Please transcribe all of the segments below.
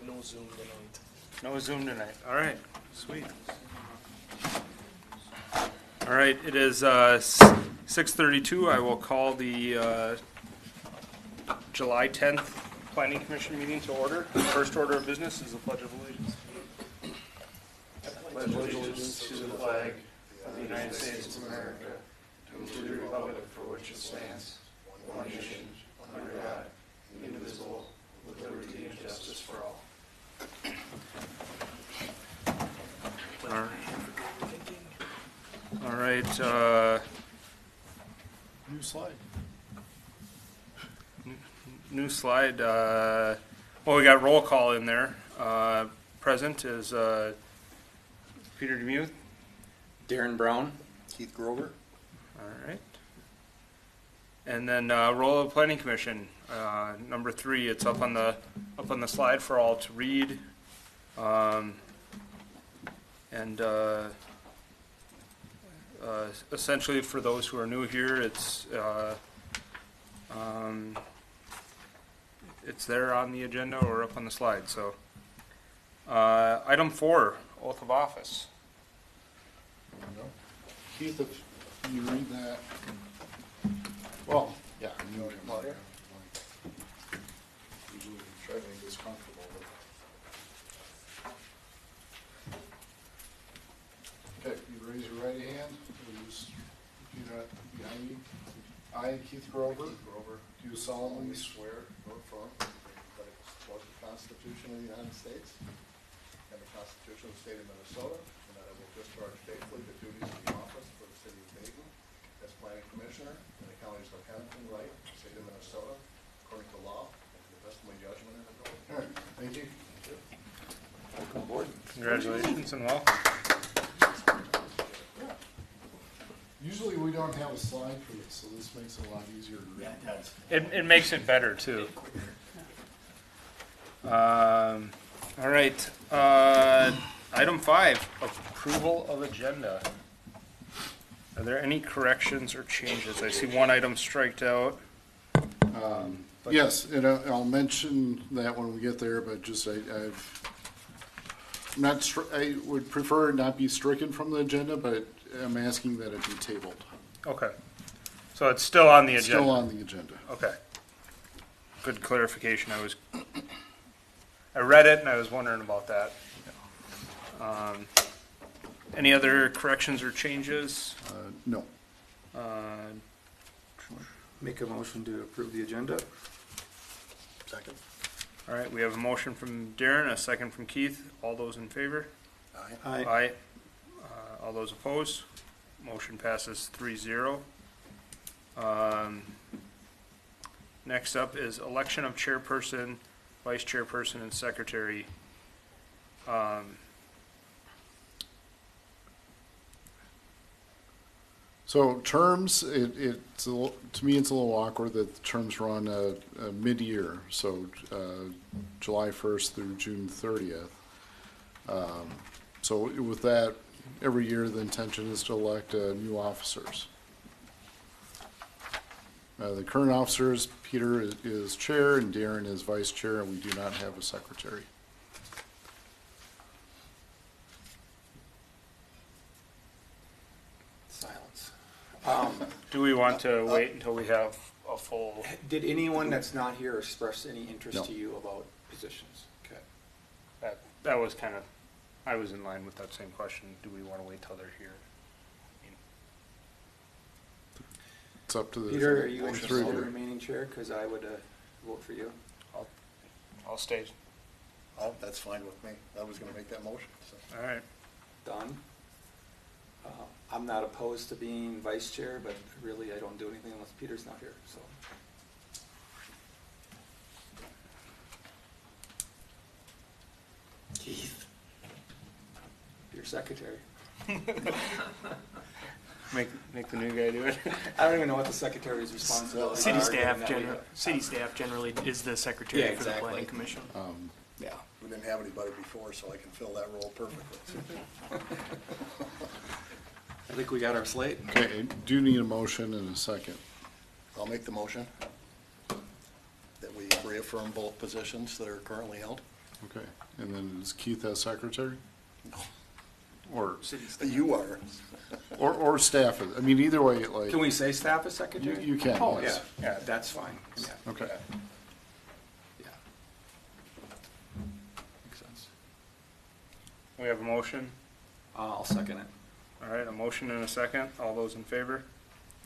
No Zoom tonight. No Zoom tonight. All right, sweet. All right, it is 6:32. I will call the July 10th Planning Commission meeting to order. First order of business is the Pledge of Allegiance. Pledge allegiance to the flag of the United States of America, and to the republic for which it stands, one nation, under God, indivisible, with liberty and justice for all. All right. New slide. New slide. Well, we got roll call in there. Present is Peter Demuth. Darren Brown. Keith Grover. All right. And then roll of Planning Commission. Number 3. It's up on the slide for all to read. Essentially, for those who are new here, it's there on the agenda or up on the slide. So, item 4, oath of office. There you go. Keith, if you read that. Well, yeah. You know, usually try to make this comfortable. Okay, you raise your right hand. Just repeat that behind me. I, Keith Grover, do solemnly swear or affirm That I will support the Constitution of the United States and the Constitution of the State of Minnesota, and that I will discharge faithfully the duties of the office for the City of Dayton as Planning Commissioner in the counties of Hamilton, Wright, State of Minnesota, according to law and to the best of my judgment and ability. All right, thank you. Welcome aboard. Congratulations and welcome. Usually we don't have a slide for this, so this makes it a lot easier to read. Yeah, it does. It makes it better too. All right. Item 5, approval of agenda. Are there any corrections or changes? I see one item striked out. Yes, and I'll mention that when we get there, but just I would prefer it not be stricken from the agenda, but I'm asking that it be tabled. Okay. So it's still on the It's agenda. still on the agenda. Okay. Good clarification. I read it and I was wondering about that. Any other corrections or changes? No. Make a motion to approve the agenda. Second. All right, we have a motion from Darren, a second from Keith. All those in favor? Aye. Aye. All those opposed? Motion passes 3-0. Next up is election of chairperson, vice chairperson, and secretary. So terms, to me, it's a little awkward that the terms run mid-year, so July 1st through June 30th. So with that, every year the intention is to elect new officers. The current officers, Peter is chair and Darren is vice chair, and we do not have a secretary. Silence. Do we want to wait until we have a full? Did anyone that's not here express any interest No. to you about positions? Okay. That was kind of, I was in line with that same question. Do we want to wait till they're here? It's up to the. Peter, are you three interested in here. remaining chair? Because I would vote for you. I'll stay. Oh, that's fine with me. I was gonna make that motion, so. All right. Done. I'm not opposed to being vice chair, but really I don't do anything unless Peter's not here, so. Keith. Your secretary. Make the new guy do it. I don't even know what the secretary's responsibilities are. City staff generally is the secretary Yeah, for the exactly. planning commission. Yeah. We didn't have anybody before, so I can fill that role perfectly. I think we got our slate. Okay, I do need a motion and a second. I'll make the motion that we reaffirm both positions that are currently held. Okay, and then is Keith as secretary? Or, City staff. You are. or staff, I mean, either way, like. Can we say staff as secretary? You can, Oh, yes. yeah, that's fine, yeah. Okay, Yeah. Makes sense. We have a motion. I'll second it. All right, a motion and a second. All those in favor?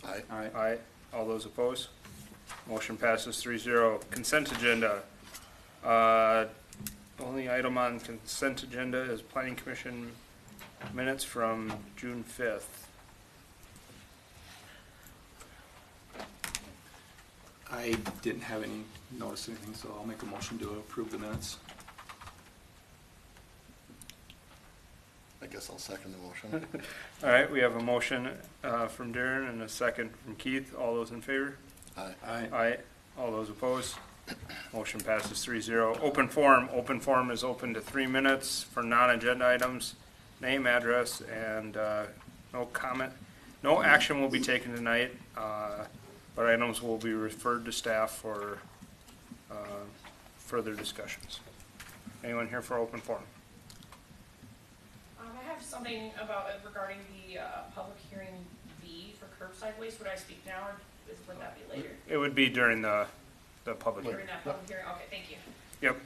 Aye. All right. Aye. All those opposed? Motion passes 3-0. Consent agenda. Only item on consent agenda is Planning Commission minutes from June 5th. I didn't have any notice or anything, so I'll make a motion to approve the minutes. I guess I'll second the motion. All right, we have a motion from Darren and a second from Keith. All those in favor? Aye. Aye. Aye. All those opposed? Motion passes 3-0. Open forum. Open forum is open to 3 minutes for non-agenda items. Name, address, and no comment. No action will be taken tonight, but items will be referred to staff for further discussions. Anyone here for open forum? I have something about regarding the public hearing B for curbside waste. Would I speak now, or would that be later? It would be during the public During hearing. that public hearing? Okay, thank you. Yep.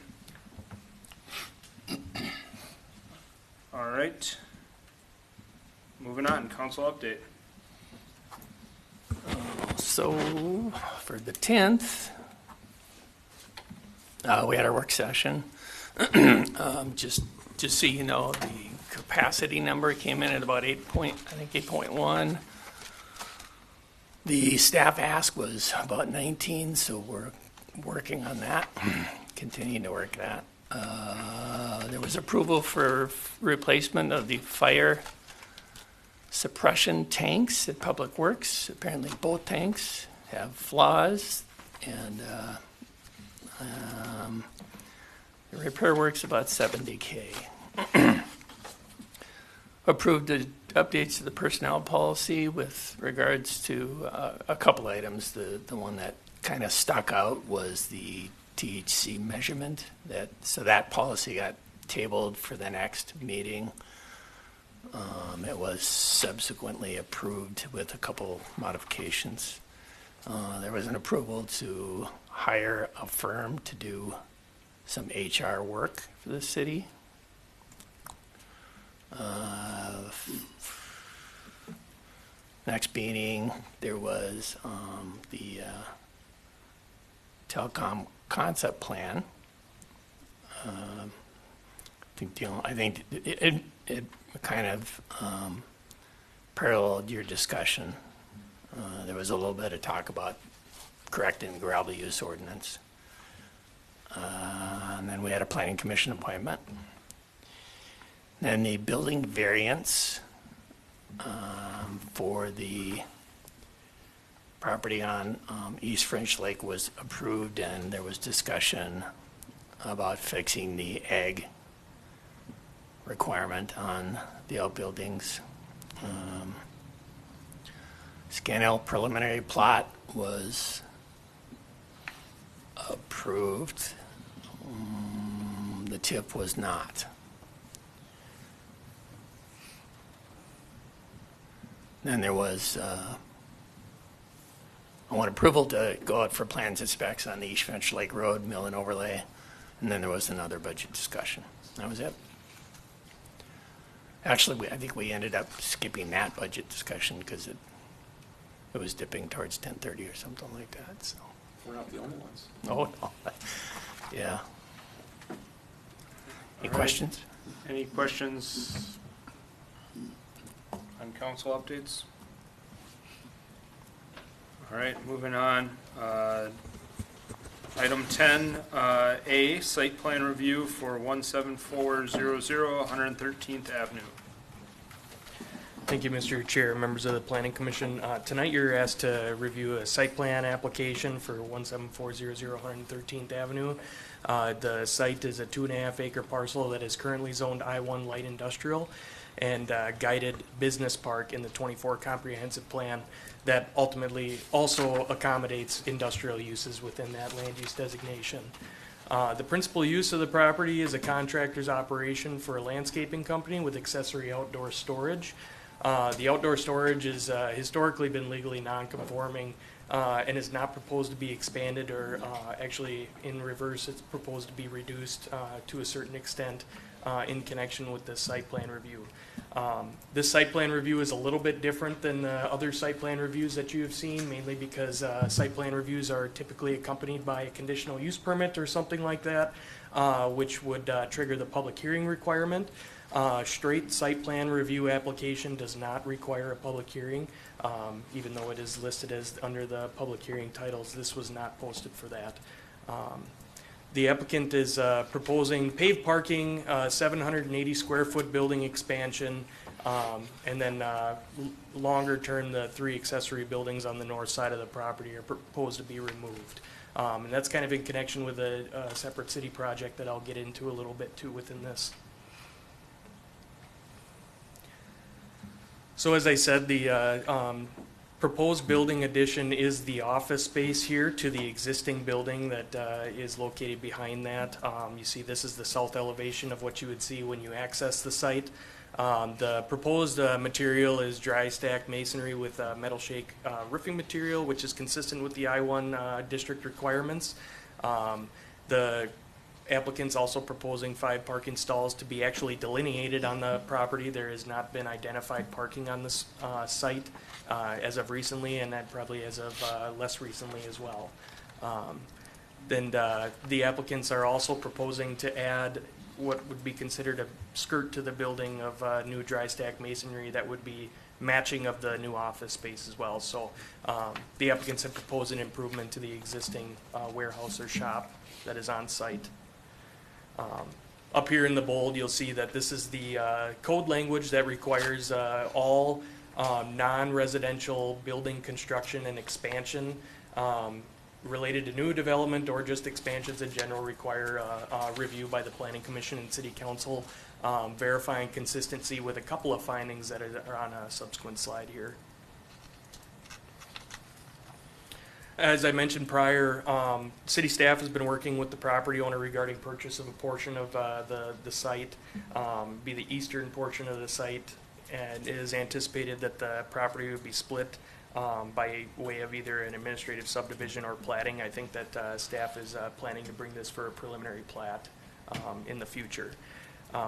All right. Moving on, council update. So for the 10th, we had our work session. Just so you know, the capacity number came in at about 8.1. The staff ask was about 19, so we're working on that, continuing to work that. There was approval for replacement of the fire suppression tanks at Public Works. Apparently both tanks have flaws, and the repair work's about $70K. Approved the updates to the personnel policy with regards to a couple items. The one that kind of stuck out was the THC measurement. So that policy got tabled for the next meeting. It was subsequently approved with a couple modifications. There was an approval to hire a firm to do some HR work for the city. Next meeting, there was the telecom concept plan. I think it kind of paralleled your discussion. There was a little bit of talk about correcting the gravel use ordinance. And then we had a planning commission appointment. Then the building variance for the property on East French Lake was approved, and there was discussion about fixing the ag requirement on the outbuildings. Scannell preliminary plot was approved. The TIF was not. Then there was, I want approval to go out for plans and specs on the East French Lake Road mill and overlay. And then there was another budget discussion. That was it. Actually, I think we ended up skipping that budget discussion because it was dipping towards 10:30 or something like that. So. We're not the only ones. Oh, no. Yeah. Any All right. questions? Any questions on council updates? All right, moving on. Item 10A, site plan review for 17400 113th Avenue. Thank you, Mr. Chair, members of the Planning Commission. Tonight you're asked to review a site plan application for 17400 113th Avenue. The site is a 2.5 acre parcel that is currently zoned I-1 light industrial and guided business park in the 24 comprehensive plan that ultimately also accommodates industrial uses within that land use designation. The principal use of the property is a contractor's operation for a landscaping company with accessory outdoor storage. The outdoor storage has historically been legally non-conforming and is not proposed to be expanded, or actually in reverse, it's proposed to be reduced to a certain extent in connection with this site plan review. This site plan review is a little bit different than the other site plan reviews that you have seen, mainly because site plan reviews are typically accompanied by a conditional use permit or something like that, which would trigger the public hearing requirement. Straight site plan review application does not require a public hearing, even though it is listed as under the public hearing titles. This was not posted for that. The applicant is proposing paved parking, 780 square foot building expansion, and then longer term, the 3 accessory buildings on the north side of the property are proposed to be removed. And that's kind of in connection with a separate city project that I'll get into a little bit too within this. So as I said, the proposed building addition is the office space here to the existing building that is located behind that. You see this is the south elevation of what you would see when you access the site. The proposed material is dry stack masonry with metal shake roofing material, which is consistent with the I-1 district requirements. The applicant's also proposing 5 parking stalls to be actually delineated on the property. There has not been identified parking on this site as of recently, and that probably as of less recently as well. Then the applicants are also proposing to add what would be considered a skirt to the building of new dry stack masonry that would be matching of the new office space as well. So the applicants have proposed an improvement to the existing warehouse or shop that is on site. Up here in the bold, you'll see that this is the code language that requires all non-residential building construction and expansion related to new development or just expansions in general require review by the Planning Commission and City Council, verifying consistency with a couple of findings that are on a subsequent slide here. As I mentioned prior, city staff has been working with the property owner regarding purchase of a portion of the site, be the eastern portion of the site, and it is anticipated that the property would be split by way of either an administrative subdivision or platting. I think that staff is planning to bring this for a preliminary plat in the future.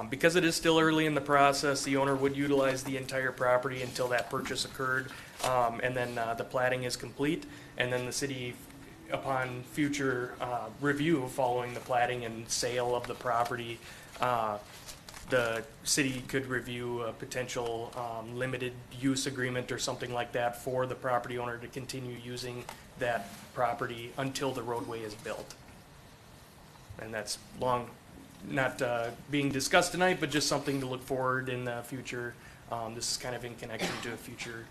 Because it is still early in the process, the owner would utilize the entire property until that purchase occurred, and then the platting is complete, and then the city, upon future review following the platting and sale of the property, the city could review a potential limited use agreement or something like that for the property owner to continue using that property until the roadway is built. And that's not being discussed tonight, but just something to look forward in the future. This is kind of in connection to a future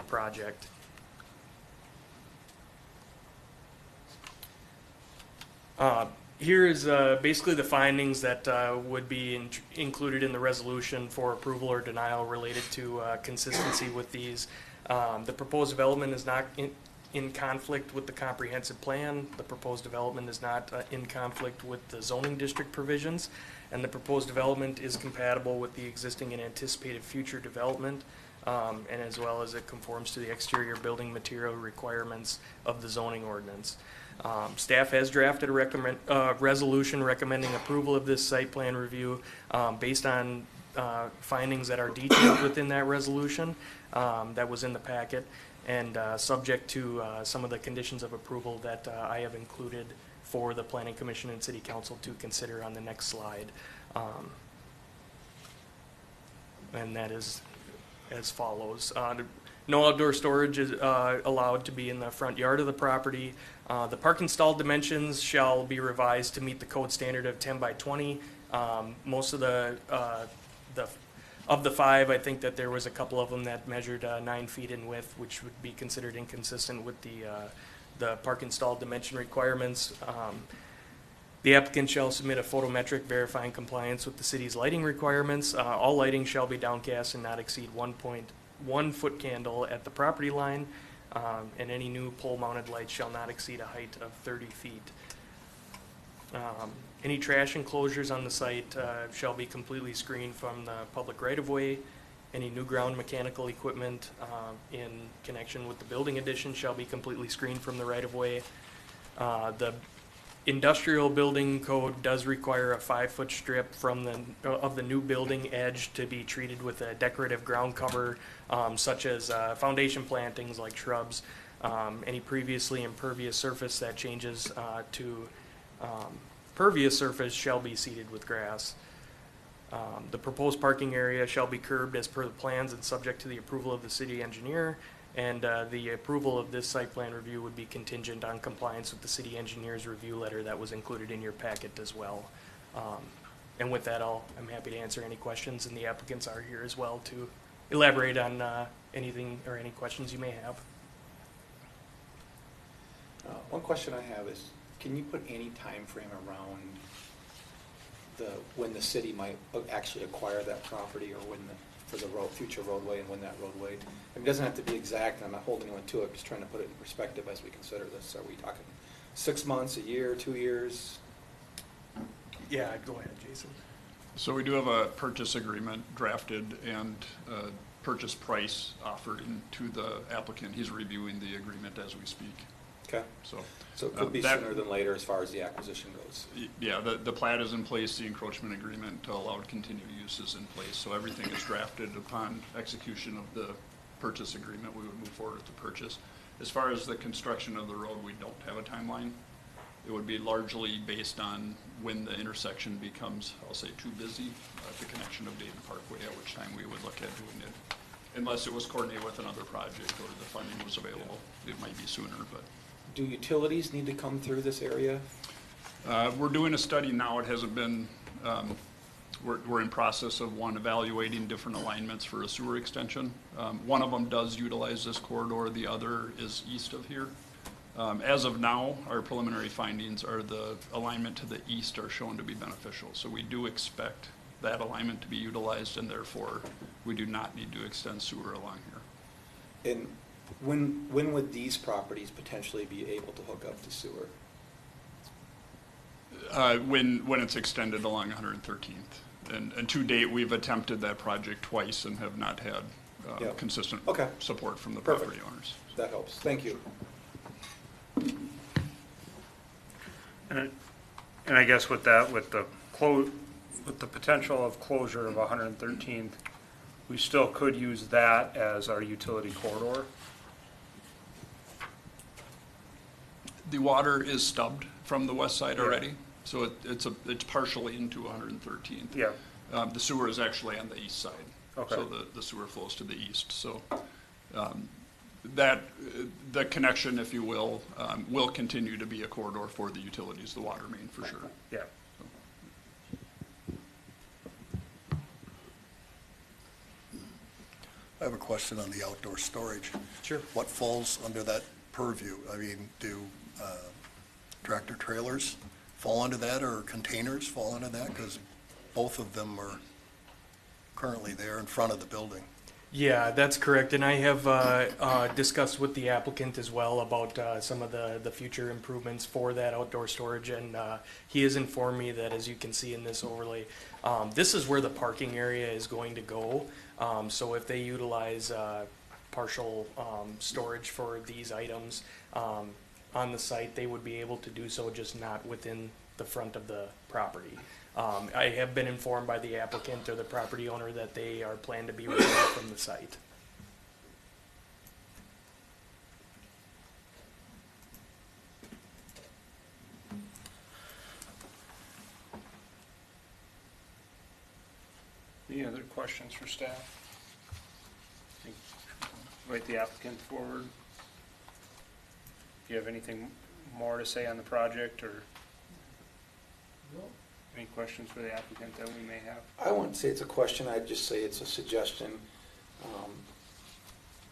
project. Here is basically the findings that would be included in the resolution for approval or denial related to consistency with these. The proposed development is not in conflict with the comprehensive plan. The proposed development is not in conflict with the zoning district provisions, and the proposed development is compatible with the existing and anticipated future development, and as well as it conforms to the exterior building material requirements of the zoning ordinance. Staff has drafted a resolution recommending approval of this site plan review based on findings that are detailed within that resolution that was in the packet, and subject to some of the conditions of approval that I have included for the Planning Commission and City Council to consider on the next slide. And that is as follows. No outdoor storage is allowed to be in the front yard of the property. The parking stall dimensions shall be revised to meet the code standard of 10 by 20. Most of of the 5, I think that there was a couple of them that measured 9 feet in width, which would be considered inconsistent with the parking stall dimension requirements. The applicant shall submit a photometric verifying compliance with the city's lighting requirements. All lighting shall be downcast and not exceed 1.1 foot candle at the property line, and any new pole-mounted lights shall not exceed a height of 30 feet. Any trash enclosures on the site shall be completely screened from the public right-of-way. Any new ground mechanical equipment in connection with the building addition shall be completely screened from the right-of-way. The industrial building code does require a 5-foot strip from of the new building edge to be treated with a decorative ground cover, such as foundation plantings like shrubs. Any previously impervious surface that changes to pervious surface shall be seeded with grass. The proposed parking area shall be curbed as per the plans and subject to the approval of the city engineer. And the approval of this site plan review would be contingent on compliance with the city engineer's review letter that was included in your packet as well. And with that, I'm happy to answer any questions, and the applicants are here as well to elaborate on anything or any questions you may have. One question I have is, can you put any time frame around when the city might actually acquire that property, or for the future roadway, and when that roadway? It doesn't have to be exact. I'm not holding anyone to it. I'm just trying to put it in perspective as we consider this. Are we talking 6 months, a year, 2 years? Yeah, go ahead, Jason. So we do have a purchase agreement drafted and purchase price offered to the applicant. He's reviewing the agreement as we speak. Okay. So it could be sooner than later as far as the acquisition goes. Yeah, the plat is in place, the encroachment agreement to allow continued use is in place, so everything is drafted. Upon execution of the purchase agreement, we would move forward with the purchase. As far as the construction of the road, we don't have a timeline. It would be largely based on when the intersection becomes, I'll say, too busy at the connection of Dayton Parkway, at which time we would look at doing it. Unless it was coordinated with another project or the funding was available, it might be sooner, but. Do utilities need to come through this area? We're doing a study now. It hasn't been, we're in process of evaluating different alignments for a sewer extension. One of them does utilize this corridor. The other is east of here. As of now, our preliminary findings are the alignment to the east are shown to be beneficial. So we do expect that alignment to be utilized, and therefore we do not need to extend sewer along here. And when would these properties potentially be able to hook up to sewer? When it's extended along 113th. And to date, we've attempted that project twice and have not had consistent support from the property owners. That helps. Thank you. And I guess with that, with the potential of closure of 113th, we still could use that as our utility corridor. The water is stubbed from the west side already, so it's partially into 113th. Yeah. The sewer is actually on the east side, Okay. so the sewer flows to the east. So that the connection, if you will continue to be a corridor for the utilities, the water main for sure. Yeah. I have a question on the outdoor storage. Sure. What falls under that purview? I mean, do tractor trailers fall under that, or containers fall under that? Because both of them are currently there in front of the building. Yeah, that's correct, and I have discussed with the applicant as well about some of the future improvements for that outdoor storage, and he has informed me that, as you can see in this overlay, this is where the parking area is going to go. So if they utilize partial storage for these items on the site, they would be able to do so, just not within the front of the property. I have been informed by the applicant or the property owner that they are planned to be removed from the site. Any other questions for staff? Invite the applicant forward. Do you have anything more to say on the project, or any questions for the applicant that we may have? I wouldn't say it's a question. I'd just say it's a suggestion.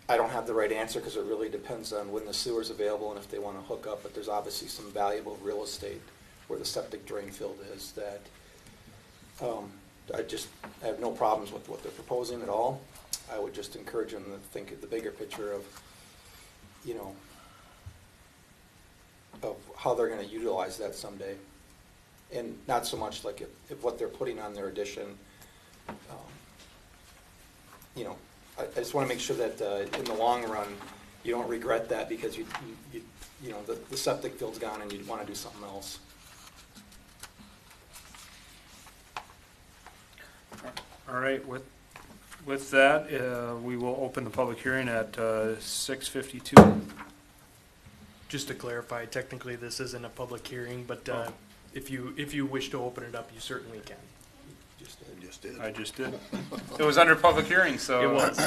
I don't have the right answer because it really depends on when the sewer's available and if they want to hook up, but there's obviously some valuable real estate where the septic drain field is that I have no problems with what they're proposing at all. I would just encourage them to think of the bigger picture of, of how they're going to utilize that someday. And not so much like if what they're putting on their addition, you know, I just want to make sure that in the long run, you don't regret that because you know, the septic field's gone and you'd want to do something else. All right, with that, we will open the public hearing at 6:52. Just to clarify, technically this isn't a public hearing, but if you wish to open it up, you certainly can. I just did. It was under public hearing, so. It was.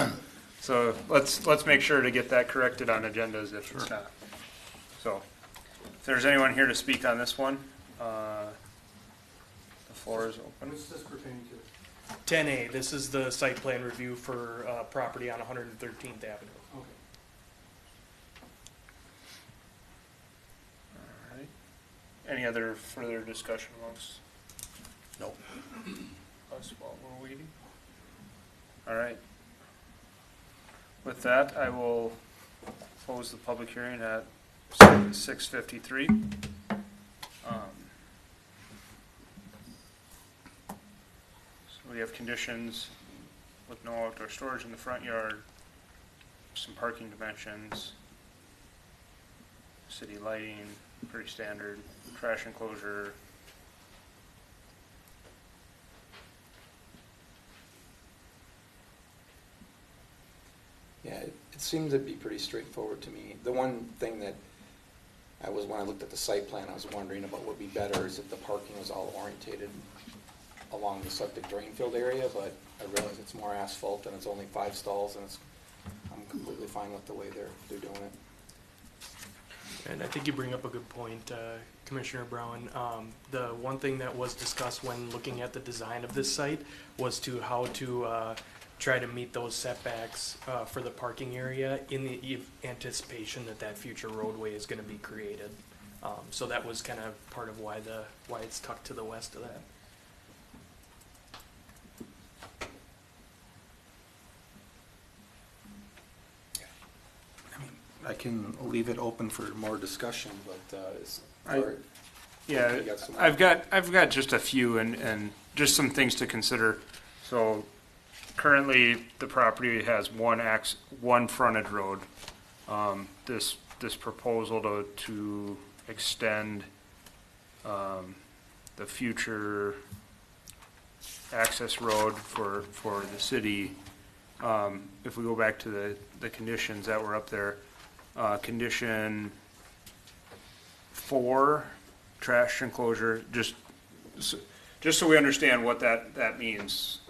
So let's make sure to get that corrected on agendas if it's not. So, if there's anyone here to speak on this one, the floor is open. What's this pertaining to? 10A, this is the site plan review for property on 113th Avenue. Okay. All right. Any other further discussion amongst? Nope. Us while we're waiting? All right. With that, I will close the public hearing at 6:53. So we have conditions with no outdoor storage in the front yard, some parking dimensions, city lighting, pretty standard, trash enclosure. Yeah, it seemed to be pretty straightforward to me. The one thing that when I looked at the site plan, I was wondering about would be better is if the parking was all orientated along the septic drain field area, but I realize it's more asphalt and it's only 5 stalls, and I'm completely fine with the way they're doing it. And I think you bring up a good point, Commissioner Brown. The one thing that was discussed when looking at the design of this site was how to try to meet those setbacks for the parking area in the anticipation that future roadway is going to be created. So that was kind of part of why it's tucked to the west of that. I can leave it open for more discussion, but Yeah, You got some- I've got just a few and just some things to consider. So currently, the property has one frontage road. This proposal to extend the future access road for the city. If we go back to the conditions that were up there, condition 4, trash enclosure, just so we understand what that means.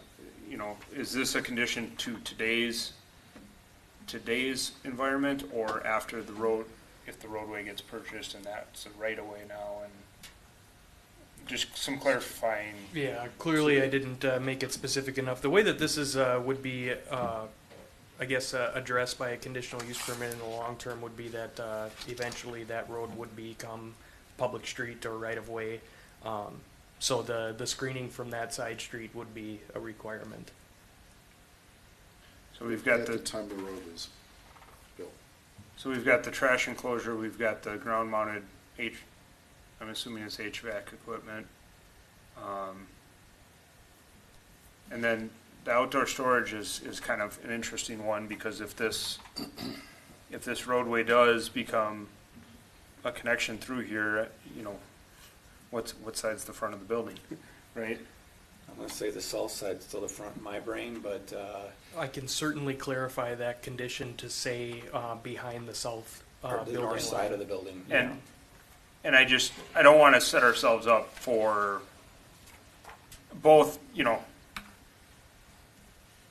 You know, is this a condition to today's environment, or after the road, if the roadway gets purchased and that's a right of way now, and just some clarifying. Yeah, clearly I didn't make it specific enough. The way that this is would be, I guess, addressed by a conditional use permit in the long term would be that eventually that road would become public street or right of way. So the screening from that side street would be a requirement. So we've got At the the time the road is built. So we've got the trash enclosure, we've got the ground mounted I'm assuming it's HVAC equipment. And then the outdoor storage is kind of an interesting one, because if this roadway does become a connection through here, you know, what side's the front of the building, right? I'm going to say the south side's still the front in my brain, but I can certainly clarify that condition to say behind the south or the building north side line. of the building. And I don't want to set ourselves up for both, you know,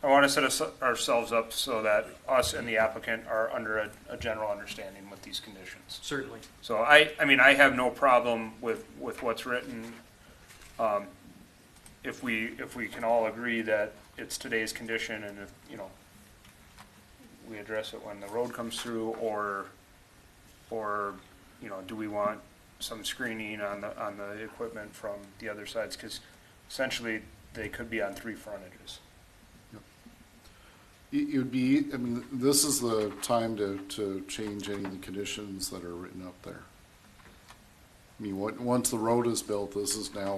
I want to set ourselves up so that us and the applicant are under a general understanding with these conditions. Certainly. So I mean, I have no problem with what's written. If we can all agree that it's today's condition, and if, you know, we address it when the road comes through, or you know, do we want some screening on the equipment from the other sides? Because essentially they could be on 3 frontages. It would be, I mean, this is the time to change any of the conditions that are written up there. I mean, once the road is built, this is now,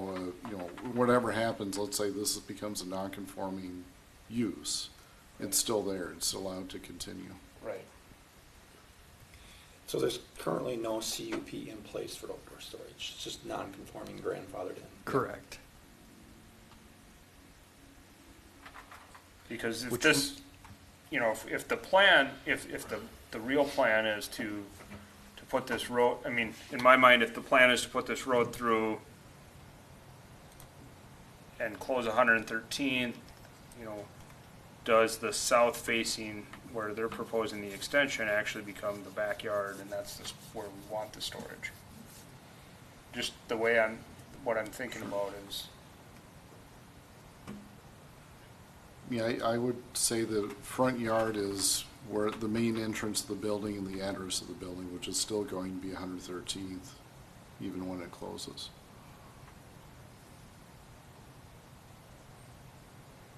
whatever happens, let's say this becomes a non-conforming use. It's still there, it's allowed to continue. Right. So there's currently no CUP in place for outdoor storage, it's just non-conforming grandfathered in. Correct. Because if Which this, if the plan, if the real plan is to put this road, I mean, in my mind, if the plan is to put this road through and close 113th, does the south facing where they're proposing the extension actually become the backyard, and that's where we want the storage? Just the way what I'm thinking about is, Yeah, I would say the front yard is where the main entrance of the building and the address of the building, which is still going to be 113th, even when it closes.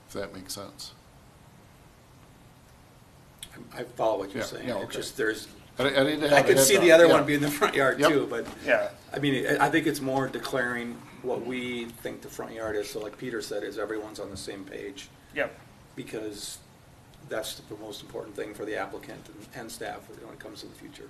If that makes sense. I follow what you're Yeah, saying. yeah, It's okay. just there's, I didn't have I a could heads see up. the other Yeah. one being the front yard Yep. too, but yeah, I mean, I think it's more declaring what we think the front yard is. So like Peter said, is everyone's on the same page, yep, because that's the most important thing for the applicant and staff when it comes to the future.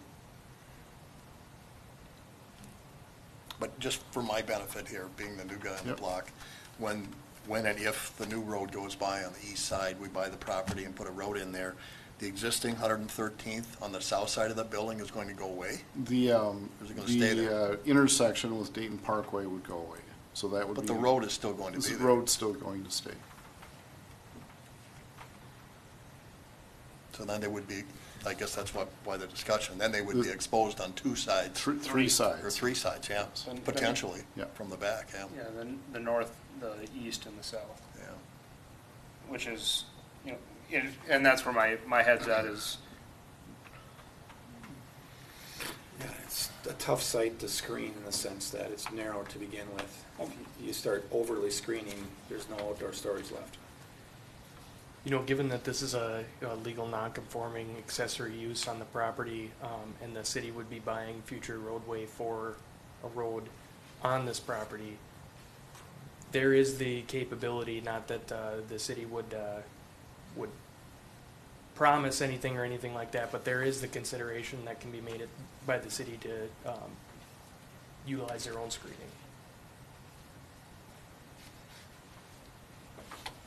But just for my benefit here, being the new guy on the Yep. block, when and if the new road goes by on the east side, we buy the property and put a road in there, the existing 113th on the south side of the building is going to go away? The, Is it gonna stay there? intersection with Dayton Parkway would go away, so that would be. But the road is still going to The be there. road's still going to stay. So then they would be, I guess that's why the discussion, then they would be exposed on two sides. Three sides. Or three sides, yeah, And- potentially, Yeah. from the back, yeah. yeah, the north, the east, and the south, Yeah. which is, and that's where my head's at is, Yeah, it's a tough site to screen in the sense that it's narrow to begin with. You start overly screening, there's no outdoor storage left. Given that this is a legal non-conforming accessory use on the property, and the city would be buying future roadway for a road on this property, there is the capability, not that the city would promise anything or anything like that, but there is the consideration that can be made by the city to utilize their own screening.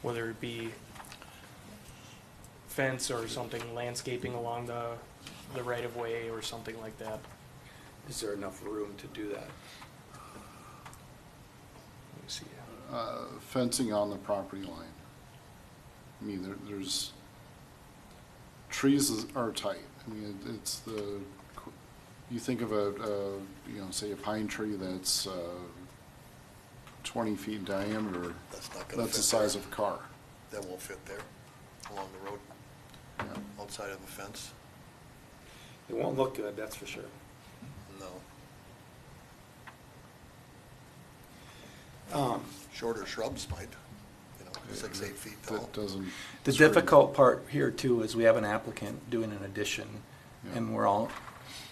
Whether it be fence or something, landscaping along the right of way or something like that. Is there enough room to do that? Let me see. Fencing on the property line. I mean, there's, trees are tight. I mean, it's you think of say a pine tree that's 20 feet in diameter, That's not gonna fit that's the size there. of a car. That won't fit there, along the road, Yeah. outside of the fence, It won't look good, that's for sure. no. Shorter shrubs might, 6, 8 feet tall. That doesn't. The difficult part here too is we have an applicant doing an addition, Yeah. and we're all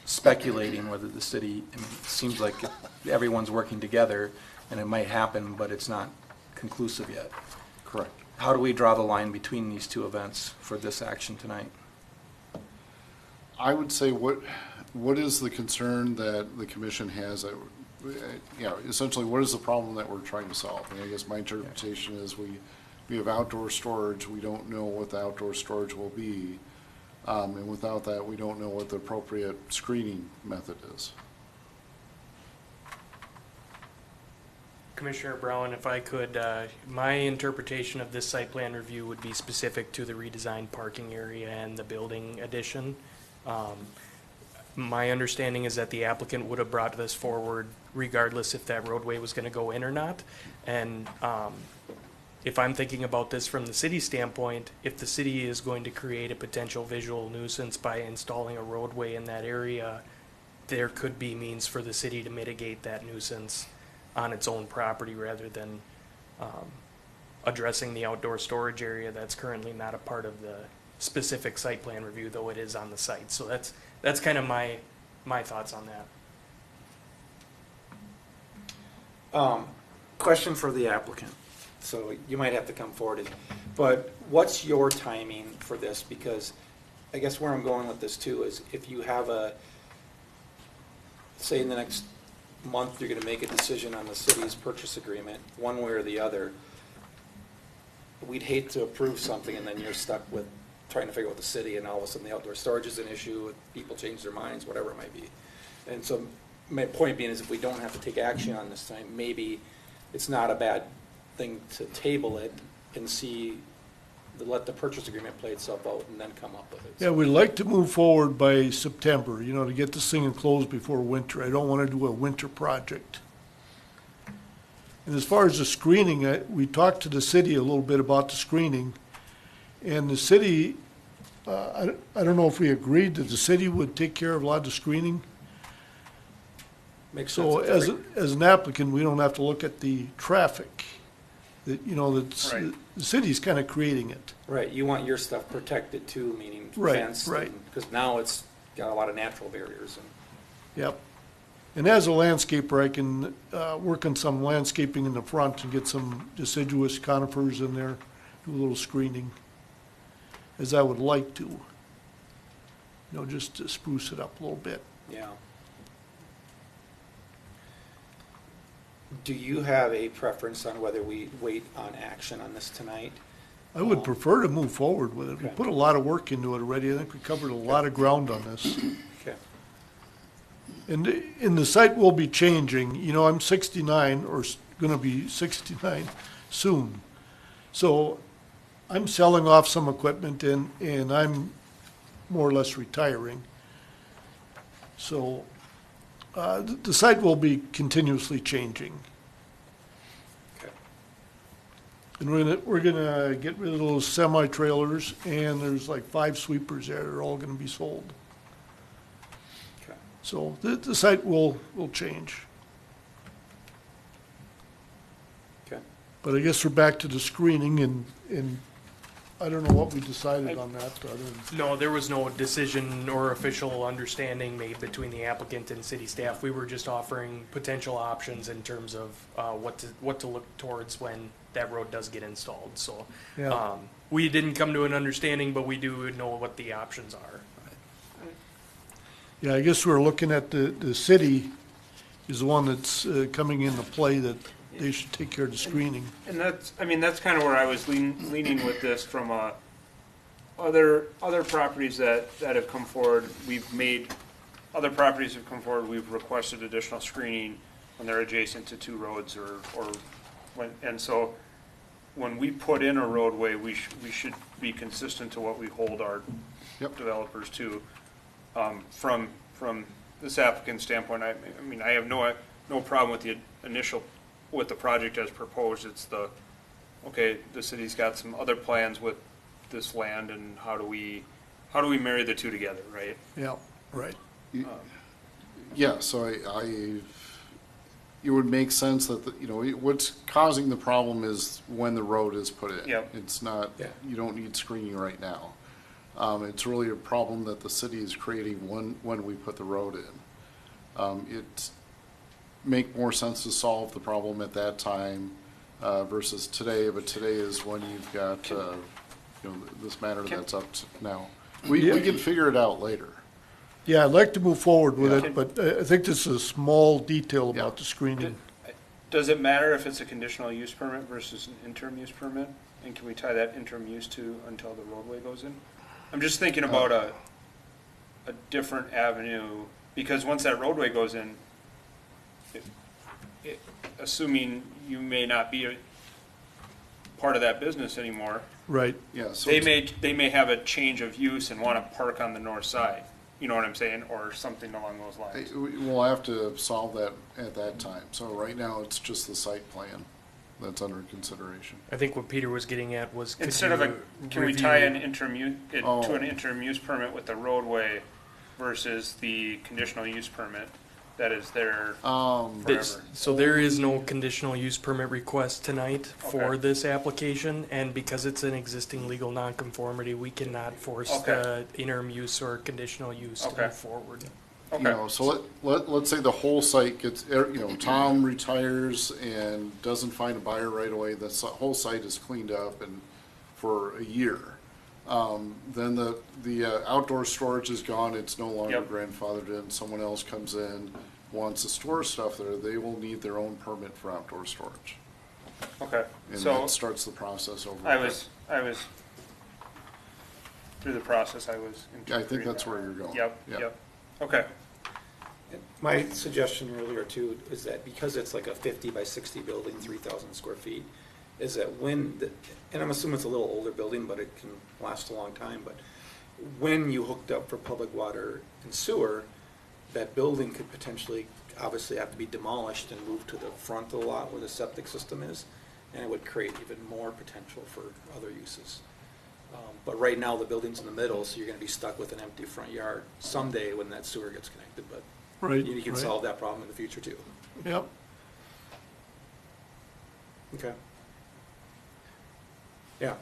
speculating whether the city, I mean, it seems like everyone's working together, and it might happen, but it's not conclusive yet. Correct. How do we draw the line between these two events for this action tonight? I would say what is the concern that the commission has that, essentially what is the problem that we're trying to solve? And I guess my interpretation is we have outdoor storage, we don't know what the outdoor storage will be. And without that, we don't know what the appropriate screening method is. Commissioner Brown, if I could, my interpretation of this site plan review would be specific to the redesigned parking area and the building addition. My understanding is that the applicant would have brought this forward regardless if that roadway was going to go in or not. And if I'm thinking about this from the city standpoint, if the city is going to create a potential visual nuisance by installing a roadway in that area, there could be means for the city to mitigate that nuisance on its own property rather than addressing the outdoor storage area that's currently not a part of the specific site plan review, though it is on the site. So that's kind of my thoughts on that. Question for the applicant. So you might have to come forward. But what's your timing for this? Because I guess where I'm going with this too is if you have say in the next month, you're going to make a decision on the city's purchase agreement, one way or the other, we'd hate to approve something and then you're stuck with trying to figure out the city and all of a sudden the outdoor storage is an issue, people change their minds, whatever it might be. And so my point being is if we don't have to take action on this time, maybe it's not a bad thing to table it and let the purchase agreement play itself out and then come up with it. Yeah, we'd like to move forward by September, to get this thing closed before winter. I don't want to do a winter project. And as far as the screening, we talked to the city a little bit about the screening. And the city, I don't know if we agreed that the city would take care of a lot of the screening. Makes So sense. as an applicant, we don't have to look at the traffic. That, Right. the city's kind of creating it. Right, you want your stuff protected too, meaning Right, fenced. right. Because now it's got a lot of natural barriers. Yep. And as a landscaper, I can work on some landscaping in the front and get some deciduous conifers in there, do a little screening, as I would like to. Just to spruce it up a little bit. Yeah. Do you have a preference on whether we wait on action on this tonight? I would prefer to move forward with it. We Okay. put a lot of work into it already. I think we covered a lot of ground on this. Okay. And the site will be changing. I'm 69 or going to be 69 soon. So I'm selling off some equipment and I'm more or less retiring. So the site will be continuously changing. Okay. And we're gonna get rid of those semi-trailers, and there's like 5 sweepers there. They're all gonna be sold. Okay. So the site will change. Okay. But I guess we're back to the screening, and I don't know what we decided on that, other than, No, there was no decision or official understanding made between the applicant and city staff. We were just offering potential options in terms of what to look towards when that road does get installed. So yeah. we didn't come to an understanding, but we do know what the options are. Yeah, I guess we're looking at the city is the one that's coming into play, that they should take care of the screening. And that's kind of where I was leaning with this from other properties that have come forward. Other properties have come forward, we've requested additional screening when they're adjacent to 2 roads and so when we put in a roadway, we should be consistent to what we hold our Yep. developers to. From this applicant's standpoint, I have no problem with with the project as proposed. It's the city's got some other plans with this land, and how do we marry the two together, right? Yeah, right. Yeah, so it would make sense that, what's causing the problem is when the road is put in. Yep. It's not, Yeah. you don't need screening right now. It's really a problem that the city is creating when we put the road in. It make more sense to solve the problem at that time versus today, but today is when you've got, this matter that's up to now. We can figure it out later. Yeah, I'd like to move forward with Yeah. it, but I think this is a small detail Yeah. about the screening. Does it matter if it's a conditional use permit versus an interim use permit? And can we tie that interim use to until the roadway goes in? I'm just thinking about a different avenue, because once that roadway goes in, assuming you may not be a part of that business anymore, Right. Yeah, so they may have a change of use and want to park on the north side. You know what I'm saying? Or something along those lines. we'll have to solve that at that time. So right now, it's just the site plan that's under consideration. I think what Peter was getting at was, could Instead of you can we review- tie an interim use, Oh. to an interim use permit with the roadway versus the conditional use permit that is there This- forever? So there is no conditional use permit request tonight for Okay. this application, and because it's an existing legal nonconformity, we cannot force Okay. the interim use or conditional use to Okay. move forward. You Okay. know, so let's say the whole site gets, Tom retires and doesn't find a buyer right away, the whole site is cleaned up and for a year. Then the outdoor storage is gone, it's no longer Yep. grandfathered in, someone else comes in, wants to store stuff there, they will need their own permit for outdoor storage. Okay, And so that starts the process over. I was, through the process, I was. I think that's where you're going. Yep, Yeah. yep, okay. My suggestion earlier too is that because it's like a 50 by 60 building, 3,000 square feet, is that and I'm assuming it's a little older building, but it can last a long time, but when you hooked up for public water and sewer, that building could potentially, obviously have to be demolished and moved to the front of the lot where the septic system is, and it would create even more potential for other uses. But right now, the building's in the middle, so you're gonna be stuck with an empty front yard someday when that sewer gets connected, but Right. you can right. solve that problem in the future too. Yep. Okay. Yeah.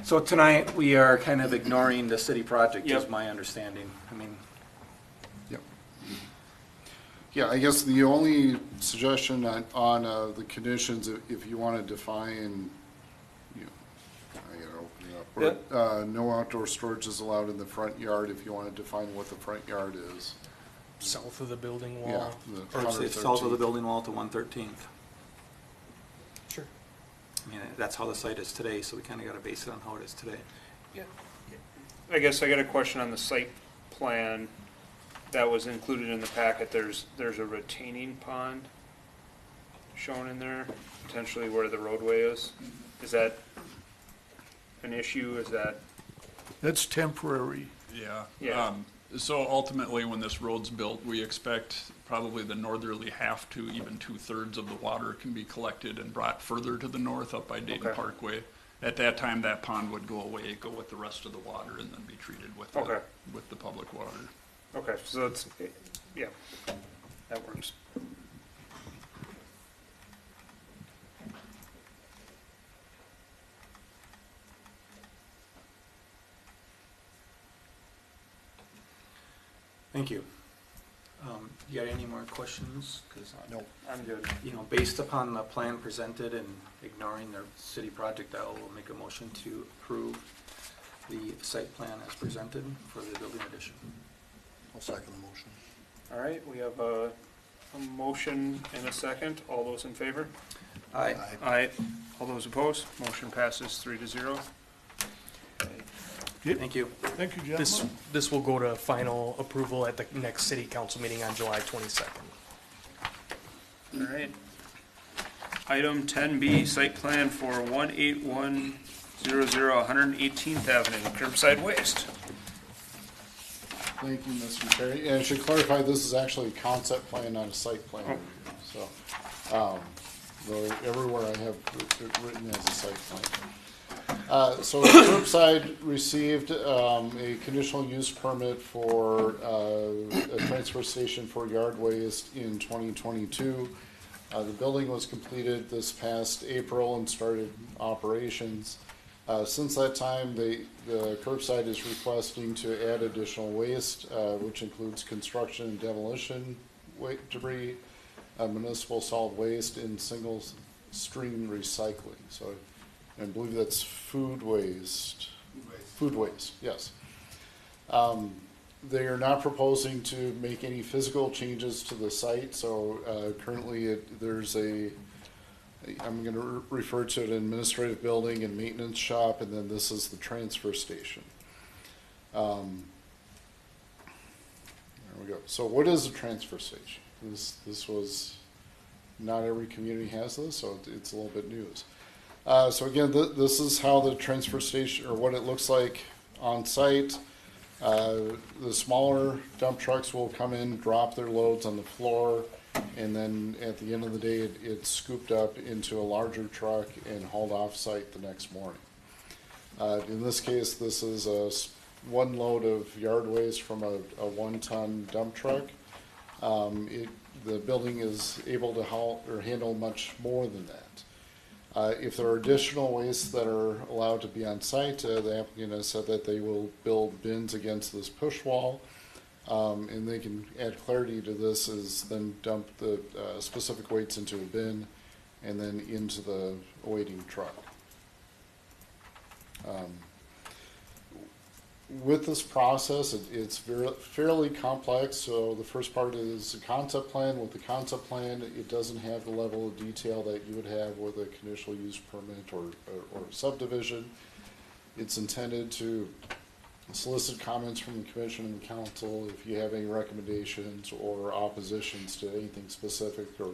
So tonight, we are kind of ignoring the city project, is Yep. my understanding. I mean, Yep. Yeah, I guess the only suggestion on the conditions, if you want to define, I gotta open it up. Or, no outdoor storage is allowed in the front yard, if you want to define what the front yard is. South of the building Yeah, wall. the or it's south of the 113th. building wall to 113th. Sure. I mean, that's how the site is today, so we kind of got to base it on how it is today. Yeah. I guess I got a question on the site plan that was included in the packet. There's a retaining pond shown in there, potentially where the roadway is. Is that an issue? Is that? That's temporary. Yeah. Yeah. So ultimately, when this road's built, we expect probably the northerly half to even 2/3 of the water can be collected and brought further to the north up by Dayton Okay. Parkway. At that time, that pond would go away, go with the rest of the water, and then be treated with Okay. with the public water. Okay, so it's, yeah, that works. Thank you. You got any more questions? Because No. I'm good. based upon the plan presented and ignoring the city project, I will make a motion to approve the site plan as presented for the building addition. I'll second the motion. All right, we have a motion and a second. All those in favor? Aye. Aye. All those opposed? Motion passes 3-0. Thank you. Thank you, gentlemen. This will go to final approval at the next city council meeting on July 22nd. All right. Item 10B, site plan for 18100 118th Avenue, curbside waste. Thank you, Mr. Terry. And I should clarify, this is actually a concept plan, not a site plan review. So, though everywhere I have it written as a site plan. So Curbside received a conditional use permit for a transfer station for yard waste in 2022. The building was completed this past April and started operations. Since that time, the Curbside is requesting to add additional waste, which includes construction and demolition debris, municipal solid waste, and single stream recycling. So I believe that's food waste. Food waste, yes. They are not proposing to make any physical changes to the site, so currently there's I'm going to refer to it administrative building and maintenance shop, and then this is the transfer station. There we go. So what is a transfer station? This was, not every community has this, so it's a little bit news. So again, this is how the transfer station, or what it looks like on site. The smaller dump trucks will come in, drop their loads on the floor, and then at the end of the day, it's scooped up into a larger truck and hauled off site the next morning. In this case, this is one load of yard waste from a 1-ton dump truck. The building is able to handle much more than that. If there are additional wastes that are allowed to be on site, the applicant has said that they will build bins against this push wall. and they can add clarity to this, is then dump the specific weights into a bin and then into the awaiting truck. With this process, it's fairly complex. So the first part is a concept plan. With the concept plan, it doesn't have the level of detail that you would have with a conditional use permit or subdivision. It's intended to solicit comments from the commission and the council if you have any recommendations or oppositions to anything specific, or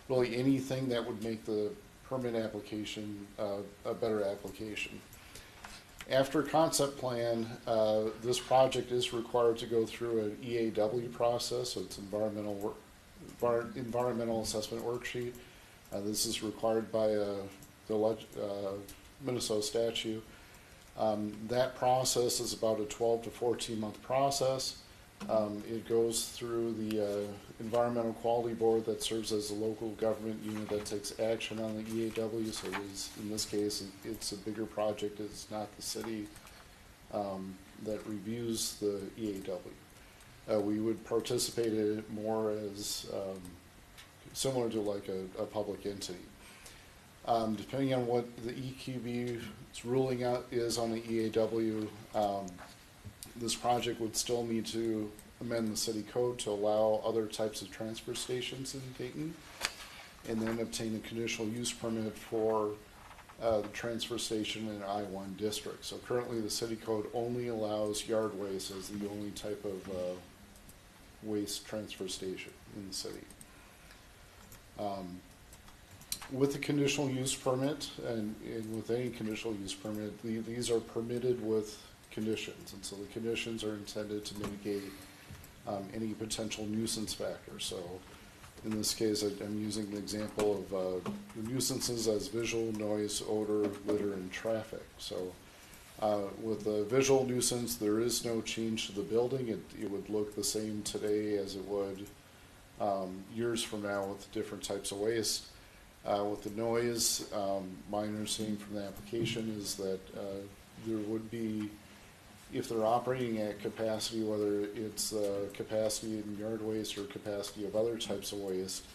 really anything that would make the permit application a better application. After concept plan, this project is required to go through an EAW process, so it's environmental assessment worksheet. This is required by the Minnesota statute. That process is about a 12 to 14 month process. It goes through the Environmental Quality Board that serves as the local government unit that takes action on the EAW. So it is, in this case, it's a bigger project. It's not the city that reviews the EAW. We would participate in it more as similar to like a public entity. Depending on what the EQB's ruling out is on the EAW, this project would still need to amend the city code to allow other types of transfer stations in Dayton, and then obtain a conditional use permit for the transfer station in I-1 district. So currently the city code only allows yard waste as the only type of waste transfer station in the city. With the conditional use permit, and with any conditional use permit, these are permitted with conditions, and so the conditions are intended to mitigate any potential nuisance factor. So in this case, I'm using the example of the nuisances as visual, noise, odor, litter, and traffic. So with the visual nuisance, there is no change to the building. It would look the same today as it would years from now with different types of waste. With the noise, my understanding from the application is that there would be, if they're operating at capacity, whether it's capacity in yard waste or capacity of other types of waste,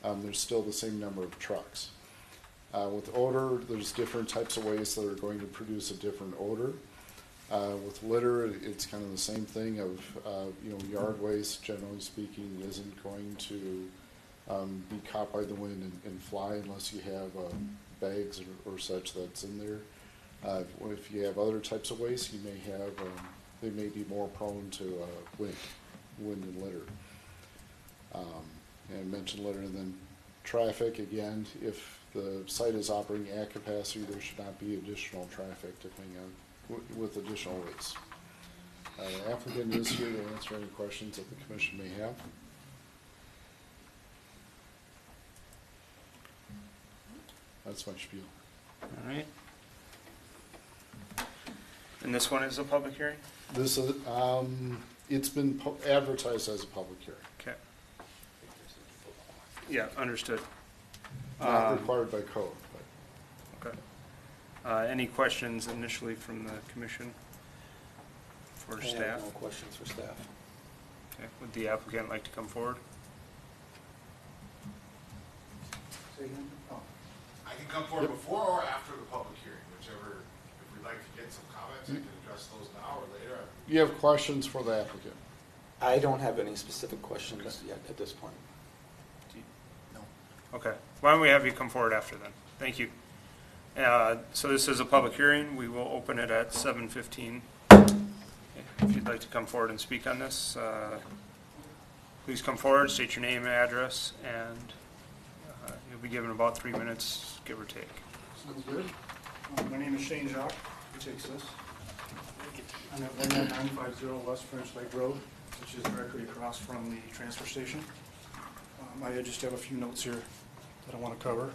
there's still the same number of trucks. With odor, there's different types of waste that are going to produce a different odor. With litter, it's kind of the same thing of, yard waste, generally speaking, isn't going to be caught by the wind and fly unless you have bags or such that's in there. If you have other types of waste, you may have, they may be more prone to wind and litter. And I mentioned litter, and then traffic, again, if the site is operating at capacity, there should not be additional traffic depending on, with additional waste. The applicant is here to answer any questions that the commission may have. That's my spiel. All right. And this one is a public hearing? This is, it's been advertised as a public hearing. Okay. Yeah, understood. Not required by code. But. Okay. Any questions initially from the commission for staff? No questions for staff. Okay. Would the applicant like to come forward? I can come forward before or after the public hearing, whichever. If we'd like to get some comments, I can address those now or later. You have questions for the applicant? I don't have any specific questions yet at this point. No. Okay. Why don't we have you come forward after then? Thank you. So this is a public hearing. We will open it at 7:15. If you'd like to come forward and speak on this, please come forward, state your name and address, and you'll be given about 3 minutes, give or take. Sounds good. My name is Shane Jacques. Who takes this? I'm at 19950 West French Lake Road, which is directly across from the transfer station. I just have a few notes here that I want to cover.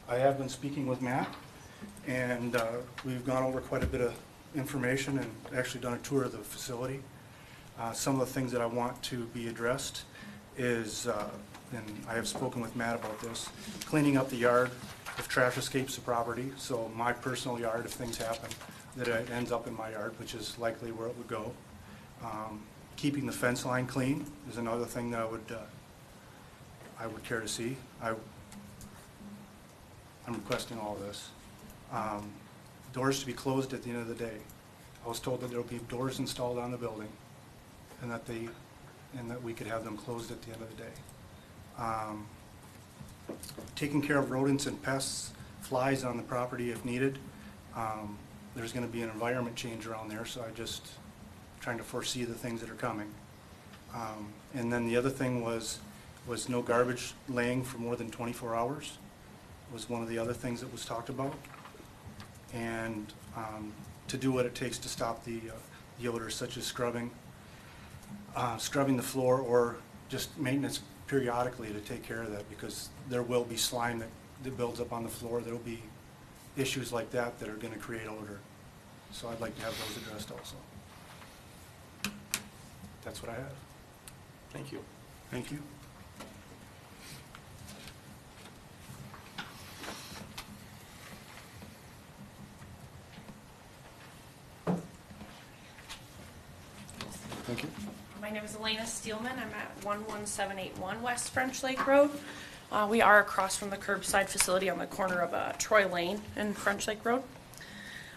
I have been speaking with Matt, and we've gone over quite a bit of information and actually done a tour of the facility. Some of the things that I want to be addressed is, and I have spoken with Matt about this, cleaning up the yard if trash escapes the property. So my personal yard, if things happen, that it ends up in my yard, which is likely where it would go. Keeping the fence line clean is another thing that I would care to see. I'm requesting all this. Doors to be closed at the end of the day. I was told that there will be doors installed on the building, and that we could have them closed at the end of the day. Taking care of rodents and pests, flies on the property if needed. There's going to be an environment change around there, so I just trying to foresee the things that are coming. And then the other thing was no garbage laying for more than 24 hours was one of the other things that was talked about. And to do what it takes to stop the odors, such as scrubbing the floor, or just maintenance periodically to take care of that, because there will be slime that builds up on the floor. There will be issues like that that are going to create odor. So I'd like to have those addressed also. That's what I have. Thank you. Thank you. Thank you. My name is Elena Steelman. I'm at 11781 West French Lake Road. We are across from the Curbside facility on the corner of Troy Lane and French Lake Road.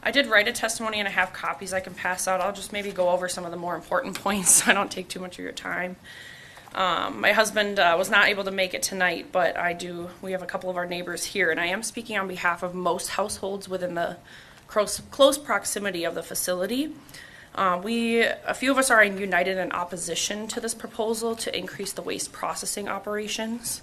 I did write a testimony and I have copies I can pass out. I'll just maybe go over some of the more important points so I don't take too much of your time. My husband was not able to make it tonight, but we have a couple of our neighbors here, and I am speaking on behalf of most households within the close proximity of the facility. A few of us are united in opposition to this proposal to increase the waste processing operations.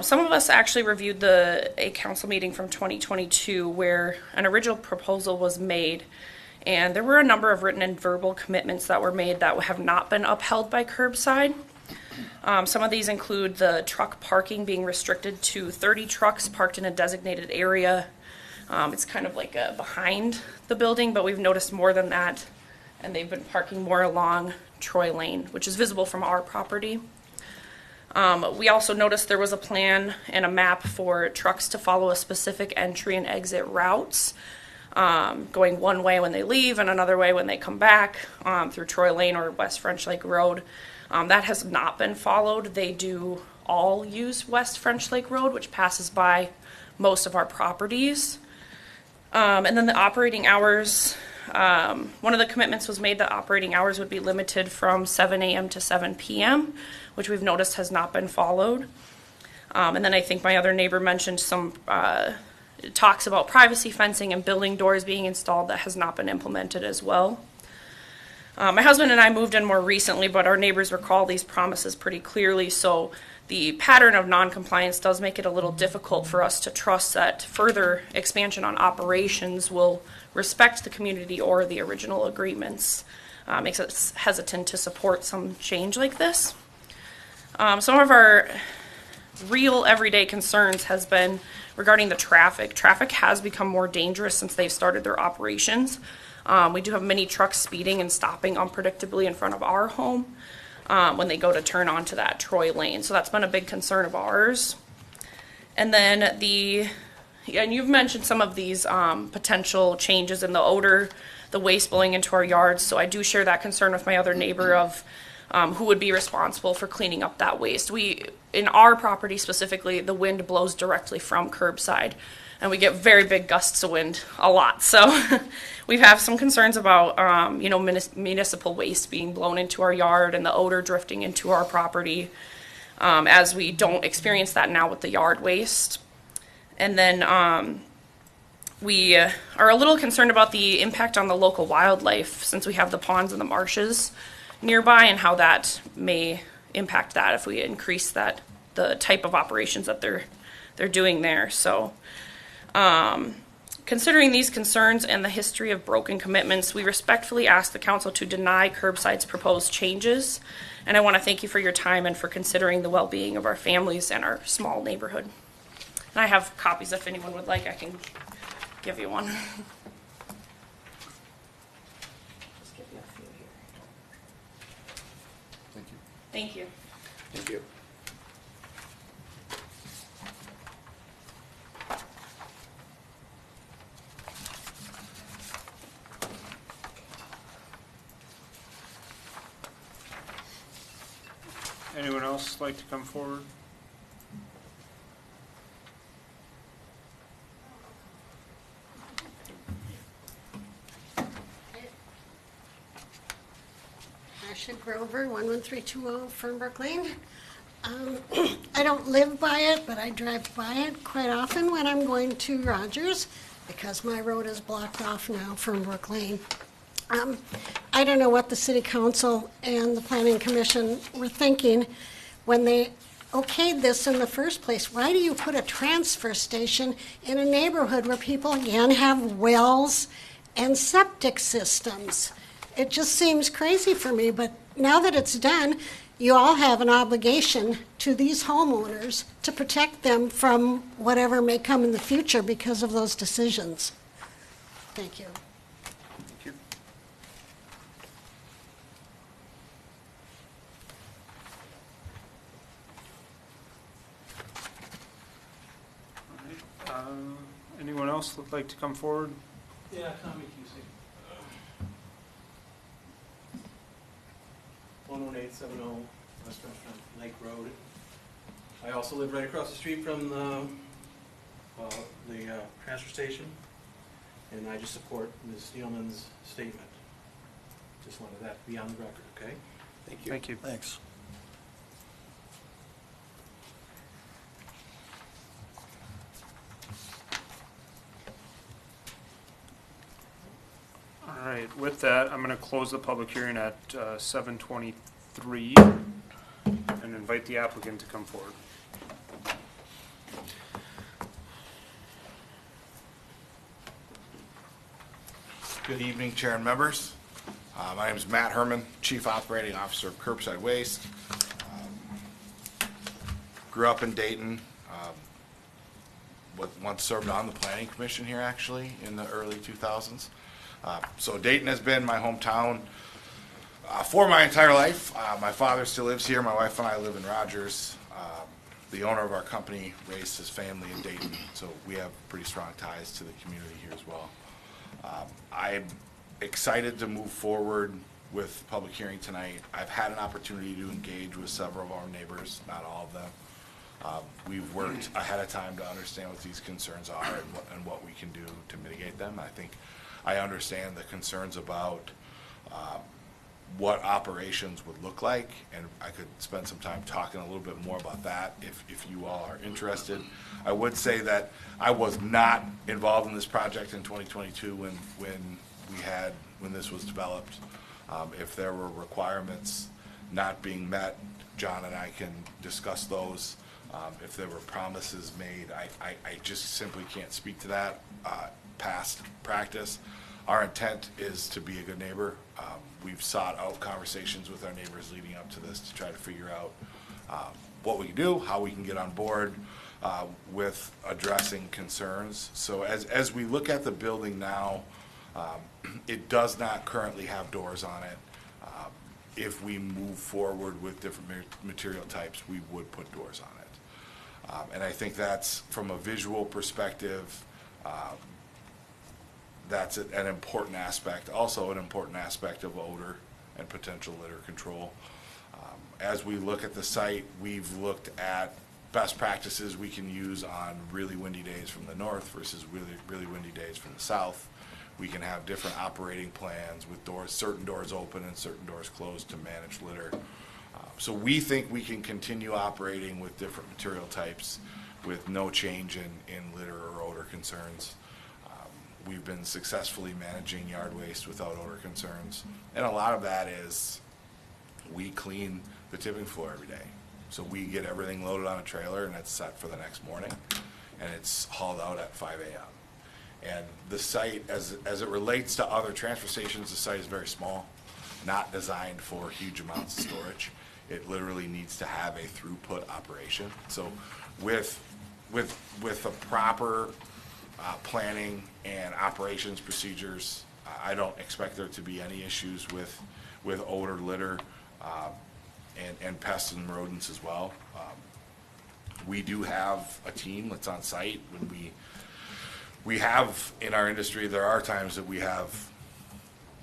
Some of us actually reviewed a council meeting from 2022 where an original proposal was made, and there were a number of written and verbal commitments that were made that have not been upheld by Curbside. Some of these include the truck parking being restricted to 30 trucks parked in a designated area. It's kind of like behind the building, but we've noticed more than that, and they've been parking more along Troy Lane, which is visible from our property. We also noticed there was a plan and a map for trucks to follow a specific entry and exit routes, going one way when they leave and another way when they come back through Troy Lane or West French Lake Road. That has not been followed. They do all use West French Lake Road, which passes by most of our properties. And then the operating hours, one of the commitments was made that operating hours would be limited from 7 a.m. to 7 p.m., which we've noticed has not been followed. And then I think my other neighbor mentioned some talks about privacy fencing and building doors being installed that has not been implemented as well. My husband and I moved in more recently, but our neighbors recall these promises pretty clearly, so the pattern of noncompliance does make it a little difficult for us to trust that further expansion on operations will respect the community or the original agreements. Makes us hesitant to support some change like this. Some of our real everyday concerns has been regarding the traffic. Traffic has become more dangerous since they've started their operations. We do have many trucks speeding and stopping unpredictably in front of our home when they go to turn onto that Troy Lane. So that's been a big concern of ours. And then and you've mentioned some of these potential changes in the odor, the waste blowing into our yards. So I do share that concern with my other neighbor of who would be responsible for cleaning up that waste. In our property specifically, the wind blows directly from Curbside, and we get very big gusts of wind, a lot. So we have some concerns about, municipal waste being blown into our yard and the odor drifting into our property, as we don't experience that now with the yard waste. And then we are a little concerned about the impact on the local wildlife, since we have the ponds and the marshes nearby, and how that may impact that if we increase the type of operations that they're doing there. So considering these concerns and the history of broken commitments, we respectfully ask the council to deny Curbside's proposed changes. And I want to thank you for your time and for considering the well-being of our families and our small neighborhood. And I have copies if anyone would like. I can give you one. Just give you a few here. Thank you. Thank you. Thank you. else like to come forward? Ashley Grover, 11320 Fernbrook Lane. I don't live by it, but I drive by it quite often when I'm going to Rogers because my road is blocked off now from Brook Lane. I don't know what the city council and the planning commission were thinking when they okayed this in the first place. Why do you put a transfer station in a neighborhood where people again have wells and septic systems? It just seems crazy for me, but now that it's done, you all have an obligation to these homeowners to protect them from whatever may come in the future because of those decisions. Thank you. Thank you. All right. Anyone else would like to come forward? Yeah, Tommy Cusick. 11870 West Front Lake Road. I also live right across the street from the transfer station, and I just support Ms. Steelman's statement. Just wanted that to be on the record, okay? Thank you. Thank you. Thanks. All right, with that, I'm going to close the public hearing at 7:23 and invite the applicant to come forward. Good evening, Chair and members. My name is Matt Herman, Chief Operating Officer of Curbside Waste. Grew up in Dayton. Once served on the Planning Commission here, actually, in the early 2000s. So Dayton has been my hometown for my entire life. My father still lives here. My wife and I live in Rogers. The owner of our company raised his family in Dayton, so we have pretty strong ties to the community here as well. I'm excited to move forward with public hearing tonight. I've had an opportunity to engage with several of our neighbors, not all of them. We've worked ahead of time to understand what these concerns are and what we can do to mitigate them. I think I understand the concerns about what operations would look like, and I could spend some time talking a little bit more about that if you all are interested. I would say that I was not involved in this project in 2022 when this was developed. If there were requirements not being met, John and I can discuss those. If there were promises made, I just simply can't speak to that past practice. Our intent is to be a good neighbor. We've sought out conversations with our neighbors leading up to this to try to figure out what we can do, how we can get on board with addressing concerns. So as we look at the building now, it does not currently have doors on it. If we move forward with different material types, we would put doors on it. And I think that's, from a visual perspective, that's an important aspect. Also an important aspect of odor and potential litter control. As we look at the site, we've looked at best practices we can use on really windy days from the north versus really windy days from the south. We can have different operating plans with doors, certain doors open and certain doors closed to manage litter. So we think we can continue operating with different material types with no change in litter or odor concerns. We've been successfully managing yard waste without odor concerns. And a lot of that is we clean the tipping floor every day. So we get everything loaded on a trailer and it's set for the next morning and it's hauled out at 5 a.m. And the site, as it relates to other transfer stations, the site is very small, not designed for huge amounts of storage. It literally needs to have a throughput operation. So with a proper planning and operations procedures, I don't expect there to be any issues with odor, litter, and pests and rodents as well. We do have a team that's on site. When we have, in our industry, there are times that we have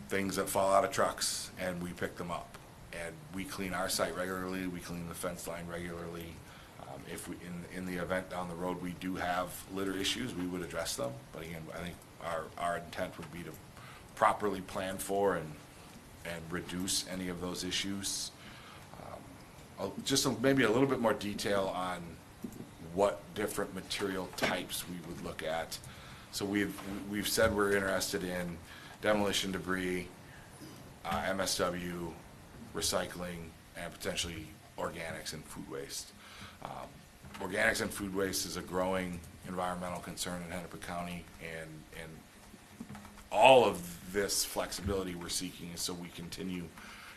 things that fall out of trucks and we pick them up. and we clean our site regularly, we clean the fence line regularly. If we, in the event down the road, we do have litter issues, we would address them. But again, I think our intent would be to properly plan for and reduce any of those issues. Maybe a little bit more detail on what different material types we would look at. So we've said we're interested in demolition debris, MSW, recycling, and potentially organics and food waste. Organics and food waste is a growing environmental concern in Hennepin County, and all of this flexibility we're seeking is so we continue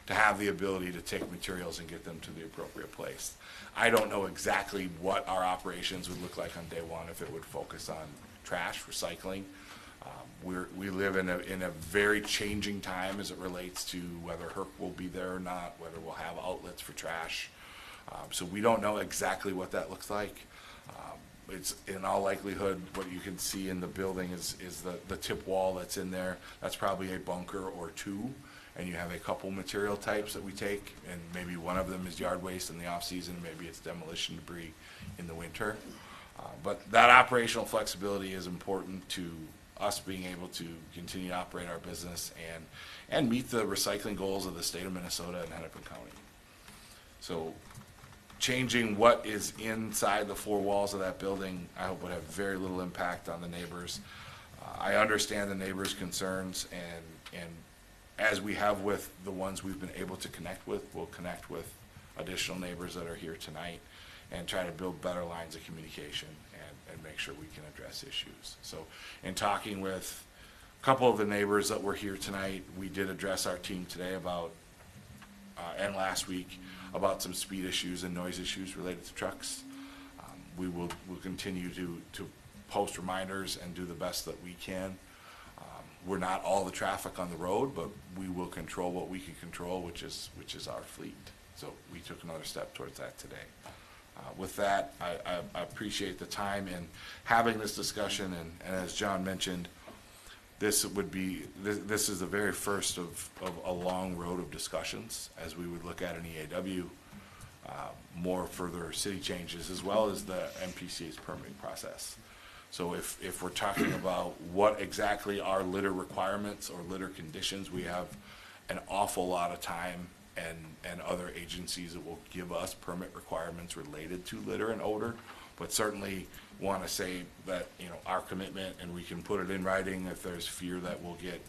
to have the ability to take materials and get them to the appropriate place. I don't know exactly what our operations would look like on day one, if it would focus on trash, recycling. We live in a very changing time as it relates to whether HERC will be there or not, whether we'll have outlets for trash. So we don't know exactly what that looks like. It's in all likelihood what you can see in the building is the tip wall that's in there. That's probably a bunker or two, and you have a couple material types that we take, and maybe one of them is yard waste in the off season, maybe it's demolition debris in the winter. But that operational flexibility is important to us being able to continue to operate our business and meet the recycling goals of the state of Minnesota and Hennepin County. So changing what is inside the four walls of that building, I hope would have very little impact on the neighbors. I understand the neighbors' concerns, and as we have with the ones we've been able to connect with, we'll connect with additional neighbors that are here tonight and try to build better lines of communication and make sure we can address issues. So in talking with a couple of the neighbors that were here tonight, we did address our team today about, and last week, about some speed issues and noise issues related to trucks. We'll continue to post reminders and do the best that we can. We're not all the traffic on the road, but we will control what we can control, which is our fleet. So we took another step towards that today. With that, I appreciate the time in having this discussion, and as John mentioned, this is the very first of a long road of discussions as we would look at an EAW, more further city changes, as well as the MPCA's permitting process. So if we're talking about what exactly are litter requirements or litter conditions, we have an awful lot of time and other agencies that will give us permit requirements related to litter and odor, but certainly want to say that, our commitment, and we can put it in writing if there's fear that we'll get,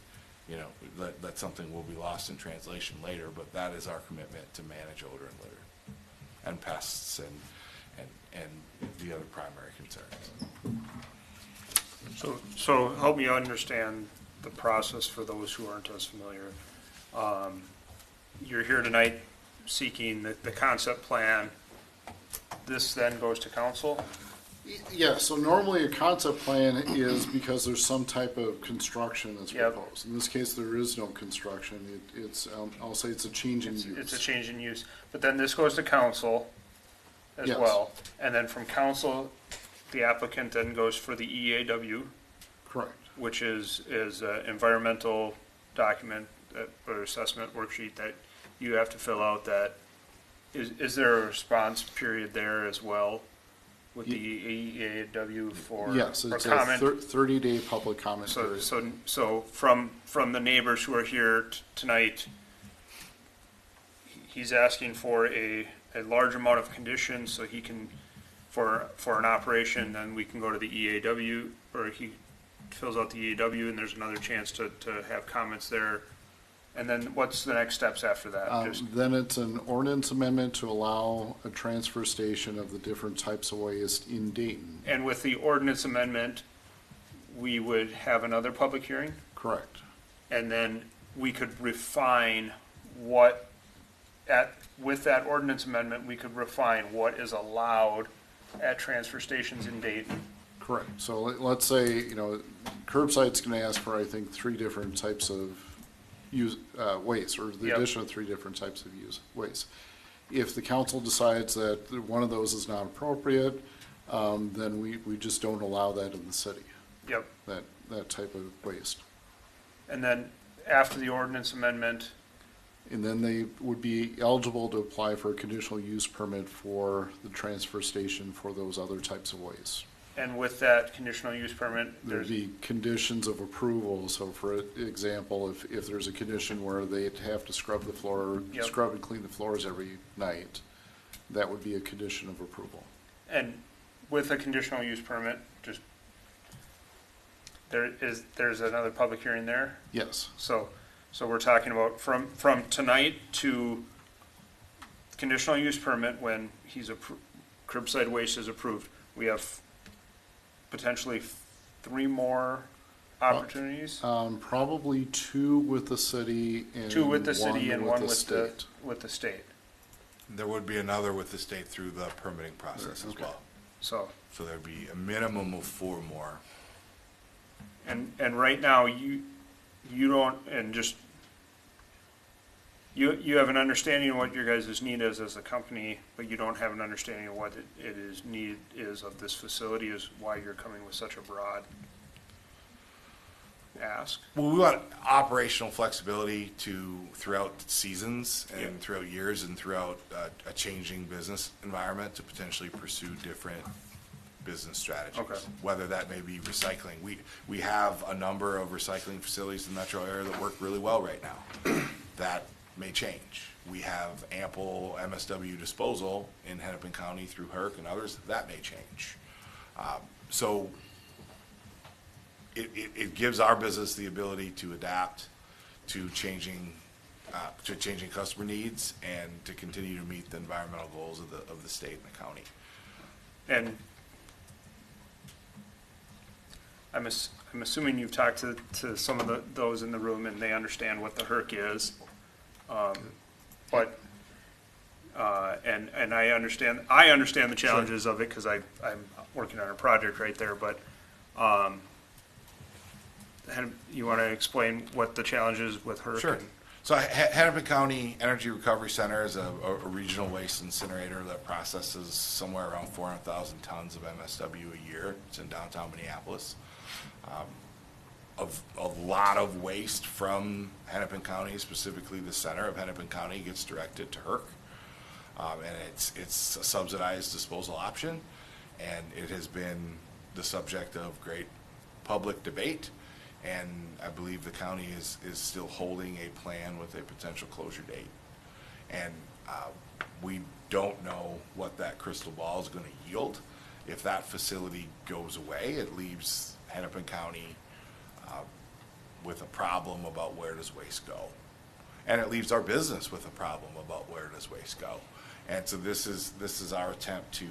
that something will be lost in translation later, but that is our commitment to manage odor and litter and pests and the other primary concerns. So help me understand the process for those who aren't as familiar. You're here tonight seeking the concept plan. This then goes to council? Yeah, so normally a concept plan is because there's some type of construction that's proposed. In this case, there is no construction. I'll say it's a change in use. It's a change in use. But then this goes to council as well. And then from council, the applicant then goes for the EAW. Correct. Which is an environmental document or assessment worksheet that you have to fill out. That is there a response period there as well with the EAW for yes, it's comment? A 30-day public comment period. So from the neighbors who are here tonight, he's asking for a large amount of conditions so he can for an operation. Then we can go to the EAW, or he fills out the EAW, and there's another chance to have comments there. And then what's the next steps after that? Then it's an ordinance amendment to allow a transfer station of the different types of waste in Dayton. And with the ordinance amendment, we would have another public hearing? Correct. And then we could refine with that ordinance amendment, we could refine what is allowed at transfer stations in Dayton. Correct. So let's say, Curbside's going to ask for, I think, 3 different types of waste, or the addition of 3 different types of waste. If the council decides that one of those is not appropriate, then we just don't allow that in the city. Yep. That type of waste. And then after the ordinance amendment, And then they would be eligible to apply for a conditional use permit for the transfer station for those other types of waste. And with that conditional use permit, There'd there's, be conditions of approval, so for example, if there's a condition where they'd have to scrub the floor, Yep. scrub and clean the floors every night, that would be a condition of approval. and with a conditional use permit, just, there's another public hearing there? Yes, So we're talking about from tonight to conditional use permit when curbside waste is approved. We have potentially 3 more opportunities? probably 2 with the city and 2 with the city and 1 state. with the state. There would be another with the state through the permitting process as Okay. well. So, So there'd be a minimum of 4 more. and right now, you don't, and just, you have an understanding of what your guys' need is as a company, but you don't have an understanding of what it is, need is of this facility, is why you're coming with such a broad ask. Well, we want operational flexibility throughout seasons and Yeah. throughout years and throughout a changing business environment to potentially pursue different business strategies. Okay. Whether that may be recycling. We have a number of recycling facilities in the metro area that work really well right now. That may change. We have ample MSW disposal in Hennepin County through HERC and others. That may change. So it gives our business the ability to adapt to changing customer needs and to continue to meet the environmental goals of the state and the county. And I'm assuming you've talked to some of those in the room and they understand what the HERC is. But and I understand the challenges of it because I'm working on a project right there, but you want to explain what the challenge is with HERC? Sure. So Hennepin County Energy Recovery Center is a regional waste incinerator that processes somewhere around 400,000 tons of MSW a year. It's in downtown Minneapolis. A lot of waste from Hennepin County, specifically the center of Hennepin County, gets directed to HERC. And it's a subsidized disposal option, and it has been the subject of great public debate. And I believe the county is still holding a plan with a potential closure date. And we don't know what that crystal ball is going to yield. If that facility goes away, it leaves Hennepin County with a problem about where does waste go. And it leaves our business with a problem about where does waste go. And so this is our attempt to,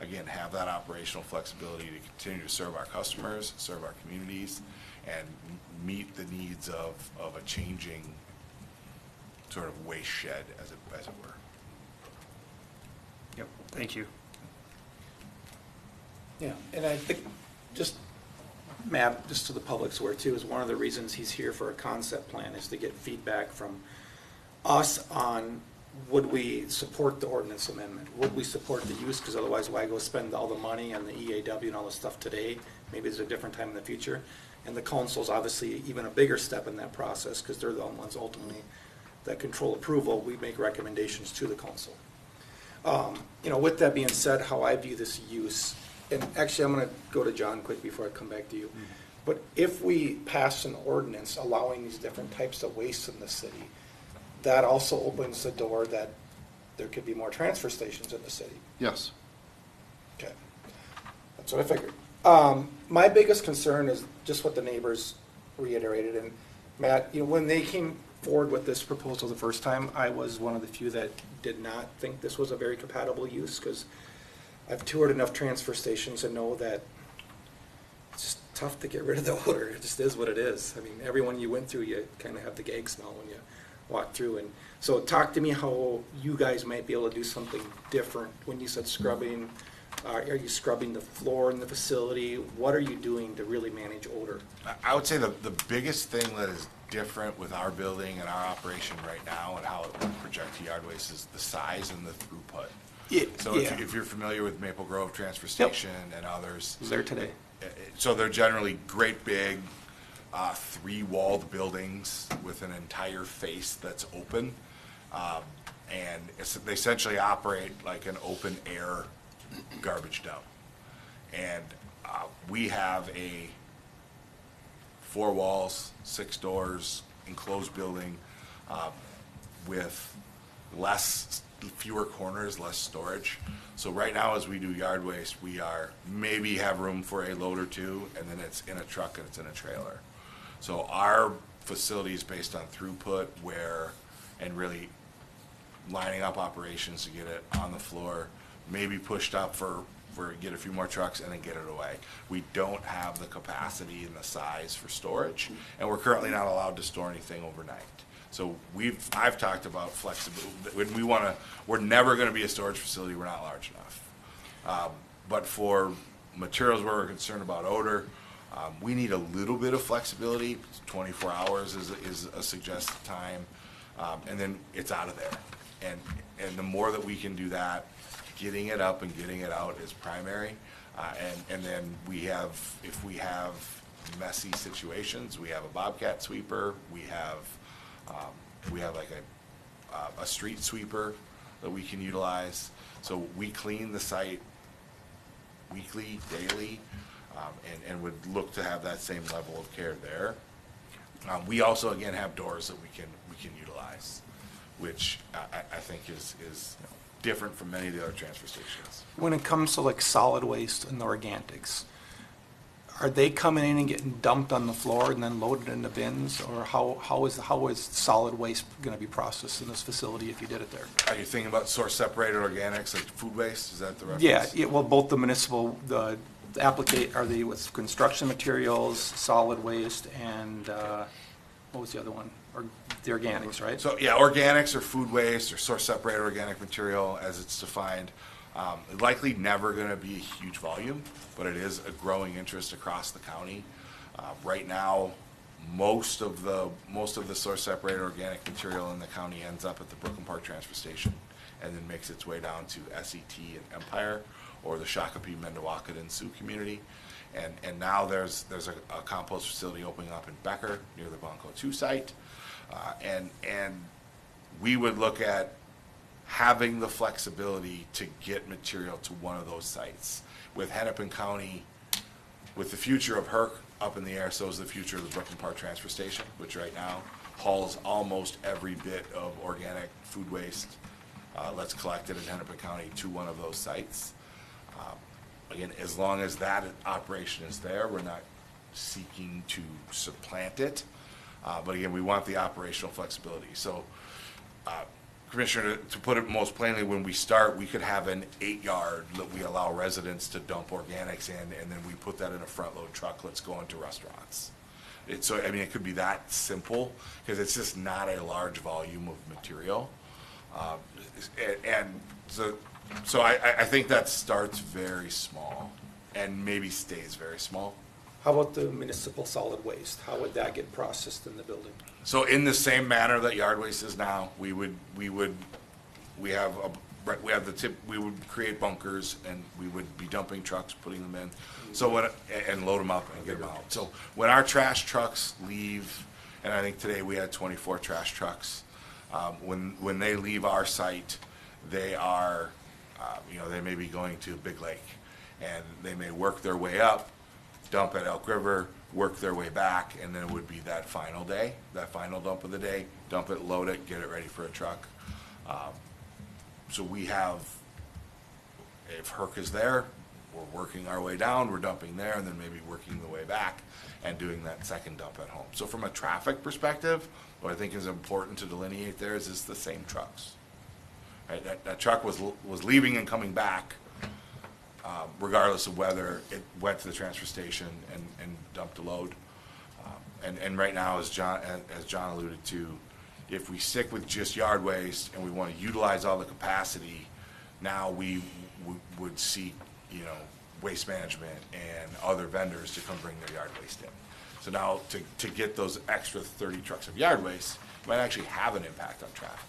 again, have that operational flexibility to continue to serve our customers, serve our communities, and meet the needs of a changing sort of waste shed, as it were. Yep, thank you. Yeah, and I think, just, Matt, just to the public's aware too, is one of the reasons he's here for a concept plan is to get feedback from us on would we support the ordinance amendment? Would we support the use? Because otherwise, why go spend all the money on the EAW and all the stuff today? Maybe there's a different time in the future. And the council's obviously even a bigger step in that process because they're the ones ultimately that control approval. We make recommendations to the council. With that being said, how I view this use, and actually I'm going to go to John quick before I come back to you. But if we pass an ordinance allowing these different types of waste in the city, that also opens the door that there could be more transfer stations in the city. Yes. Okay. That's what I figured. My biggest concern is just what the neighbors reiterated. And Matt, when they came forward with this proposal the first time, I was one of the few that did not think this was a very compatible use because I've toured enough transfer stations and know that it's just tough to get rid of the odor. It just is what it is. I mean, everyone you went through, you kind of have the gag smell when you walk through. And so talk to me how you guys might be able to do something different. When you said scrubbing, are you scrubbing the floor in the facility? What are you doing to really manage odor? I would say the biggest thing that is different with our building and our operation right now and how it will project to yard waste is the size and the throughput. If you're familiar with Maple Grove Transfer Station and others. I was there today. So they're generally great big 3-walled buildings with an entire face that's open. And they essentially operate like an open air garbage dump. And we have a 4 walls, 6 doors, enclosed building with fewer corners, less storage. So right now, as we do yard waste, we are maybe have room for a load or two, and then it's in a truck and it's in a trailer. So our facility is based on throughput, and really lining up operations to get it on the floor, maybe pushed up for get a few more trucks and then get it away. We don't have the capacity and the size for storage, and we're currently not allowed to store anything overnight. So I've talked about flexibility. When we're never going to be a storage facility. We're not large enough. But for materials where we're concerned about odor, we need a little bit of flexibility. 24 hours is a suggested time, and then it's out of there. And the more that we can do that, getting it up and getting it out is primary. And then if we have messy situations, we have a Bobcat sweeper. We have like a street sweeper that we can utilize. So we clean the site weekly, daily, and would look to have that same level of care there. We also, again, have doors that we can utilize, which I think is different from many of the other transfer stations. When it comes to like solid waste and the organics, are they coming in and getting dumped on the floor and then loaded in the bins, or how is solid waste going to be processed in this facility if you did it there? Are you thinking about source separated organics, like food waste? Is that the reference? Yeah, well, both the municipal, the with construction materials, solid waste, and what was the other one? Or the organics, right? So yeah, organics or food waste or source separated organic material as it's defined. Likely never going to be a huge volume, but it is a growing interest across the county. Right now, most of the source separated organic material in the county ends up at the Brooklyn Park Transfer Station, and then makes its way down to SET and Empire, or the Shakopee, Mendawakit, and Sioux community. And now there's a compost facility opening up in Becker near the Bronco 2 site, and we would look at having the flexibility to get material to one of those sites. With Hennepin County, with the future of HERC up in the air, so is the future of the Brooklyn Park Transfer Station, which right now hauls almost every bit of organic food waste that's collected in Hennepin County to one of those sites. Again, as long as that operation is there, we're not seeking to supplant it. But again, we want the operational flexibility. So, Commissioner, to put it most plainly, when we start, we could have an 8-yard that we allow residents to dump organics in, and then we put that in a front-load truck that's going to restaurants. So, I mean, it could be that simple, because it's just not a large volume of material. So I think that starts very small and maybe stays very small. How about the municipal solid waste? How would that get processed in the building? So in the same manner that yard waste is now, we would create bunkers, and we would be dumping trucks, putting them in, and load them up and get them out. So when our trash trucks leave, and I think today we had 24 trash trucks, when they leave our site, they are, they may be going to Big Lake, and they may work their way up, dump at Elk River, work their way back, and then it would be that final day, that final dump of the day, dump it, load it, get it ready for a truck. So we have, if HERC is there, we're working our way down, we're dumping there, and then maybe working the way back and doing that second dump at home. So from a traffic perspective, what I think is important to delineate there is it's the same trucks. Right? That truck was leaving and coming back, regardless of whether it went to the transfer station and dumped a load. And right now, as John alluded to, if we stick with just yard waste and we want to utilize all the capacity, now we would seek, waste management and other vendors to come bring their yard waste in. So now to get those extra 30 trucks of yard waste might actually have an impact on traffic,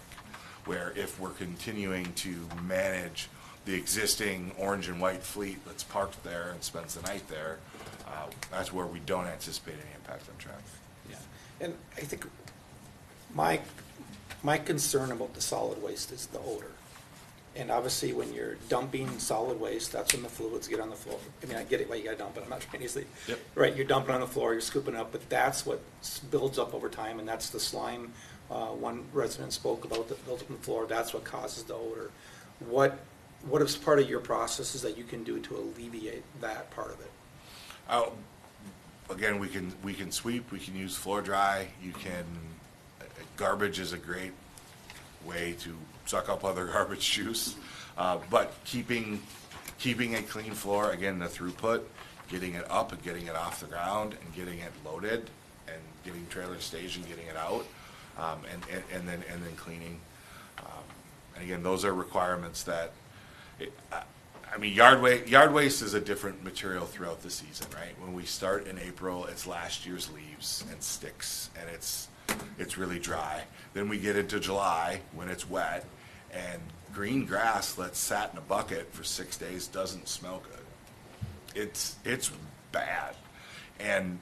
where if we're continuing to manage the existing orange and white fleet that's parked there and spends the night there, that's where we don't anticipate any impact on traffic. Yeah, and I think My concern about the solid waste is the odor. And obviously, when you're dumping solid waste, that's when the fluids get on the floor. I mean, I get it why you gotta dump it, I'm not trying to say, Yep. right, you're dumping on the floor, you're scooping it up, but that's what builds up over time, and that's the slime, one resident spoke about that builds up on the floor, that's what causes the odor. What is part of your processes that you can do to alleviate that part of it? Again, we can sweep, we can use floor dry, garbage is a great way to suck up other garbage juice. But keeping a clean floor, again, the throughput, getting it up and getting it off the ground and getting it loaded and getting trailer staged and getting it out, and then cleaning. And again, those are requirements that, yard waste is a different material throughout the season, right? When we start in April, it's last year's leaves and sticks, and it's really dry. Then we get into July when it's wet, and green grass that's sat in a bucket for 6 days doesn't smell good. It's bad. And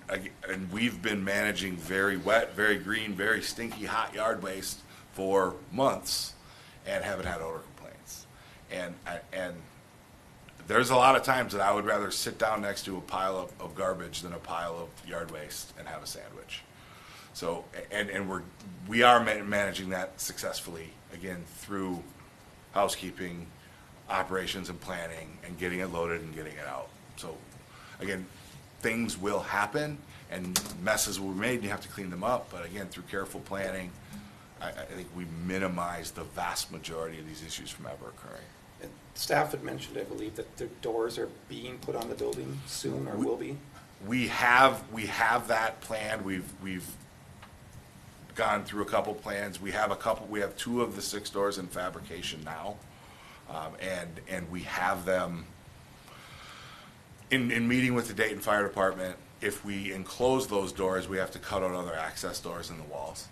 we've been managing very wet, very green, very stinky, hot yard waste for months and haven't had odor complaints. And there's a lot of times that I would rather sit down next to a pile of garbage than a pile of yard waste and have a sandwich. So, we are managing that successfully, again, through housekeeping, operations and planning, and getting it loaded and getting it out. So, again, things will happen and messes will be made and you have to clean them up, but again, through careful planning, I think we minimize the vast majority of these issues from ever occurring. And staff had mentioned, I believe, that the doors are being put on the building soon or will be. We have that planned. We've gone through a couple plans. We have 2 of the 6 doors in fabrication now, and we have them in meeting with the Dayton Fire Department. If we enclose those doors, we have to cut out other access doors in the walls.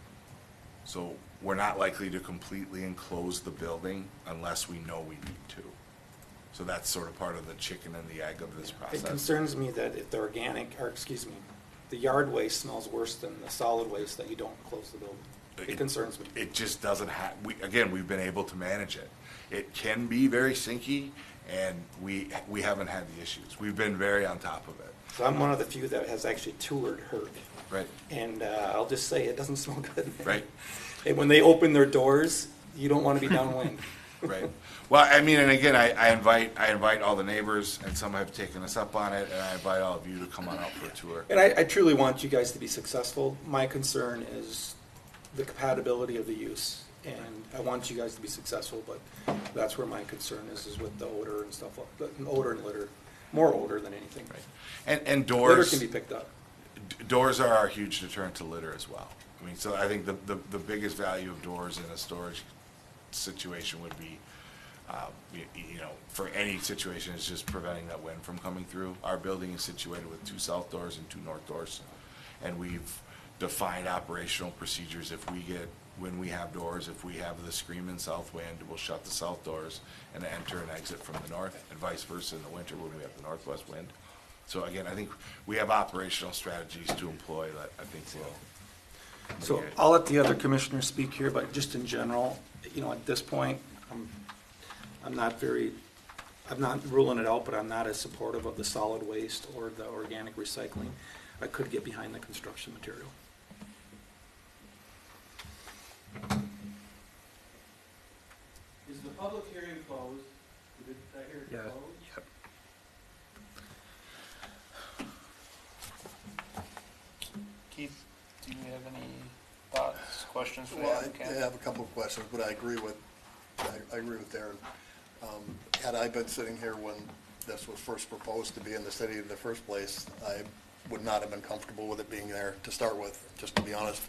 So we're not likely to completely enclose the building unless we know we need to. So that's sort of part of the chicken and the egg of this process. It concerns me that if the yard waste smells worse than the solid waste, that you don't close the building. It concerns me. It just doesn't have, we've been able to manage it. It can be very stinky, and we haven't had the issues. We've been very on top of it. So I'm one of the few that has actually toured HERC. Right. And I'll just say, it doesn't smell good. Right. And when they open their doors, you don't want to be downwind. Right. Well, and again, I invite all the neighbors, and some have taken us up on it, and I invite all of you to come on out for a tour. And I truly want you guys to be successful. My concern is the compatibility of the use, and I want you guys to be successful, but that's where my concern is with the odor and stuff, odor and litter. More odor than anything. Right. And doors. Litter can be picked up. Doors are our huge deterrent to litter as well. So I think the biggest value of doors in a storage situation would be, for any situation, is just preventing that wind from coming through. Our building is situated with 2 south doors and 2 north doors, and we've defined operational procedures. When we have doors, if we have the screaming south wind, we'll shut the south doors and enter and exit from the north, and vice versa in the winter when we have the northwest wind. So again, I think we have operational strategies to employ that I think will. So I'll let the other commissioners speak here, but just in general, at this point, I'm not ruling it out, but I'm not as supportive of the solid waste or the organic recycling. I could get behind the construction material. Is the public hearing closed? Did I hear it closed? Yep. Keith, do you have any thoughts, questions for the Well, applicant? I have a couple of questions, but I agree with Darren. Had I been sitting here when this was first proposed to be in the city in the first place, I would not have been comfortable with it being there to start with, just to be honest.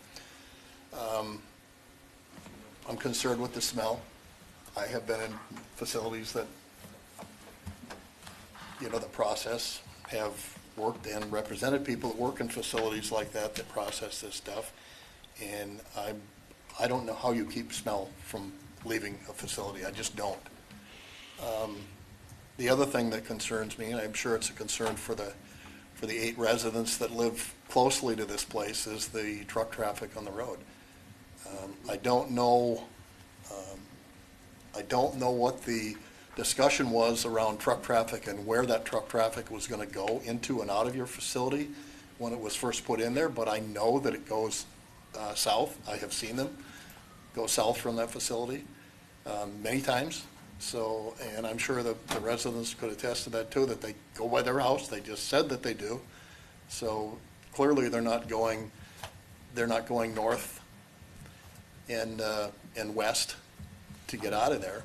I'm concerned with the smell. I have been in facilities that, the process, have worked and represented people that work in facilities like that process this stuff. And I don't know how you keep smell from leaving a facility. I just don't. The other thing that concerns me, and I'm sure it's a concern for the 8 residents that live closely to this place, is the truck traffic on the road. I don't know what the discussion was around truck traffic and where that truck traffic was going to go into and out of your facility when it was first put in there, but I know that it goes south. I have seen them go south from that facility many times. So, and I'm sure the residents could attest to that too, that they go by their house. They just said that they do. So clearly they're not going north and west to get out of there.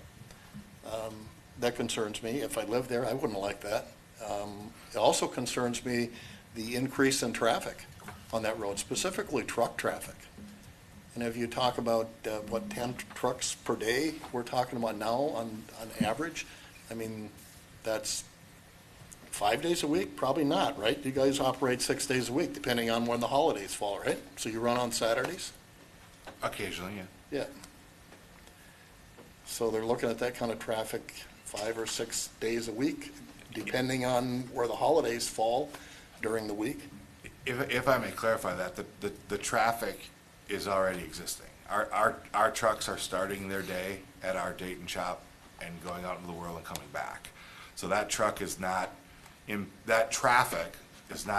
That concerns me. If I lived there, I wouldn't like that. It also concerns me the increase in traffic on that road, specifically truck traffic. And if you talk about, 10 trucks per day we're talking about now on average, I mean, that's 5 days a week? Probably not, right? You guys operate 6 days a week, depending on when the holidays fall, right? So you run on Saturdays? Occasionally, yeah. Yeah. So they're looking at that kind of traffic 5 or 6 days a week, depending on where the holidays fall during the week. If I may clarify that, the traffic is already existing. Our trucks are starting their day at our Dayton shop and going out into the world and coming back. So that traffic is not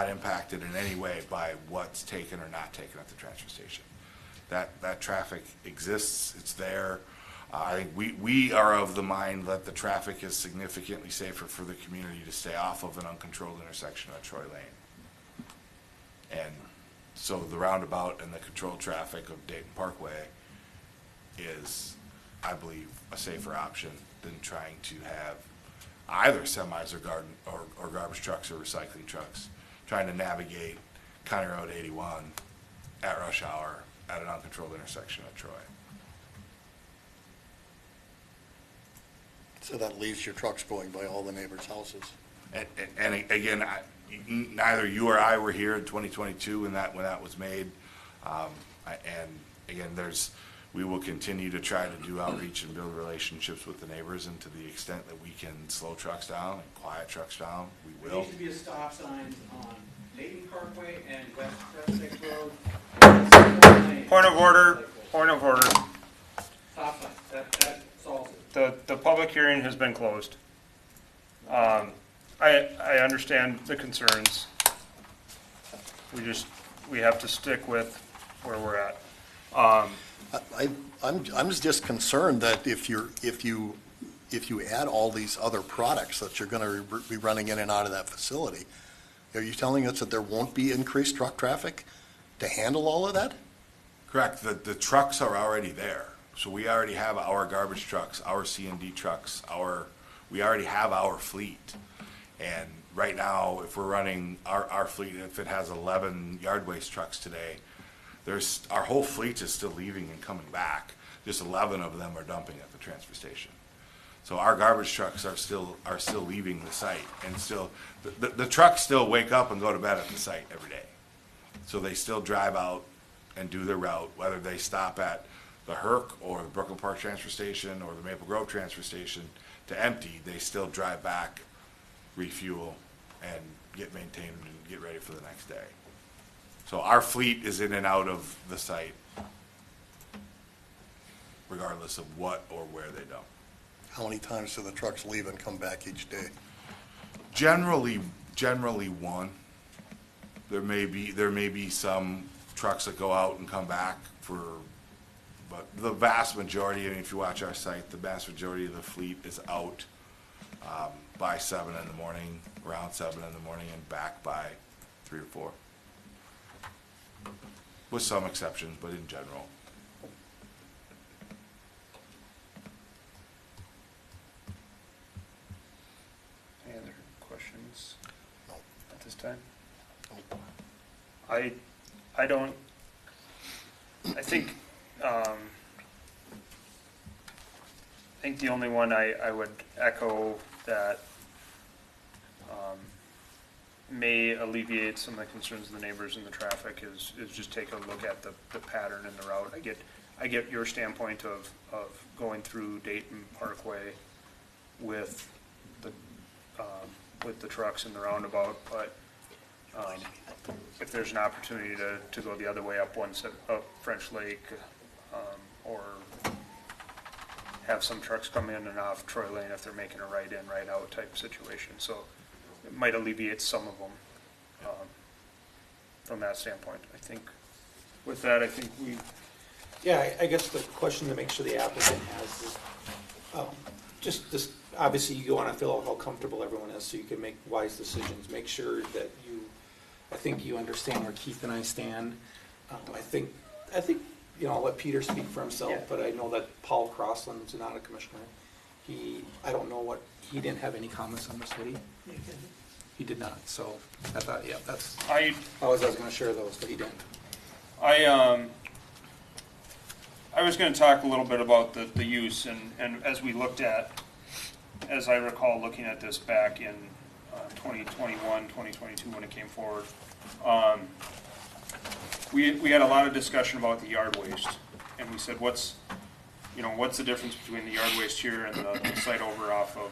impacted in any way by what's taken or not taken at the transfer station. That traffic exists, it's there. I think we are of the mind that the traffic is significantly safer for the community to stay off of an uncontrolled intersection at Troy Lane. And so the roundabout and the controlled traffic of Dayton Parkway is, I believe, a safer option than trying to have either semis or garbage trucks or recycling trucks trying to navigate County Road 81 at rush hour at an uncontrolled intersection at Troy. So that leaves your trucks going by all the neighbors' houses. And again, neither you or I were here in 2022 when that was made. And again, we will continue to try to do outreach and build relationships with the neighbors, and to the extent that we can slow trucks down and quiet trucks down, we will. There needs to be a stop signs on Dayton Parkway and West Frederick Road. Point of order. Stop signs, that solves it. The public hearing has been closed. I understand the concerns. We have to stick with where we're at. I'm just concerned that if you add all these other products that you're going to be running in and out of that facility, are you telling us that there won't be increased truck traffic to handle all of that? Correct. The trucks are already there. So we already have our garbage trucks, our C&D trucks, we already have our fleet. And right now, if we're running our fleet, if it has 11 yard waste trucks today, our whole fleet is still leaving and coming back. Just 11 of them are dumping at the transfer station. So our garbage trucks are still leaving the site, and still the trucks still wake up and go to bed at the site every day. So they still drive out and do their route, whether they stop at the Herc or the Brooklyn Park transfer station or the Maple Grove transfer station to empty. They still drive back, refuel, and get maintained and get ready for the next day. So our fleet is in and out of the site regardless of what or where they dump. How many times do the trucks leave and come back each day? Generally one. There may be some trucks that go out and come back but the vast majority, I mean, if you watch our site, the vast majority of the fleet is out by 7 in the morning, around 7 in the morning, and back by 3 or 4. With some exceptions, but in general. Any other questions at this time? No. I don't, I think, I think the only one I would echo that may alleviate some of the concerns of the neighbors and the traffic is just take a look at the pattern and the route. I get your standpoint of going through Dayton Parkway with the trucks in the roundabout, but if there's an opportunity to go the other way up French Lake, or have some trucks come in and off Troy Lane if they're making a right in, right out type situation. So it might alleviate some of them from that standpoint. I think with that, I think we, Yeah, I guess the question to make sure the applicant has is, just this, obviously you want to feel out how comfortable everyone is so you can make wise decisions. Make sure that I think you understand where Keith and I stand. I think, I'll let Peter speak for himself, Yeah. but I know that Paul Crossland's not a commissioner. I don't know he didn't have any comments on this, did he? He did not, so I thought, yeah, I was going to share those, but he didn't. I was going to talk a little bit about the use, and as we looked at, as I recall looking at this back in 2021, 2022 when it came forward, we had a lot of discussion about the yard waste, and we said, what's the difference between the yard waste here and the site over off of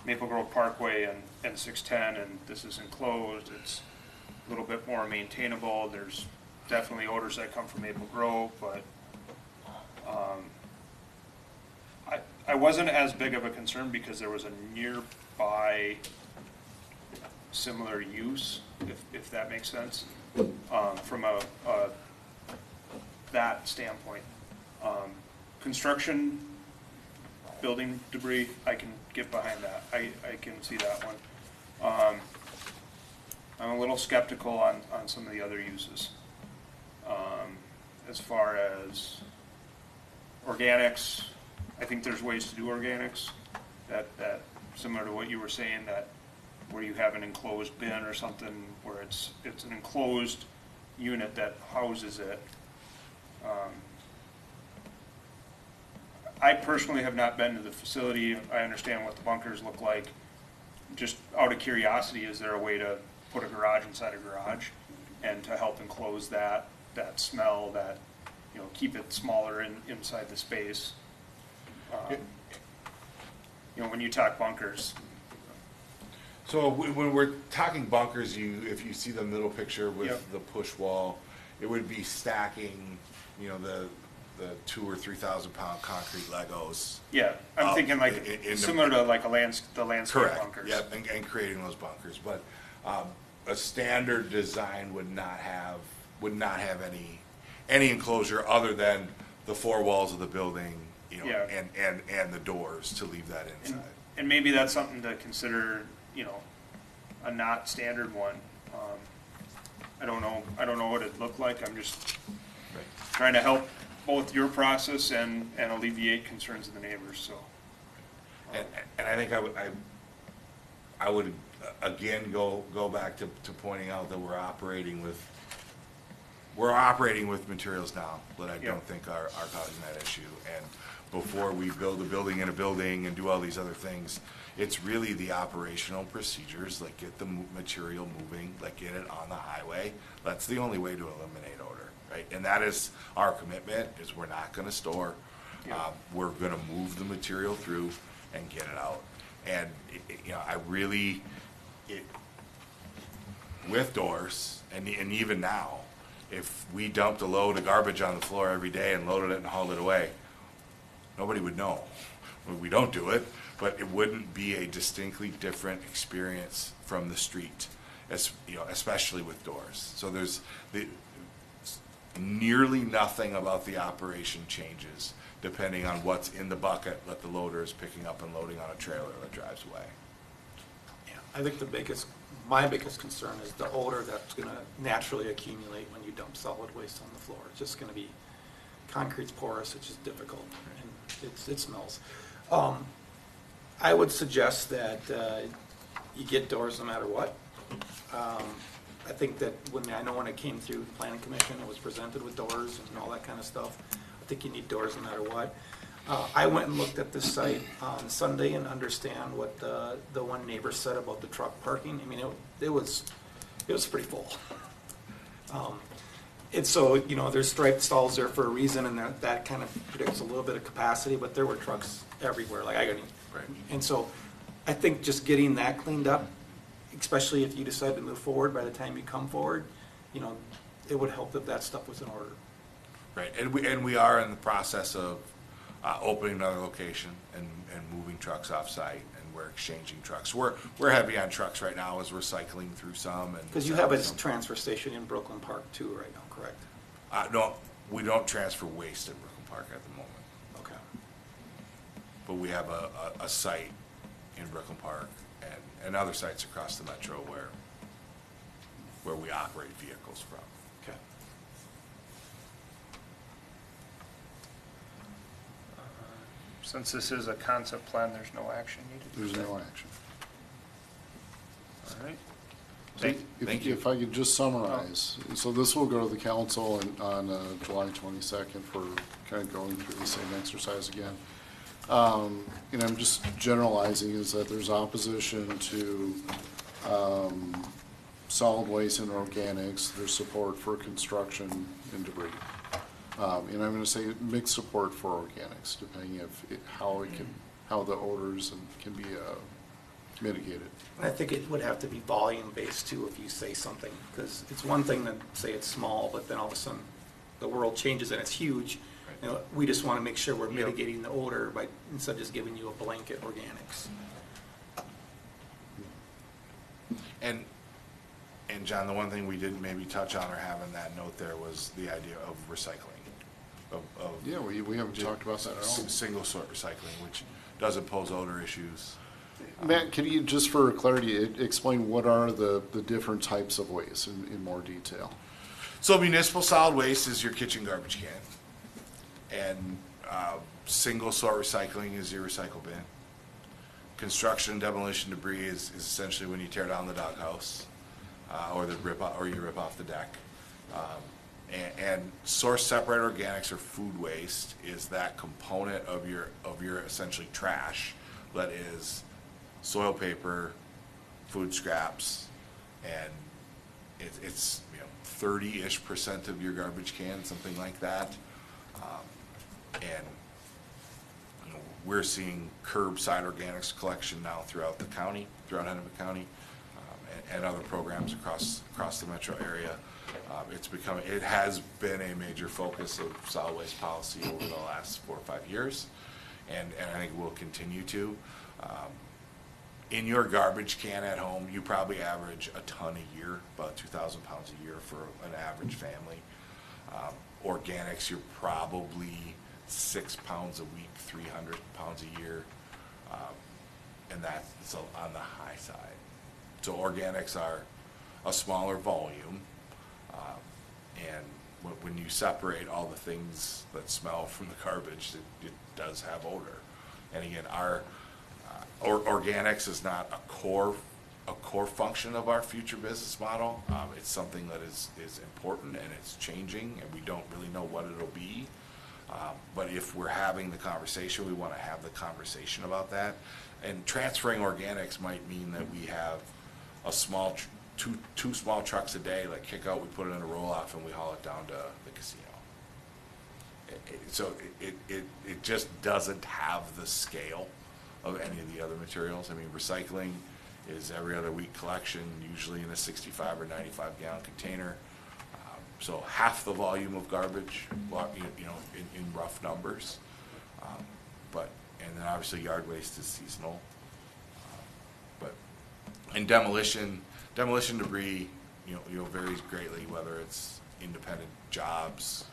Maple Grove Parkway and 610, and this is enclosed, it's a little bit more maintainable, there's definitely odors that come from Maple Grove, but I wasn't as big of a concern because there was a nearby similar use, if that makes sense, from that standpoint. Construction, building debris, I can get behind that. I can see that one. I'm a little skeptical on some of the other uses. As far as organics, I think there's ways to do organics that similar to what you were saying, that where you have an enclosed bin or something where it's an enclosed unit that houses it. I personally have not been to the facility. I understand what the bunkers look like. Just out of curiosity, is there a way to put a garage inside a garage and to help enclose that smell, that, keep it smaller inside the space? When you talk bunkers. So when we're talking bunkers, if you see the middle picture with the push wall, it would be stacking, the 2,000 or 3,000 pound concrete Legos. Yeah, I'm thinking like similar to like the landscape correct. bunkers. Yep, and creating those bunkers. But a standard design would not have any enclosure other than the four walls of the building, and the doors to leave that inside. And maybe that's something to consider, a not standard one. I don't know what it'd look like. I'm just trying to help both your process and alleviate concerns of the neighbors. So, and I think I would again go back to pointing out that we're operating with materials now that I don't think are causing that issue. And before we build a building in a building and do all these other things, it's really the operational procedures, like get the material moving, like get it on the highway. That's the only way to eliminate odor, right? And that is our commitment, is we're not gonna store. We're gonna move the material through and get it out. And, with doors, and even now, if we dumped a load of garbage on the floor every day and loaded it and hauled it away, nobody would know. We don't do it, but it wouldn't be a distinctly different experience from the street, especially with doors. So there's nearly nothing about the operation changes depending on what's in the bucket that the loader is picking up and loading on a trailer that drives away. Yeah, I think my biggest concern is the odor that's going to naturally accumulate when you dump solid waste on the floor. It's just going to be, concrete's porous, it's just difficult, and it smells. I would suggest that you get doors no matter what. I think that when it came through the Planning Commission, it was presented with doors and all that kind of stuff. I think you need doors no matter what. I went and looked at this site on Sunday and understand what the one neighbor said about the truck parking. I mean, it was pretty full. And so, there's striped stalls there for a reason, and that kind of predicts a little bit of capacity, but there were trucks everywhere, like I got. Right. And so I think just getting that cleaned up, especially if you decide to move forward, by the time you come forward, it would help that stuff was in order. Right, and we are in the process of opening another location and moving trucks off-site, and we're exchanging trucks. We're heavy on trucks right now as we're cycling through some. Because you have a transfer station in Brooklyn Park too right now, correct? No, we don't transfer waste in Brooklyn Park at the moment. Okay. But we have a site in Brooklyn Park and other sites across the metro where we operate vehicles from. Okay. Since this is a concept plan, there's no action needed? There's no action. All right. Thank you. If I could just summarize, so this will go to the council on July 22nd for kind of going through the same exercise again. And I'm just generalizing is that there's opposition to solid waste and organics. There's support for construction and debris. And I'm going to say mixed support for organics, depending how the odors can be mitigated. I think it would have to be volume-based too if you say something, because it's one thing to say it's small, but then all of a sudden the world changes and it's huge. You know, we just want to make sure we're mitigating the odor by, instead of just giving you a blanket organics. And John, the one thing we didn't maybe touch on or have in that note there was the idea of recycling. Yeah, we haven't talked about that at all. Single sort recycling, which doesn't pose odor issues. Matt, can you, just for clarity, explain what are the different types of waste in more detail? So municipal solid waste is your kitchen garbage can, and single sort recycling is your recycle bin. Construction and demolition debris is essentially when you tear down the doghouse, or you rip off the deck. And source separated organics or food waste is that component of your essentially trash that is soil paper, food scraps, and it's 30-ish% of your garbage can, something like that. And we're seeing curbside organics collection now throughout the county, throughout Hennepin County, and other programs across the metro area. It has been a major focus of solid waste policy over the last 4 or 5 years, and I think will continue to. In your garbage can at home, you probably average a ton a year, about 2,000 pounds a year for an average family. Organics, you're probably 6 pounds a week, 300 pounds a year, and that's on the high side. So organics are a smaller volume, and when you separate all the things that smell from the garbage, it does have odor. And again, our organics is not a core function of our future business model. It's something that is important, and it's changing, and we don't really know what it'll be. But if we're having the conversation, we want to have the conversation about that. And transferring organics might mean that we have a small two small trucks a day, like kick out, we put it in a roll-off, and we haul it down to the casino. So it just doesn't have the scale of any of the other materials. I mean, recycling is every other week collection, usually in a 65 or 95 gallon container. So half the volume of garbage, in rough numbers. And then obviously yard waste is seasonal. And demolition debris, varies greatly, whether it's independent jobs,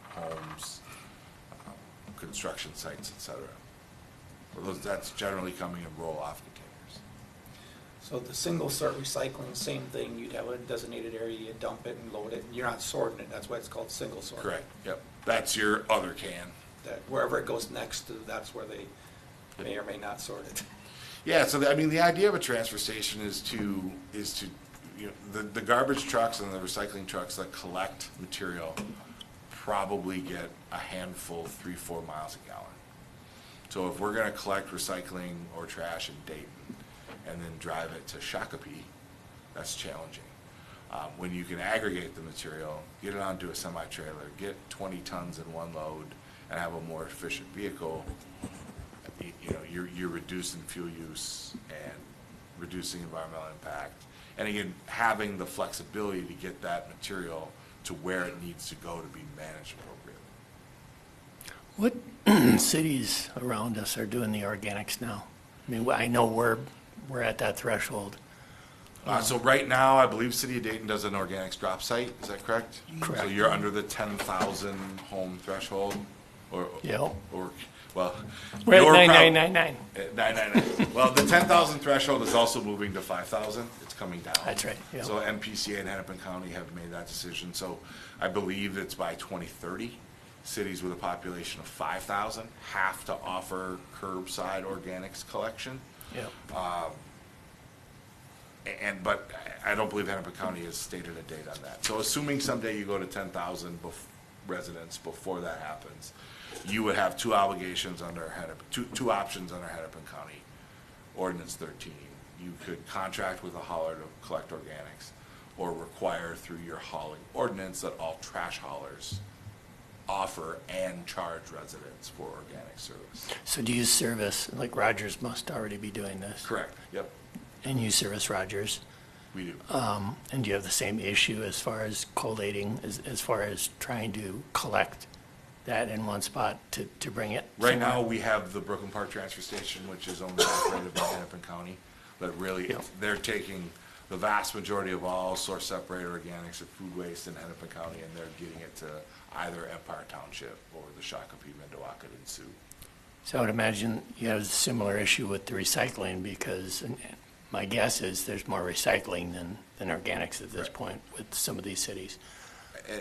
homes, construction sites, etc. That's generally coming in roll-off containers. So the single sort recycling, same thing, you'd have a designated area, you dump it and load it, and you're not sorting it, that's why it's called single sort. Correct, yep. That's your other can. That wherever it goes next to, that's where they may or may not sort it. Yeah, so the idea of a transfer station is to the garbage trucks and the recycling trucks that collect material probably get a handful 3-4 miles a gallon. So if we're going to collect recycling or trash in Dayton and then drive it to Shakopee, that's challenging. When you can aggregate the material, get it onto a semi-trailer, get 20 tons in one load, and have a more efficient vehicle, you're reducing fuel use and reducing environmental impact. And again, having the flexibility to get that material to where it needs to go to be managed appropriately. What cities around us are doing the organics now? I mean, I know we're at that threshold. So right now, I believe City of Dayton does an organics drop site, is that correct? Correct. So you're under the 10,000 home threshold, or, Yep. or, well. We're at you're 9,999. 999. Well, the 10,000 threshold is also moving to 5,000, it's coming down. That's right, yep. So MPCA and Hennepin County have made that decision, so I believe it's by 2030, cities with a population of 5,000 have to offer curbside organics collection. Yep. But I don't believe Hennepin County has stated a date on that. So assuming someday you go to 10,000 residents before that happens, you would have two obligations under two options under Hennepin County Ordinance 13. You could contract with a hauler to collect organics, or require through your hauling ordinance that all trash haulers offer and charge residents for organic service. So do you service, like Rogers must already be doing this? Correct, yep, And you service Rogers? we do. And do you have the same issue as far as collating, as far as trying to collect that in one spot to bring it? Right now, we have the Brooklyn Park Transfer Station, which is owned and operated by Hennepin County, but really, Yep. they're taking the vast majority of all source-separated organics or food waste in Hennepin County, and they're getting it to either Empire Township or the Shakopee, Mendawaka, and Sioux. So I would imagine you have a similar issue with the recycling, because my guess is there's more recycling than organics at this point with some of these cities.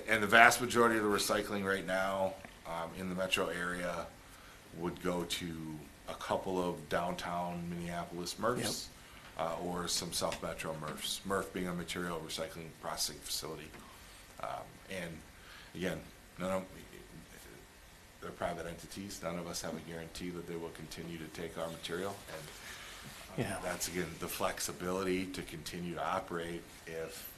And the vast majority of the recycling right now in the metro area would go to a couple of downtown Minneapolis MRFs. Or some South Metro MRFs, MRF being a material recycling processing facility. And again, they're private entities. None of us have a guarantee that they will continue to take our material. And that's, again, the flexibility to continue to operate if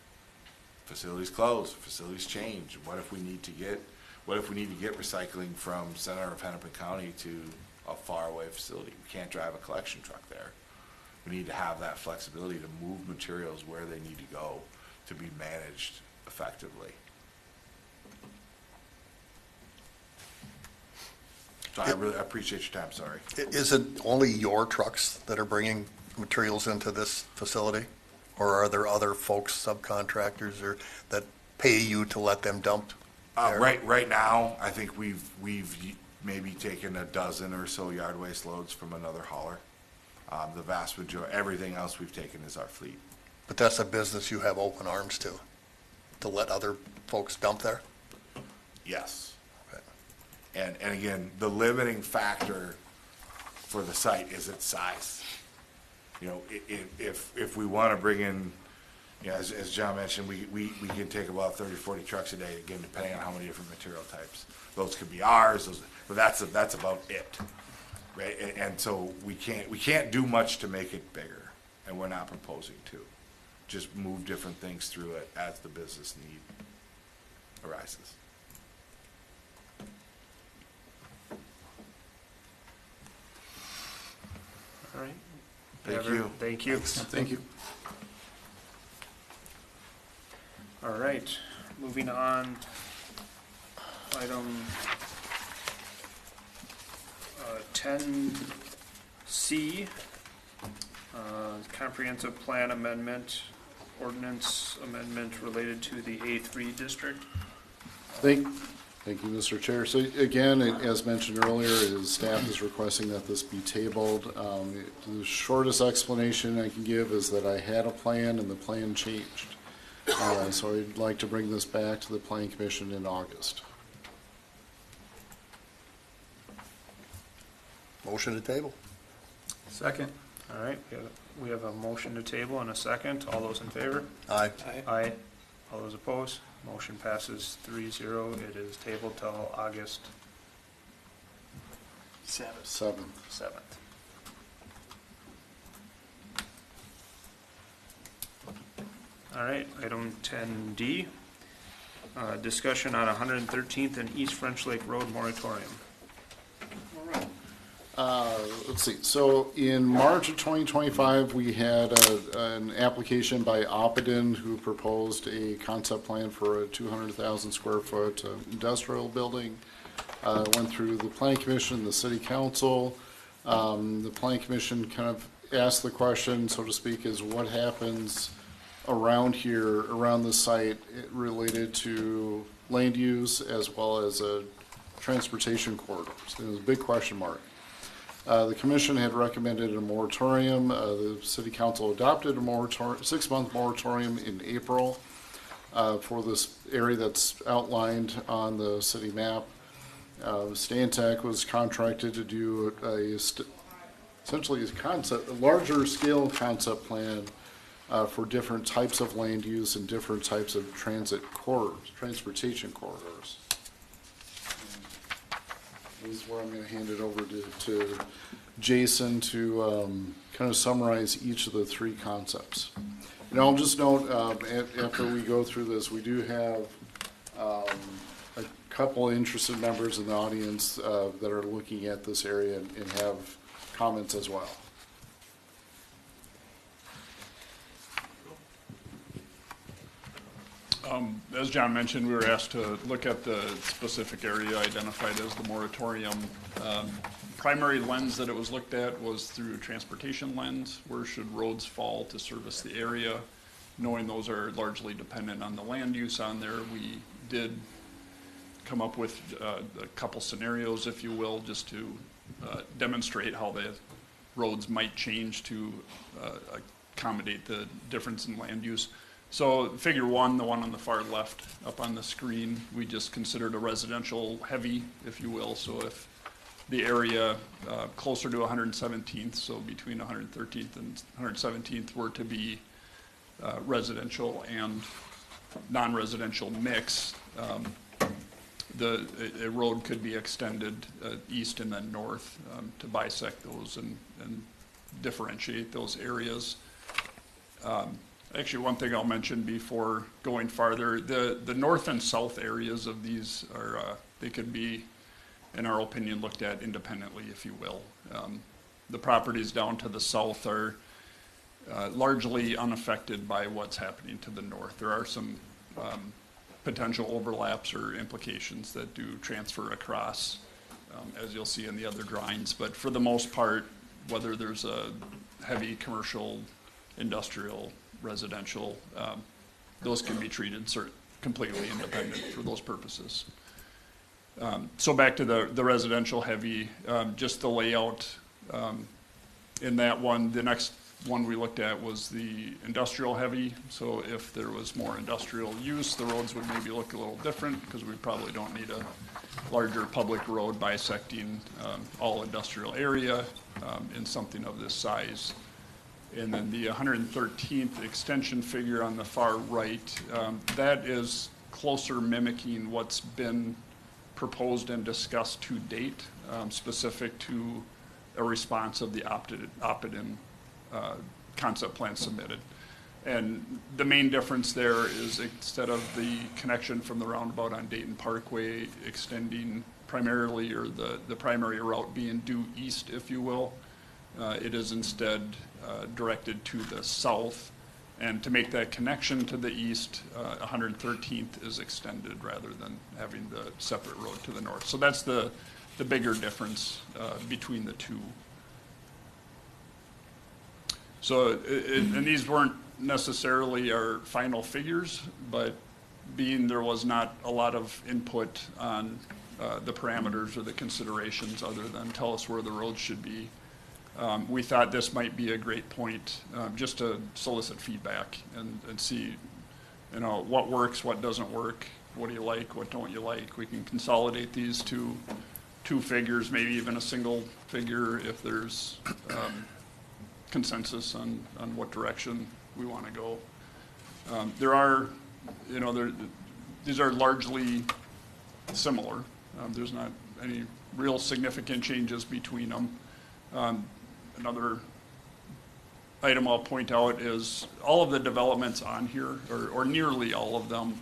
facilities close, facilities change. What if we need to get recycling from center of Hennepin County to a faraway facility? We can't drive a collection truck there. We need to have that flexibility to move materials where they need to go to be managed effectively. So I really appreciate your time, sorry. Is it only your trucks that are bringing materials into this facility? Or are there other folks, subcontractors, or that pay you to let them dump there? Right now, I think we've maybe taken a dozen or so yard waste loads from another hauler. The vast majority, everything else we've taken is our fleet. But that's a business you have open arms to let other folks dump there? Yes. Okay. And again, the limiting factor for the site is its size. You know, if we want to bring in, you know, as John mentioned, we can take about 30, 40 trucks a day, again, depending on how many different material types. Those could be ours, but that's about it. Right? And so we can't do much to make it bigger, and we're not proposing to. Just move different things through it as the business need arises. All right. Thank you. Thank you. Thank you. All right, moving on. Item 10C, comprehensive plan amendment, ordinance amendment related to the A3 district. Thank you, Mr. Chair. So again, as mentioned earlier, staff is requesting that this be tabled. The shortest explanation I can give is that I had a plan and the plan changed. So I'd like to bring this back to the Planning Commission in August. Motion to table. Second. All right, we have a motion to table and a second. All those in favor? Aye. Aye. All those opposed? Motion passes 3-0. It is tabled till August 7th. 7th. All right, item 10D, discussion on 113th and East French Lake Road moratorium. Let's see, so in March of 2025, we had an application by Opidin who proposed a concept plan for a 200,000 square foot industrial building. Went through the Planning Commission, the City Council. The Planning Commission kind of asked the question, so to speak, is what happens around here, around the site, related to land use as well as transportation corridors. It was a big question mark. The commission had recommended a moratorium. The city council adopted a 6-month moratorium in April for this area that's outlined on the city map. Stantec was contracted to do essentially a larger scale concept plan for different types of land use and different types of transportation corridors. This is where I'm going to hand it over to Jason to kind of summarize each of the three concepts. And I'll just note, after we go through this, we do have a couple interested members in the audience that are looking at this area and have comments as well. As John mentioned, we were asked to look at the specific area identified as the moratorium. Primary lens that it was looked at was through a transportation lens. Where should roads fall to service the area? Knowing those are largely dependent on the land use on there, we did come up with a couple scenarios, if you will, just to demonstrate how the roads might change to accommodate the difference in land use. So figure one, the one on the far left up on the screen, we just considered a residential heavy, if you will. So if the area closer to 117th, so between 113th and 117th were to be residential and non-residential mix, a road could be extended east and then north to bisect those and differentiate those areas. Actually, one thing I'll mention before going farther, the north and south areas of these are, they could be, in our opinion, looked at independently, if you will. The properties down to the south are largely unaffected by what's happening to the north. There are some potential overlaps or implications that do transfer across, as you'll see in the other drawings. But for the most part, whether there's a heavy commercial, industrial, residential, those can be treated completely independent for those purposes. So back to the residential heavy, just the layout in that one. The next one we looked at was the industrial heavy. So if there was more industrial use, the roads would maybe look a little different because we probably don't need a larger public road bisecting all industrial area in something of this size. And then the 113th extension figure on the far right, that is closer mimicking what's been proposed and discussed to date, specific to a response of the Opidin concept plan submitted. And the main difference there is instead of the connection from the roundabout on Dayton Parkway extending primarily, or the primary route being due east, if you will, it is instead directed to the south, and to make that connection to the east, 113th is extended rather than having the separate road to the north. So that's the bigger difference between the two. So, and these weren't necessarily our final figures, but being there was not a lot of input on the parameters or the considerations other than tell us where the roads should be. We thought this might be a great point just to solicit feedback and see, you know, what works, what doesn't work, what do you like, what don't you like. We can consolidate these to two figures, maybe even a single figure if there's consensus on what direction we want to go. There are, you know, these are largely similar. There's not any real significant changes between them. Another item I'll point out is all of the developments on here, or nearly all of them,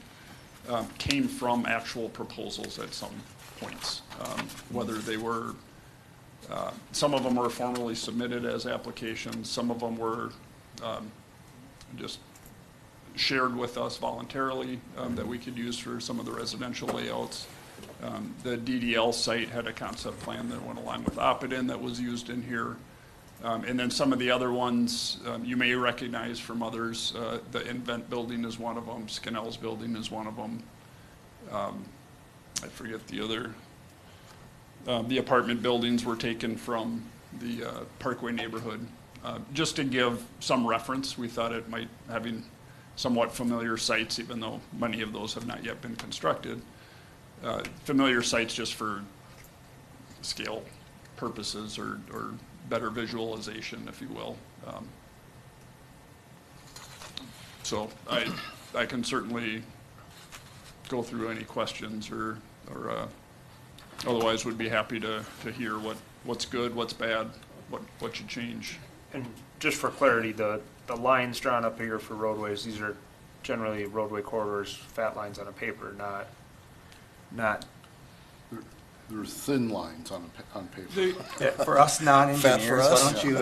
came from actual proposals at some points, whether they were Some of them were formally submitted as applications, some of them were just shared with us voluntarily that we could use for some of the residential layouts. The DDL site had a concept plan that went along with Opidin that was used in here. And then some of the other ones you may recognize from others. The Invent building is one of them, Scannell's building is one of them. I forget the other. The apartment buildings were taken from the Parkway neighborhood. Just to give some reference, we thought it might, having somewhat familiar sites, even though many of those have not yet been constructed. Familiar sites just for scale purposes or better visualization, if you will. So I can certainly go through any questions or otherwise would be happy to hear what's good, what's bad, what should change. And just for clarity, the lines drawn up here for roadways, these are generally roadway corridors, fat lines on a paper, not. There are thin lines on paper. Yeah, for us non-engineers, us? why don't you,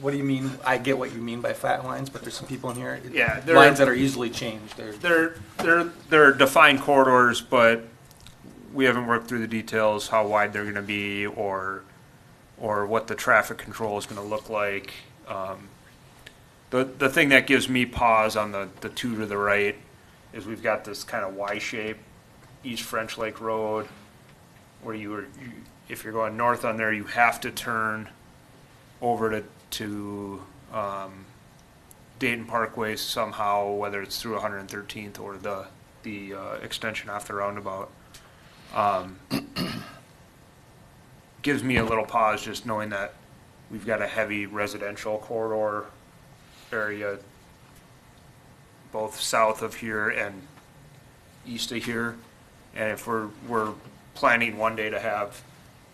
what do you mean, I get what you mean by flat lines, but there's some people in here, Yeah, lines that are easily changed. They're defined corridors, but we haven't worked through the details, how wide they're gonna be, or what the traffic control is gonna look like. The thing that gives me pause on the two to the right is we've got this kind of Y shape, East French Lake Road, where if you're going north on there, you have to turn over to Dayton Parkway somehow, whether it's through 113th or the extension off the roundabout. Gives me a little pause just knowing that we've got a heavy residential corridor area both south of here and east of here. And if we're planning one day to have,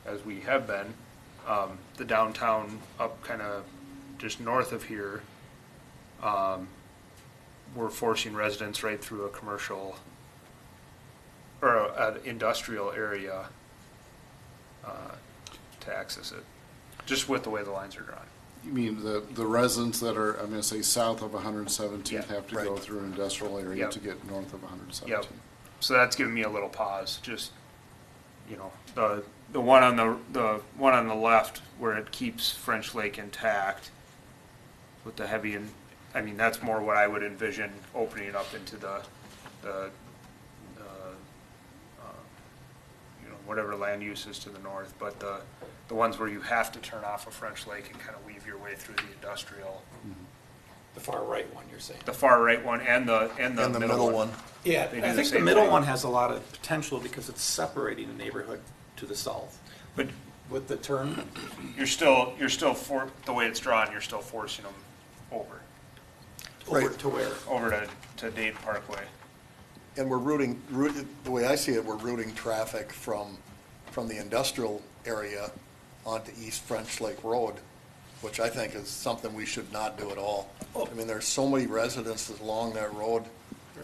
as we have been, the downtown up kind of just north of here, we're forcing residents right through a commercial or an industrial area to access it, just with the way the lines are drawn. You mean the residents that are, I'm gonna say south of 117th Yeah, have to go through an industrial area Yep. to get north of 117th? Yep. So that's giving me a little pause, just, the one on the left where it keeps French Lake intact with the heavy, and I mean, that's more what I would envision opening up into the whatever land use is to the north, but the ones where you have to turn off of French Lake and kind of weave your way through the industrial. The far right one, you're saying? The far right one and the middle one. Yeah, They do I the think the same middle thing. one has a lot of potential because it's separating the neighborhood to the south. But With the turn, you're still the way it's drawn, you're still forcing them over over to where? over to Dayton Parkway. And we're routing, the way I see it, we're routing traffic from the industrial area onto East French Lake Road, which I think is something we should not do at all. I mean, there's so many residences along that road.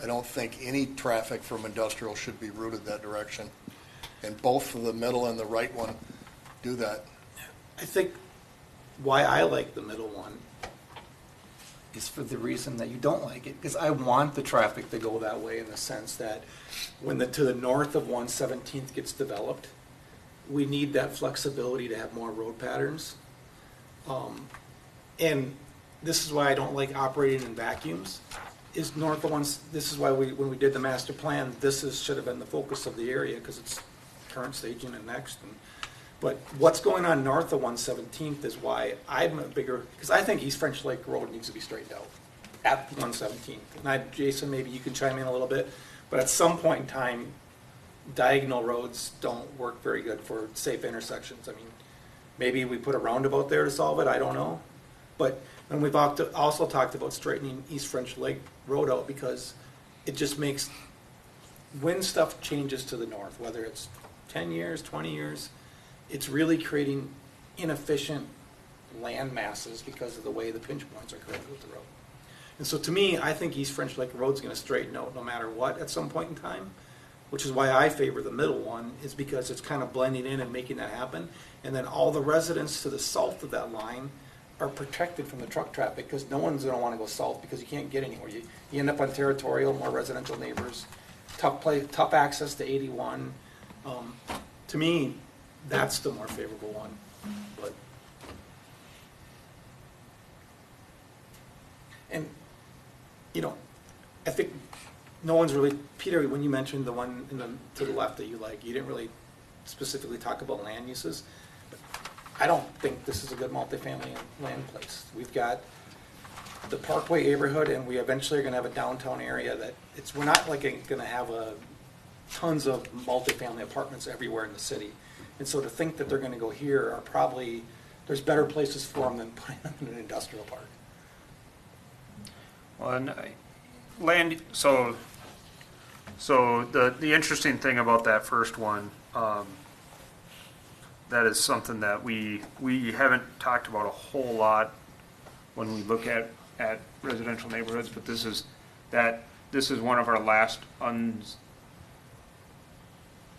I don't think any traffic from industrial should be routed that direction. And both the middle and the right one do that. I think why I like the middle one is for the reason that you don't like it, because I want the traffic to go that way in the sense that when to the north of 117th gets developed, we need that flexibility to have more road patterns. And this is why I don't like operating in vacuums, is north of this is why when we did the master plan, should have been the focus of the area, because it's current staging and next. But what's going on north of 117th is why I'm a bigger, because I think East French Lake Road needs to be straightened out at 117th. And Jason, maybe you can chime in a little bit, but at some point in time, diagonal roads don't work very good for safe intersections. I mean, maybe we put a roundabout there to solve it, I don't know. But and we've also talked about straightening East French Lake Road out because it just makes, when stuff changes to the north, whether it's 10 years, 20 years, it's really creating inefficient land masses because of the way the pinch points are created with the road. And so to me, I think East French Lake Road's gonna straighten out no matter what at some point in time. which is why I favor the middle one, is because it's kind of blending in and making that happen. And then all the residents to the south of that line are protected from the truck traffic, because no one's gonna wanna go south because you can't get anywhere. You end up on Territorial, more residential neighbors, tough access to 81. To me, that's the more favorable one, but. And, you know, I think no one's really, Peter, when you mentioned the one to the left that you like, you didn't really specifically talk about land uses. But I don't think this is a good multifamily land place. We've got the Parkway neighborhood, and we eventually are gonna have a downtown area that we're not like gonna have tons of multifamily apartments everywhere in the city. And so to think that they're gonna go here are probably, there's better places for them than putting them in an industrial park. Well, and so the interesting thing about that first one, that is something that we haven't talked about a whole lot when we look at residential neighborhoods, but this is one of our last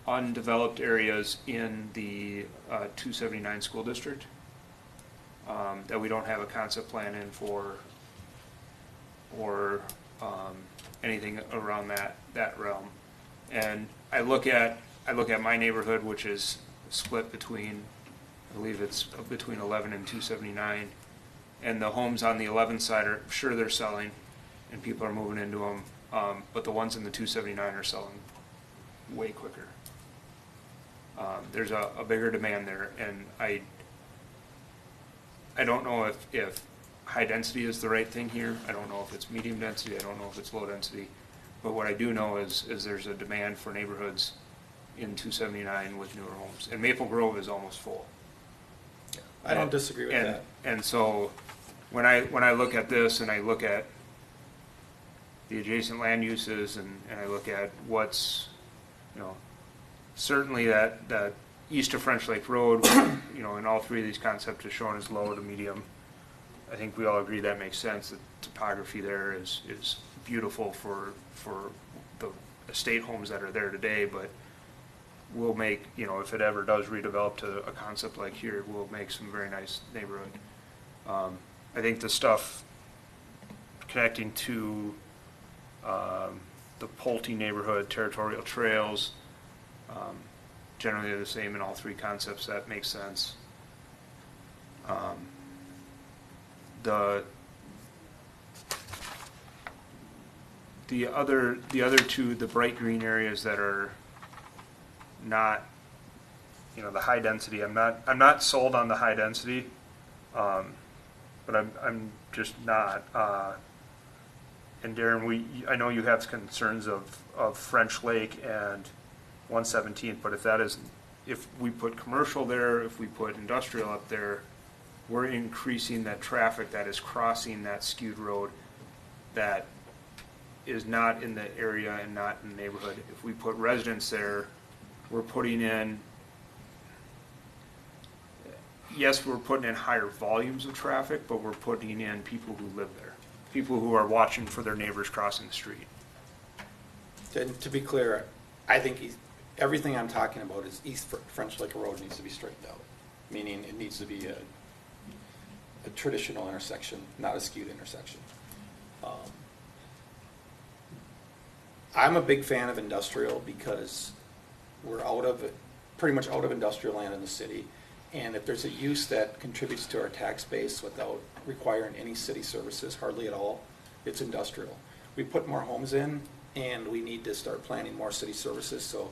undeveloped areas in the 279 school district that we don't have a concept plan in for, or anything around that realm. And I look at my neighborhood, which is split between, I believe it's between 11 and 279, and the homes on the 11 side are sure they're selling, and people are moving into them, but the ones in the 279 are selling way quicker. There's a bigger demand there, and I don't know if high density is the right thing here. I don't know if it's medium density. I don't know if it's low density. But what I do know is there's a demand for neighborhoods in 279 with newer homes. And Maple Grove is almost full. I don't disagree with that. And so when I look at this and I look at the adjacent land uses and I look at what's, certainly that east of French Lake Road, in all three of these concepts is shown as low to medium. I think we all agree that makes sense. The topography there is beautiful for the estate homes that are there today, but we'll make, if it ever does redevelop to a concept like here, we'll make some very nice neighborhood. I think the stuff connecting to the Pulte neighborhood, Territorial Trails, generally they're the same in all three concepts. That makes sense. The other two, the bright green areas that are not, the high density. I'm not sold on the high density, but I'm just not. And Darren, I know you have concerns of French Lake and 117th, but if we put commercial there, if we put industrial up there, we're increasing that traffic that is crossing that skewed road that is not in the area and not in the neighborhood. If we put residents there, we're putting in, yes, we're putting in higher volumes of traffic, but we're putting in people who live there, people who are watching for their neighbors crossing the street. To be clear, I think everything I'm talking about is East French Lake Road needs to be straightened out, meaning it needs to be a traditional intersection, not a skewed intersection. I'm a big fan of industrial because we're pretty much out of industrial land in the city. And if there's a use that contributes to our tax base without requiring any city services, hardly at all, it's industrial. We put more homes in, and we need to start planning more city services. So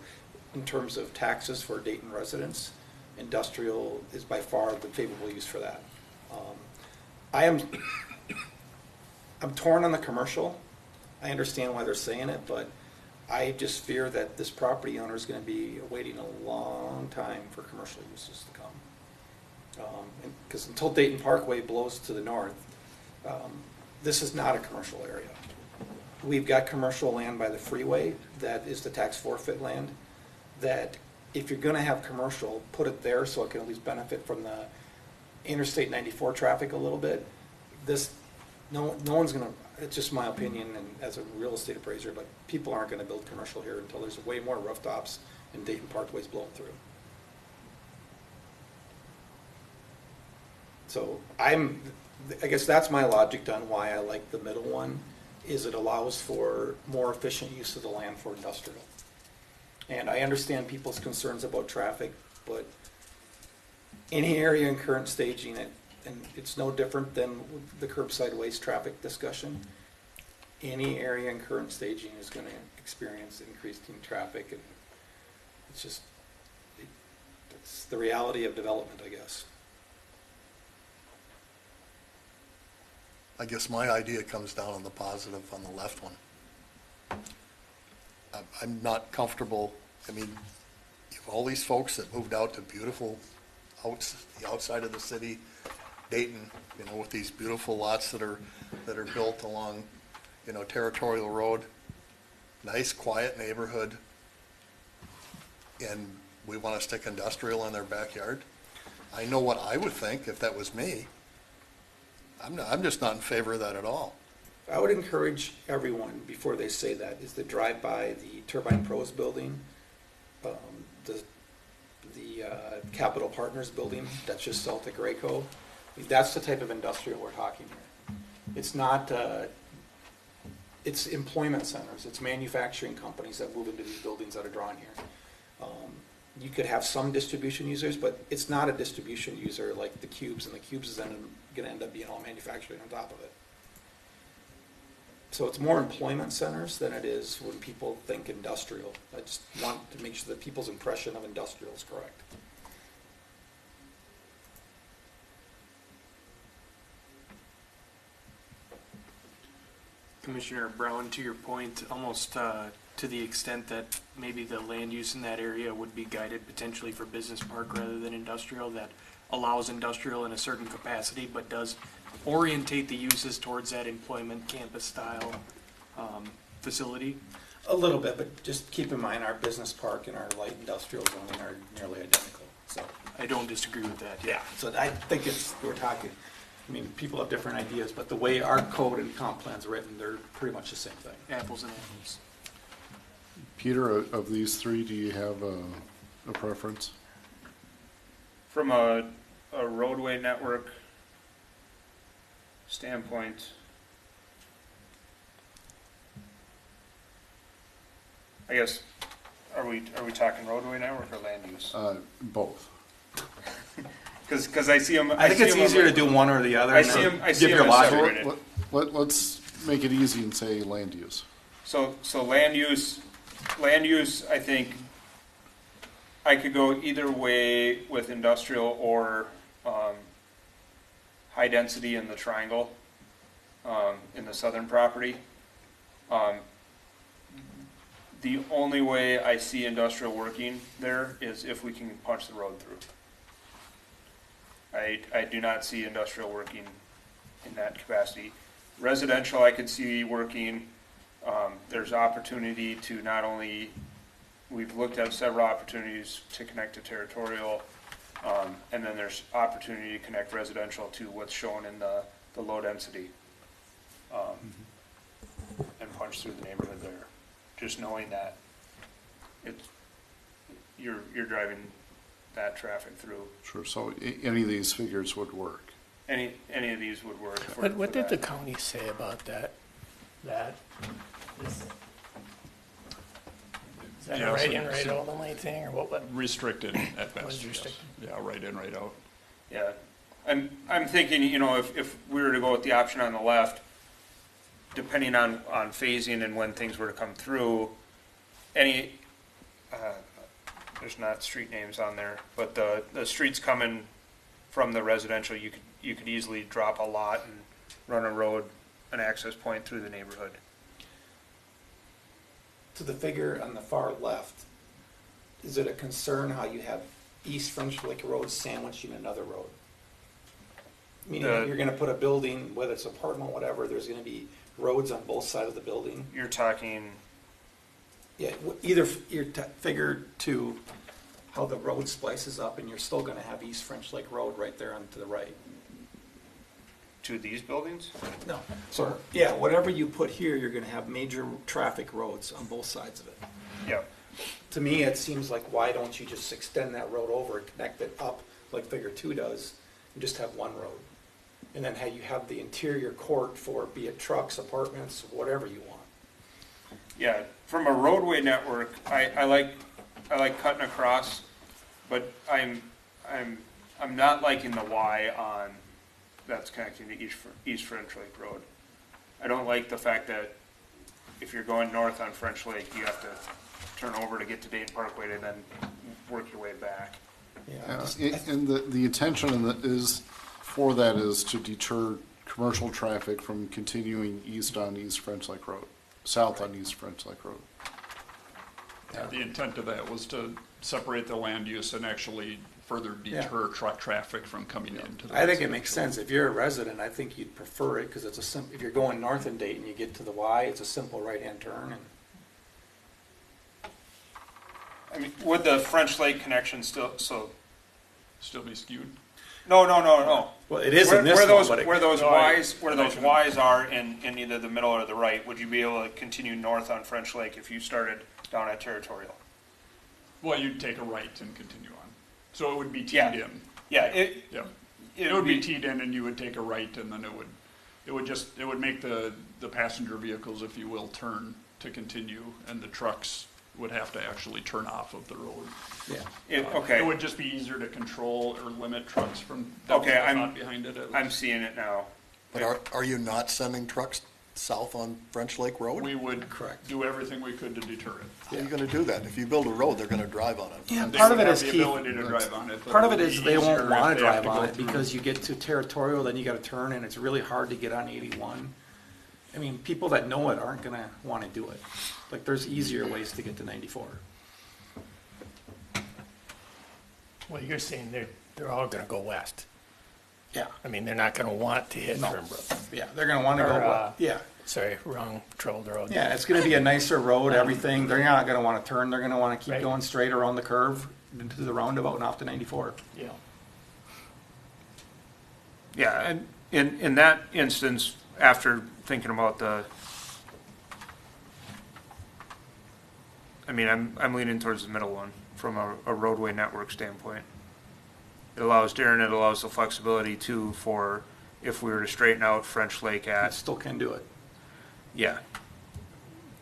in terms of taxes for Dayton residents, industrial is by far the favorable use for that. I'm torn on the commercial. I understand why they're saying it, but I just fear that this property owner is going to be waiting a long time for commercial uses to come. Because until Dayton Parkway blows to the north, this is not a commercial area. We've got commercial land by the freeway that is the tax forfeit land, that if you're going to have commercial, put it there so it can at least benefit from the Interstate 94 traffic a little bit. No one's going to, it's just my opinion and as a real estate appraiser, but people aren't gonna build commercial here until there's way more rooftops and Dayton Parkway's blown through. So I guess that's my logic on why I like the middle one, is it allows for more efficient use of the land for industrial. And I understand people's concerns about traffic, but any area in current staging, and it's no different than the curbside waste traffic discussion, any area in current staging is going to experience increased traffic, and it's just, it's the reality of development, I guess. I guess my idea comes down on the positive on the left one. I'm not comfortable, I mean, you have all these folks that moved out to beautiful the outside of the city, Dayton, you know, with these beautiful lots that are built along, you know, Territorial Road, nice quiet neighborhood, and we want to stick industrial in their backyard. I know what I would think if that was me. I'm just not in favor of that at all. I would encourage everyone, before they say that, is to drive by the Turbine Pros building, the Capital Partners building that's just south of Graco. That's the type of industrial we're talking here. It's not, it's employment centers, it's manufacturing companies that move into these buildings that are drawn here. You could have some distribution users, but it's not a distribution user like the Cubes, and the Cubes is going to end up being all manufacturing on top of it. So it's more employment centers than it is when people think industrial. I just want to make sure that people's impression of industrial is correct. Commissioner Brown, to your point, almost to the extent that maybe the land use in that area would be guided potentially for business park rather than industrial, that allows industrial in a certain capacity but does orientate the uses towards that employment campus style facility? A little bit, but just keep in mind our business park and our light industrial zoning are nearly identical. So I don't disagree with that. yeah, so I think we're talking, I mean, people have different ideas, but the way our code and comp plan's written, they're pretty much the same thing. Apples and apples. Peter, of these three, do you have a preference? From a roadway network standpoint, I guess, are we talking roadway network or land use? Both. Because I see them. I think it's easier to do one or the other. I see them. Give your logic. Let's make it easy and say land use. So land use, I think I could go either way with industrial or high density in the triangle in the southern property. The only way I see industrial working there is if we can punch the road through. I do not see industrial working in that capacity. Residential I could see working. There's opportunity to not only, we've looked at several opportunities to connect to territorial, and then there's opportunity to connect residential to what's shown in the low density, and punch through the neighborhood there. Just knowing that you're driving that traffic through. Sure. So any of these figures would work. Any of these would work. What did the county say about that? Is that a right in, right out only thing, or what? Restricted at best. Was restricted. Yes. Yeah, right in, right out. Yeah, I'm thinking, if we were to go with the option on the left, depending on phasing and when things were to come through, there's not street names on there, but the streets coming from the residential, you could easily drop a lot and run a road, an access point through the neighborhood. To the figure on the far left, is it a concern how you have East French Lake Road sandwiched in another road? Meaning that you're going to put a building, whether it's apartment, whatever, there's going to be roads on both sides of the building. You're talking. Yeah, either figure to how the road splices up, and you're still going to have East French Lake Road right there on to the right. to these buildings? No. So, yeah, whatever you put here, you're gonna have major traffic roads on both sides of it. Yeah. To me, it seems like, why don't you just extend that road over and connect it up like Figure 2 does, and just have one road? And then you have the interior court for, be it trucks, apartments, whatever you want. Yeah, from a roadway network, I like cutting across, but I'm not liking the Y on, that's connecting to East French Lake Road. I don't like the fact that if you're going north on French Lake, you have to turn over to get to Dayton Parkway to then work your way back. And the intention is for that is to deter commercial traffic from continuing east on East French Lake Road, south on East French Lake Road. Yeah, the intent of that was to separate the land use and actually further deter truck traffic from coming into the. I think it makes sense. If you're a resident, I think you'd prefer it, because it's a if you're going north in Dayton, you get to the Y, it's a simple right-hand turn, and I mean, would the French Lake connection still be skewed? No. well, it is Where, in this where one, those but it, where those No, Ys are in either the middle or the right, would you be able to continue north on French Lake if you started down at Territorial? Well, you'd take a right and continue on. So it would be teed in. Yeah, It would be teed in, and you would take a right, and then it would make the passenger vehicles, if you will, turn to continue, and the trucks would have to actually turn off of the road. okay. It would just be easier to control or limit trucks from. Okay, behind it. I'm seeing it now. But are you not sending trucks south on French Lake Road? We would do everything we could to deter it. How are you gonna do that? If you build a road, they're gonna drive on it. yeah, They part of would it have is, the Keith, ability to drive on it, but part of it would is be they won't easier want if to they have drive on go it, through. because you get to Territorial, then you gotta turn, and it's really hard to get on 81. I mean, people that know it aren't gonna want to do it. Like, there's easier ways to get to 94. Well, you're saying they're all gonna go west. Yeah. I mean, they're not gonna want to hit No. Fernbrook. Yeah, they're gonna want to go, yeah. Sorry, wrong patrolled road. Yeah, it's gonna be a nicer road, everything. They're not gonna want to turn, they're gonna want to keep Right. going straight around the curve into the roundabout and off to 94. Yeah. Yeah, and in that instance, after thinking about I'm leaning towards the middle one from a roadway network standpoint. It allows the flexibility too for if we were to straighten out French Lake You at, still can do it. yeah.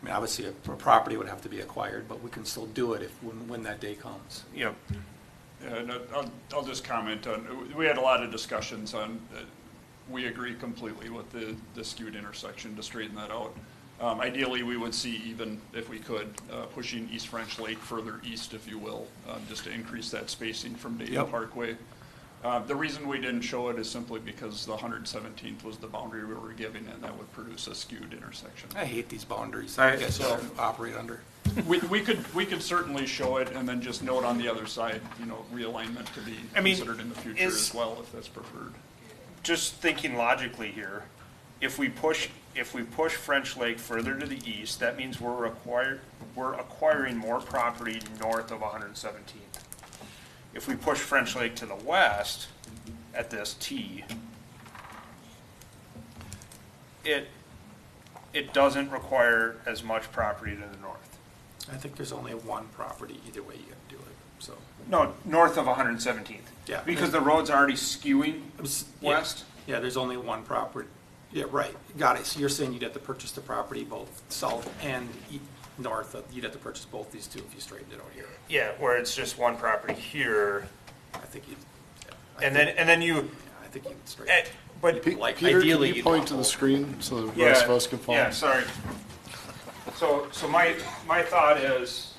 I mean, obviously, a property would have to be acquired, but we can still do it when that day comes. Yep. Yeah, and I'll just comment on, we had a lot of discussions on, we agree completely with the skewed intersection to straighten that out. Ideally, we would see, even if we could, pushing East French Lake further east, if you will, just to increase that spacing from Dayton Yep. Parkway. The reason we didn't show it is simply because the 117th was the boundary we were giving, and that would produce a skewed intersection. I hate these boundaries that you guys operate under. We could certainly show it and then just note on the other side, realignment to be considered in the future as well, if that's preferred. Just thinking logically here, if we push French Lake further to the east, that means we're acquiring more property north of 117th. If we push French Lake to the west at this T, it doesn't require as much property to the north. I think there's only one property, either way you gotta do it, so. No, north of 117th. Yeah. Because the road's already skewing west? Yeah, there's only one property. Yeah, right, got it. So you're saying you'd have to purchase the property both south and north, you'd have to purchase both these two if you straightened it out here. Yeah, where it's just one property here, I think you'd. and then you. I think you'd straighten it. But Like, Peter, ideally, can you you'd point want to the both. screen so the rest of us can follow? Yeah, sorry. So my thought is,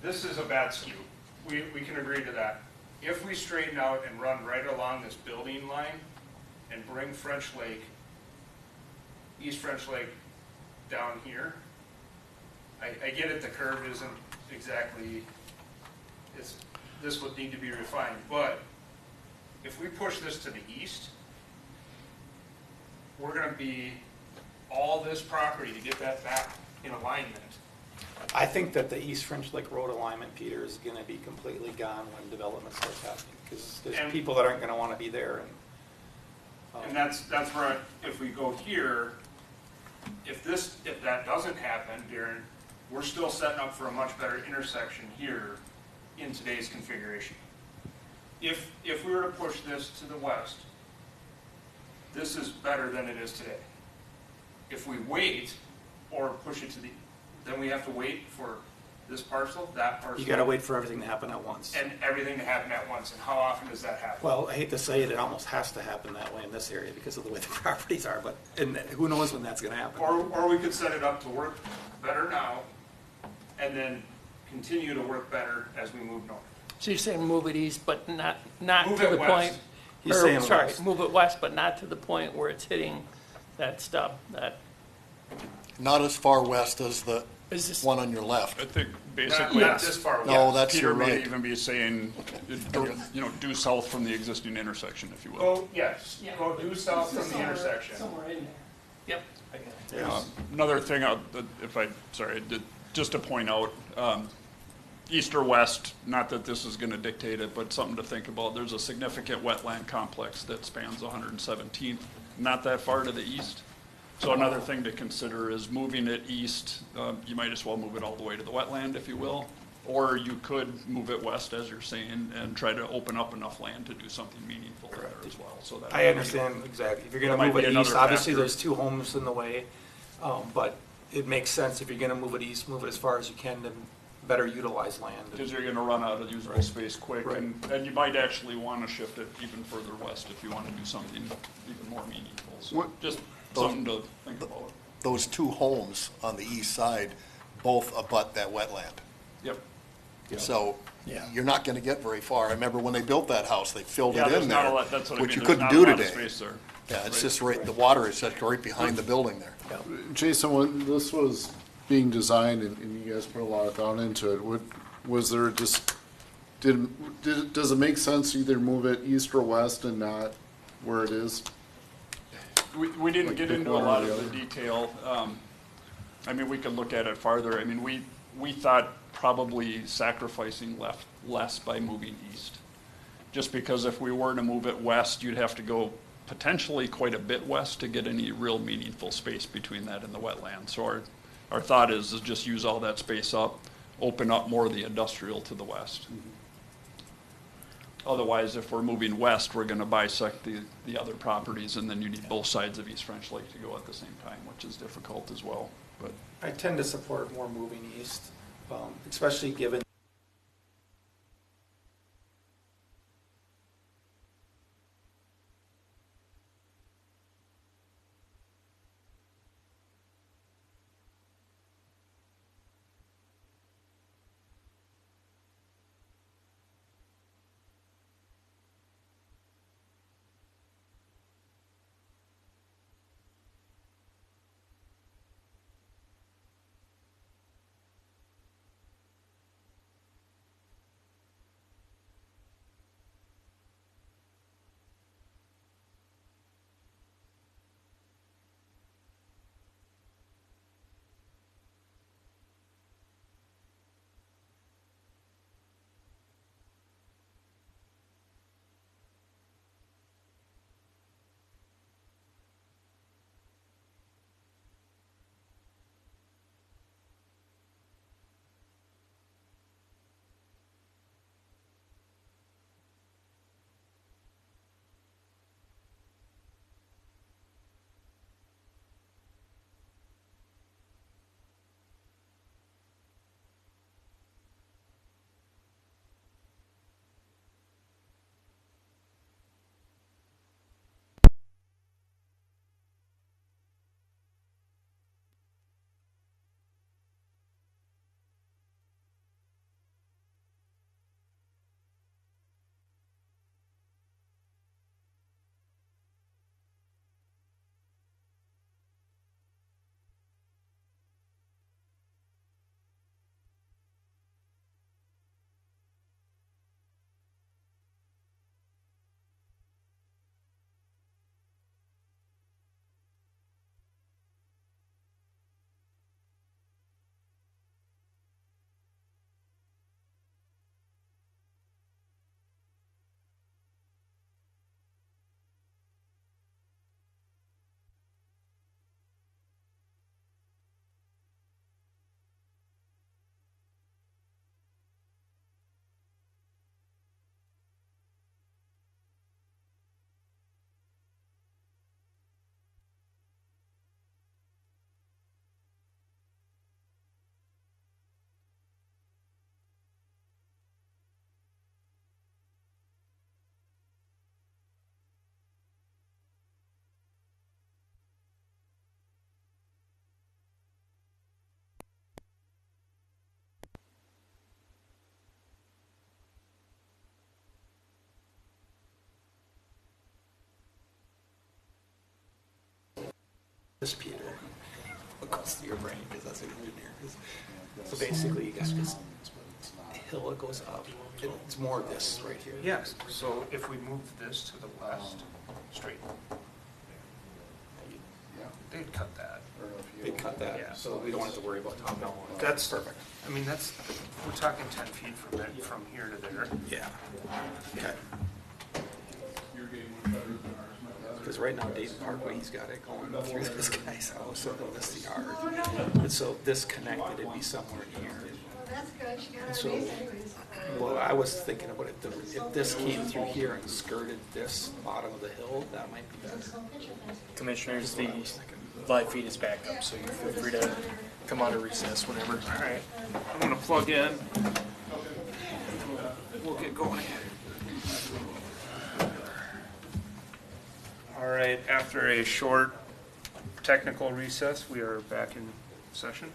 this is a bad skew. We can agree to that. If we straighten out and run right along this building line and bring French Lake, East French Lake down here, I get it, the curve isn't exactly, this would need to be refined, but if we push this to the east, we're gonna be all this property to get that back in alignment. I think that the East French Lake Road alignment, Peter, is gonna be completely gone when development starts happening, because there's And- people that aren't gonna wanna be there, and And that's where, if we go here, if that doesn't happen, Darren, we're still setting up for a much better intersection here in today's configuration. If we were to push this to the west, this is better than it is today. If we wait or push it to then we have to wait for this parcel, that parcel. You gotta wait for everything to happen at once. And everything to happen at once. And how often does that happen? Well, I hate to say it, it almost has to happen that way in this area because of the way the properties are, but, and who knows when that's gonna happen. Or we could set it up to work better now and then continue to work better as we move north. So you're saying move it east, but not Move to it the west. point? He's or, saying sorry, west. move it west, but not to the point where it's hitting that stub, that, Not as far west as the is this, one on your left. I think Not, basically, not this far west. No, that's Peter your may right. even be saying, due south from the existing intersection, if you will. Go, yes, Yeah. go due south from the intersection. somewhere in there. Yep. Another thing, just to point out, east or west, not that this is gonna dictate it, but something to think about, there's a significant wetland complex that spans 117th, not that far to the east. So another thing to consider is moving it east, you might as well move it all the way to the wetland, if you will. Or you could move it west, as you're saying, and try to open up enough land to do something meaningful there as well, so that. I understand exactly. If you're That gonna might move be it another east, obviously factor. there's two homes in the way, but it makes sense if you're gonna move it east, move it as far as you can to better utilize land. Because you're gonna run out of usable space quick, Right. and you might actually wanna shift it even further west if you wanna do something even more meaningful. So What- just something to think about. Those two homes on the east side both abut that wetland. Yep. So Yeah. you're not going to get very far. I remember when they built that house, they filled Yeah, it there's in not a there, lot, that's what I mean. which you There's couldn't not a do lot of today. space there. Yeah, it's Right. just right, the water is just right behind the building there. Jason, when this was being designed and you guys put a lot of thought into it, was there just, does it make sense to either move it east or west and not where it is? We didn't Like get pick into a one or lot the of the other. detail. I mean, we could look at it farther. I mean, we thought probably sacrificing less by moving east. Just because if we were to move it west, you'd have to go potentially quite a bit west to get any real meaningful space between that and the wetland. So our thought is just use all that space up, open up more of the industrial to the west. Otherwise, if we're moving west, we're gonna bisect the other properties, and then you need both sides of East French Lake to go at the same time, which is difficult as well, but. I tend to support more moving east, especially given this, Peter, what goes through your brain, because that's an engineer. So basically, you got this hill that goes up. It's more this right here. Yes, so if we move this to the west, straight, they'd cut that. They cut that, Yeah. so we don't have to worry about top. No, that's perfect. I mean, we're talking 10 feet from here to there. Yeah. Okay. Because right now Dayton Parkway, he's got it going through this guy's house, and this is the yard. And so this connected, it'd be somewhere here. That's good, she got And her so, base anyways. well, I was thinking about it, if this came through here and skirted this bottom of the hill, that might be better. Commissioners, That's the what I was thinking. live feed is back up, so you feel free to come out of recess whenever. All right, I'm gonna plug in. We'll get going. All right, after a short technical recess, we are back in session.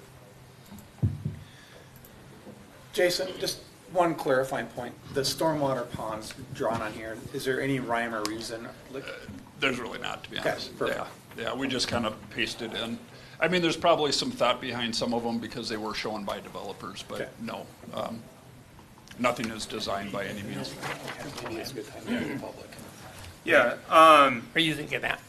Jason, just one clarifying point. The stormwater ponds drawn on here, is there any rhyme or reason? There's really not, to be Okay, honest. perfect. Yeah, we just kind of pasted in. I mean, there's probably some thought behind some of them because they were shown by developers, but Okay. no. Nothing is designed by any means. Maybe it's a good time to be public. Yeah, Are you thinking that?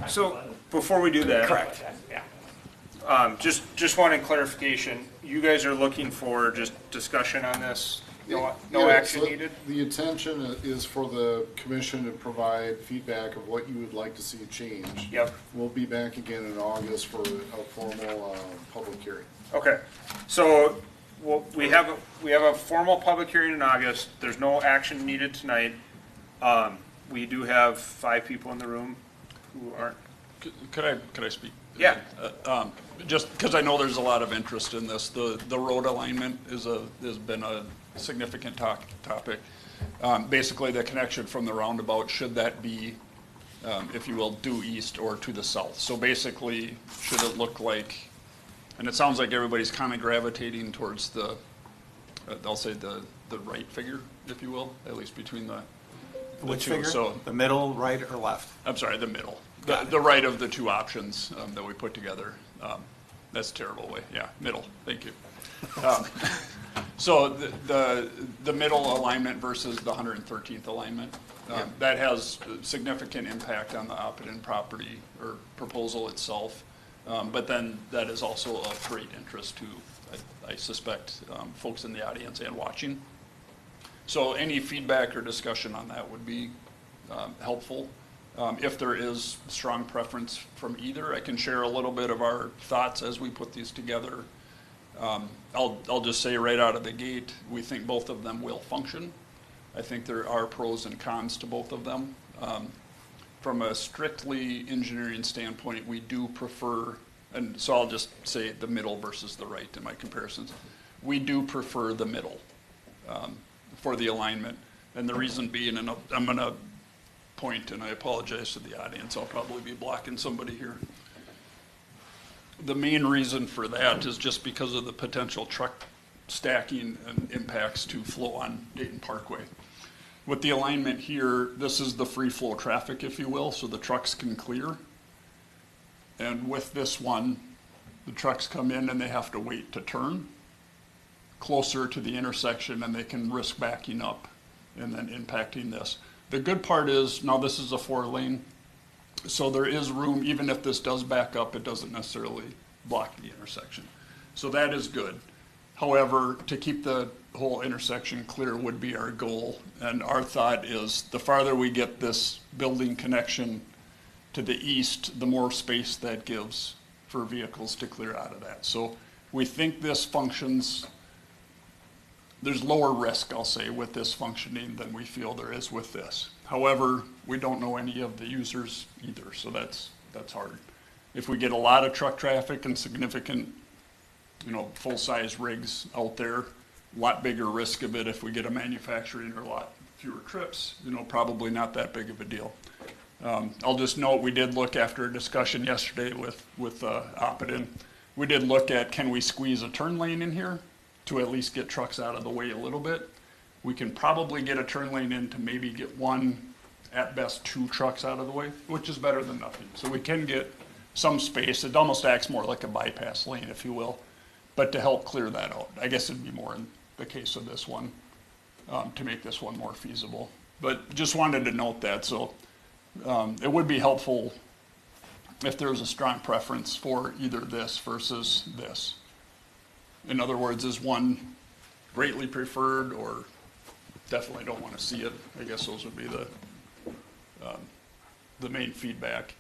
so before we do that. Correct, yeah. Just wanted clarification. You guys are looking for just discussion on this? No Yeah, action so needed? The intention is for the commission to provide feedback of what you would like to see change. Yep. We'll be back again in August for a formal public hearing. Okay, so we have a formal public hearing in August. There's no action needed tonight. We do have 5 people in the room who aren't. Could I speak? Yeah. Just because I know there's a lot of interest in this, the road alignment has been a significant topic. Basically, the connection from the roundabout, should that be, if you will, due east or to the south? So basically, should it look like, and it sounds like everybody's kind of gravitating towards I'll say the right figure, if you will, at least between the Which two. figure? So, The middle, right, or left? I'm sorry, the middle. The right of the two options that we put together. That's a terrible way. Yeah, middle. Thank you. So the middle alignment versus the 113th alignment, that has significant impact on the Oppidan property or proposal itself. But then that is also of great interest to, I suspect, folks in the audience and watching. So any feedback or discussion on that would be helpful. If there is strong preference from either, I can share a little bit of our thoughts as we put these together. I'll just say right out of the gate, we think both of them will function. I think there are pros and cons to both of them. From a strictly engineering standpoint, we do prefer, and so I'll just say the middle versus the right in my comparisons. We do prefer the middle for the alignment. And the reason being, and I'm going to point, and I apologize to the audience, I'll probably be blocking somebody here. The main reason for that is just because of the potential truck stacking and impacts to flow on Dayton Parkway. With the alignment here, this is the free flow traffic, if you will, so the trucks can clear. And with this one, the trucks come in and they have to wait to turn closer to the intersection, and they can risk backing up and then impacting this. The good part is, now this is a 4-lane, so there is room, even if this does back up, it doesn't necessarily block the intersection. So that is good. However, to keep the whole intersection clear would be our goal. And our thought is the farther we get this building connection to the east, the more space that gives for vehicles to clear out of that. So we think this functions, there's lower risk, I'll say, with this functioning than we feel there is with this. However, we don't know any of the users either, so that's hard. If we get a lot of truck traffic and significant, full-size rigs out there, a lot bigger risk of it. If we get a manufacturing or a lot fewer trips, probably not that big of a deal. I'll just note, we did look after a discussion yesterday with Oppidan. We did look at, can we squeeze a turn lane in here to at least get trucks out of the way a little bit? We can probably get a turn lane in to maybe get one, at best 2 trucks out of the way, which is better than nothing. So we can get some space. It almost acts more like a bypass lane, if you will, but to help clear that out. I guess it'd be more in the case of this one, to make this one more feasible. But just wanted to note that, so it would be helpful if there was a strong preference for either this versus this. In other words, is one greatly preferred or definitely don't want to see it? I guess those would be the main feedback.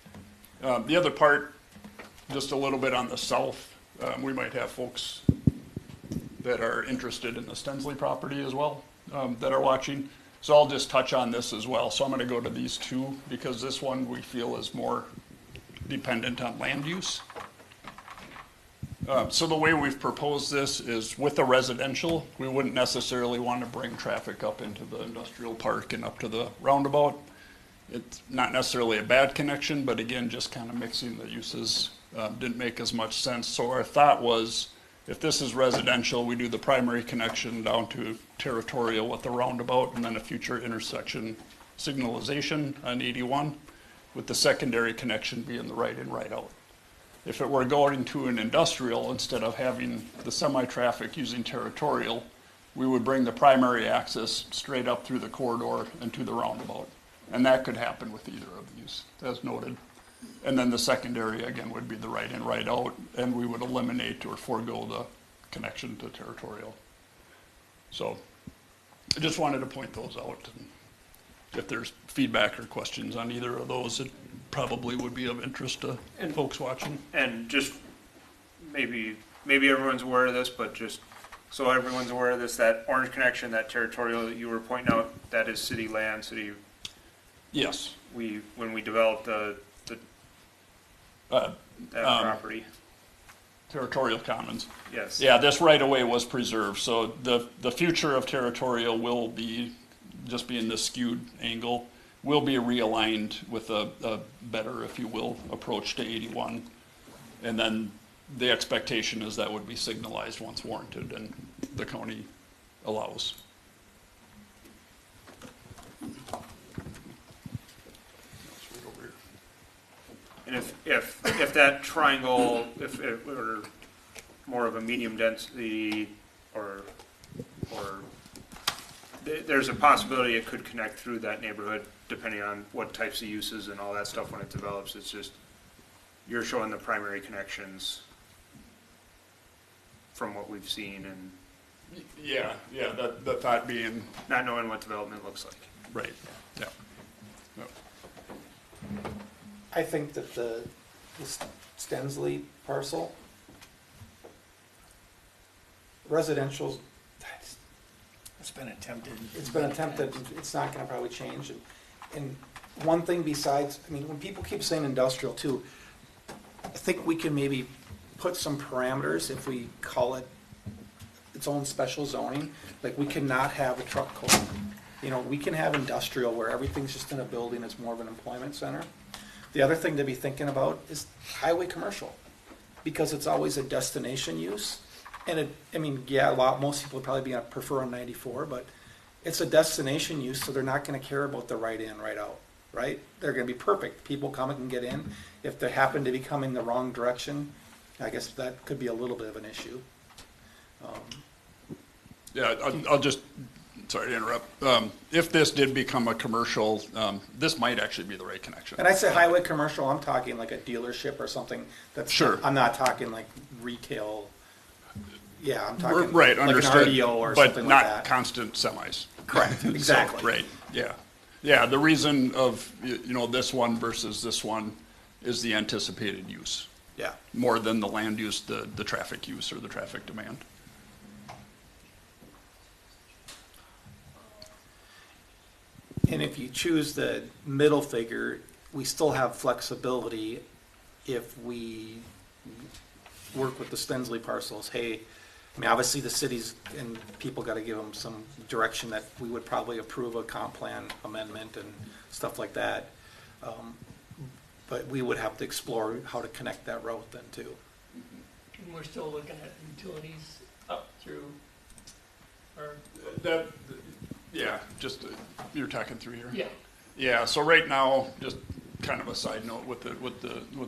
The other part, just a little bit on the south, we might have folks that are interested in the Stensley property as well, that are watching. So I'll just touch on this as well. So I'm going to go to these two because this one we feel is more dependent on land use. So the way we've proposed this is with the residential, we wouldn't necessarily want to bring traffic up into the industrial park and up to the roundabout. It's not necessarily a bad connection, but again, just kind of mixing the uses didn't make as much sense. So our thought was, if this is residential, we do the primary connection down to Territorial with the roundabout and then a future intersection signalization on 81, with the secondary connection being the right in, right out. If it were going to an industrial, instead of having the semi-traffic using Territorial, we would bring the primary access straight up through the corridor and to the roundabout. And that could happen with either of these, as noted. And then the secondary, again, would be the right in, right out, and we would eliminate or forego the connection to Territorial. So I just wanted to point those out. And if there's feedback or questions on either of those, it probably would be of interest to folks watching. And just maybe everyone's aware of this, but just so everyone's aware of this, that orange connection, that Territorial that you were pointing out, that is city land, city. Yes. When we developed that property. Territorial Commons. Yes. Yeah, this right of way was preserved, so the future of Territorial will be, just being this skewed angle, will be realigned with a better, if you will, approach to 81. And then the expectation is that would be signalized once warranted and the county allows. And if that triangle, if it were more of a medium density, or there's a possibility it could connect through that neighborhood depending on what types of uses and all that stuff when it develops. It's just, you're showing the primary connections from what we've seen and. Yeah, the thought being. Not knowing what development looks like. Right, yeah. Yep. I think that the Stensley parcel, residential's, It's been attempted. it's not gonna probably change. And one thing besides, I mean, when people keep saying industrial too, I think we can maybe put some parameters if we call it its own special zoning. Like, we cannot have a truck code. You know, we can have industrial where everything's just in a building, it's more of an employment center. The other thing to be thinking about is highway commercial, because it's always a destination use. And most people would probably prefer on 94, but it's a destination use, so they're not gonna care about the right in, right out, right? They're gonna be perfect. People come and can get in. If they happen to be coming the wrong direction, I guess that could be a little bit of an issue. Yeah, I'll just, sorry to interrupt. If this did become a commercial, this might actually be the right connection. And I say highway commercial, I'm talking like a dealership or something that's. Sure. I'm not talking like retail. Yeah, I'm talking right, like understood, an RDO or but something not like that. constant semis. Correct, exactly. So, right, yeah. Yeah, the reason of, this one versus this one is the anticipated use. Yeah. More than the land use, the traffic use or the traffic demand. And if you choose the middle figure, we still have flexibility if we work with the Stensley parcels. Hey, I mean, obviously the cities and people got to give them some direction that we would probably approve a comp plan amendment and stuff like that. But we would have to explore how to connect that road then too. And we're still looking at utilities up through, or. Yeah, just, you're talking through here? Yeah. Yeah, so right now, just kind of a side note with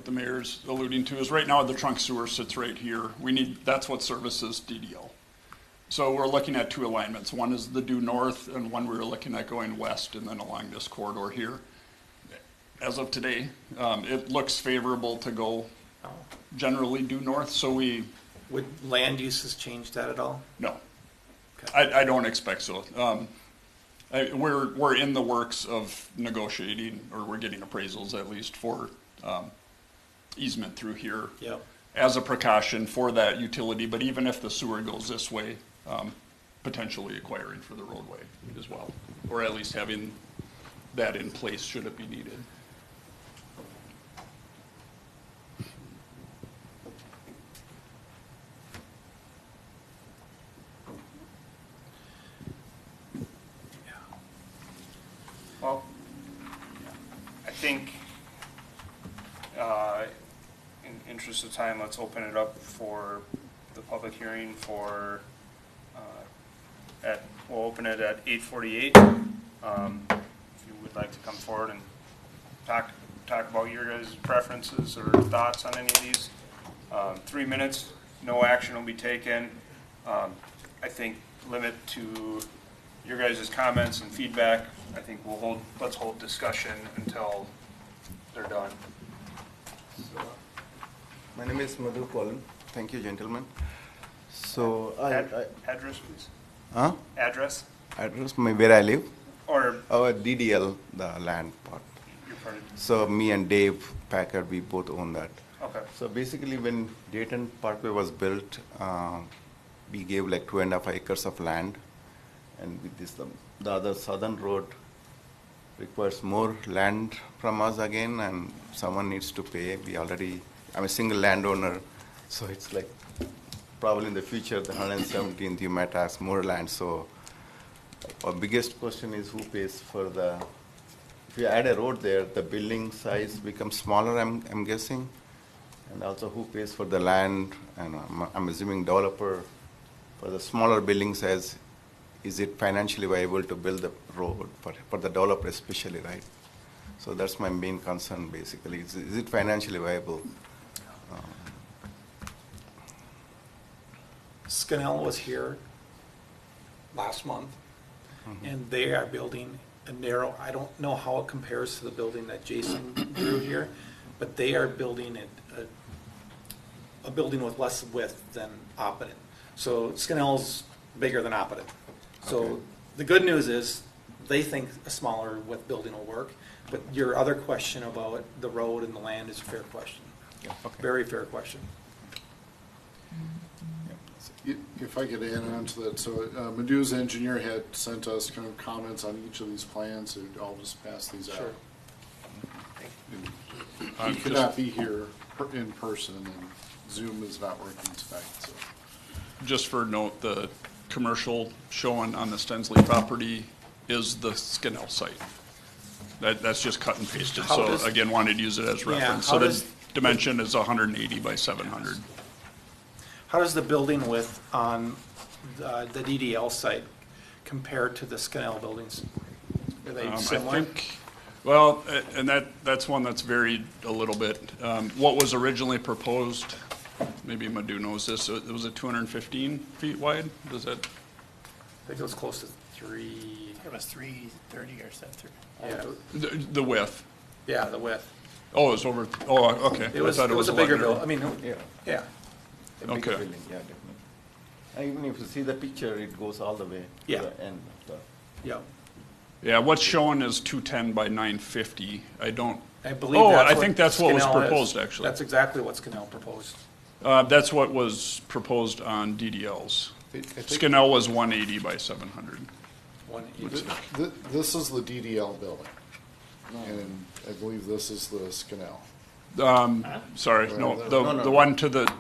the mayor's alluding to is right now the trunk sewer sits right here. That's what services DDL. So we're looking at two alignments. One is the due north and one we're looking at going west and then along this corridor here. As of today, it looks favorable to go generally due north, so Would land uses change that at all? no. I don't expect so. We're in the works of negotiating, or we're getting appraisals at least for easement through here Yep. as a precaution for that utility. But even if the sewer goes this way, potentially acquiring for the roadway as well, or at least having that in place should it be needed. Well, I think, in interest of time, let's open it up for the public hearing for, we'll open it at 8:48. If you would like to come forward and talk about your guys' preferences or thoughts on any of these. 3 minutes, no action will be taken. I think limit to your guys' comments and feedback. I think let's hold discussion until they're done. My name is Madhu Paul. Thank you, gentlemen. So, Address, please. Address, where I live, Or our DDL, the land part. your part. So me and Dave Packard, we both own that. Okay. So basically, when Dayton Parkway was built, we gave like 2.5 acres of land, and with this, the other southern road requires more land from us again, and someone needs to pay. I'm a single landowner, so it's like probably in the future, the 117th, you might ask more land. So our biggest question is who pays for if you add a road there, the building size becomes smaller, I'm guessing. And also who pays for the land, and I'm assuming developer for the smaller building size, is it financially viable to build the road for the developer especially, right? So that's my main concern basically, is it financially viable? Scannell was here last month, and they are building a narrow, I don't know how it compares to the building that Jason drew here, but they are building a building with less width than Oppidan. So Scannell's bigger than Oppidan. So Okay. the good news is they think a smaller width building will work, but your other question about the road and the land is a fair question. Yeah, okay. Very fair question. If I could add on to that, so Madhu's engineer had sent us kind of comments on each of these plans, so I'll just pass these out. Sure. He could not be here in person, and Zoom is not working tonight, so. Just for note, the commercial shown on the Stensley property is the Scannell site. That's just cut and pasted, How so does- again, wanted to use it as Yeah, reference. how So the does- dimension is 180 by 700. How does the building width on the DDL site compare to the Scannell buildings? Are they I similar? think, well, and that's one that's varied a little bit. What was originally proposed, maybe Madhu knows this, it was 215 feet wide, does that? I think it was close to 3. It was 330 or something. Yeah, The width? yeah, the width. Oh, it was over, oh, okay. It was I thought a lot bigger narrower. building. I mean, Yeah. yeah. A big Okay. building, yeah, definitely. And even if you see the picture, it goes all the way Yeah. to the end of the. Yeah. Yeah, what's shown is 210 by 950. I don't, I believe oh, that's I think that's what was Scannell is. proposed, actually. That's exactly what Scannell proposed. That's what was proposed on DDLs. Scannell was 180 by 700. 180. This is the DDL building, and I believe this is the Scannell. Sorry, no, the one to the,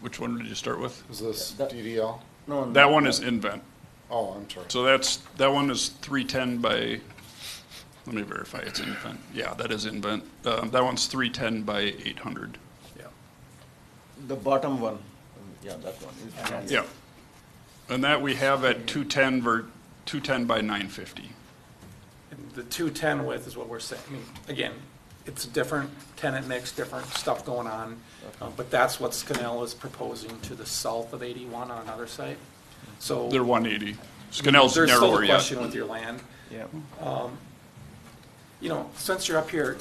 which one did you start with? Is this DDL? No, That one is Invent. Oh, I'm sorry. So that one is 310 by, let me verify, it's Invent. Yeah, that is Invent. That one's 310 by 800. Yeah. the bottom one, yeah, that one. is- Yeah. And that we have at 210 by 950. And the 210 width is what we're saying. I mean, again, it's a different tenant mix, different stuff going on. But that's what Scannell is proposing to the south of 81 on another site. So They're 180. Scannell's there's still narrower a yet. question with your land. Yeah. You know, since you're up here,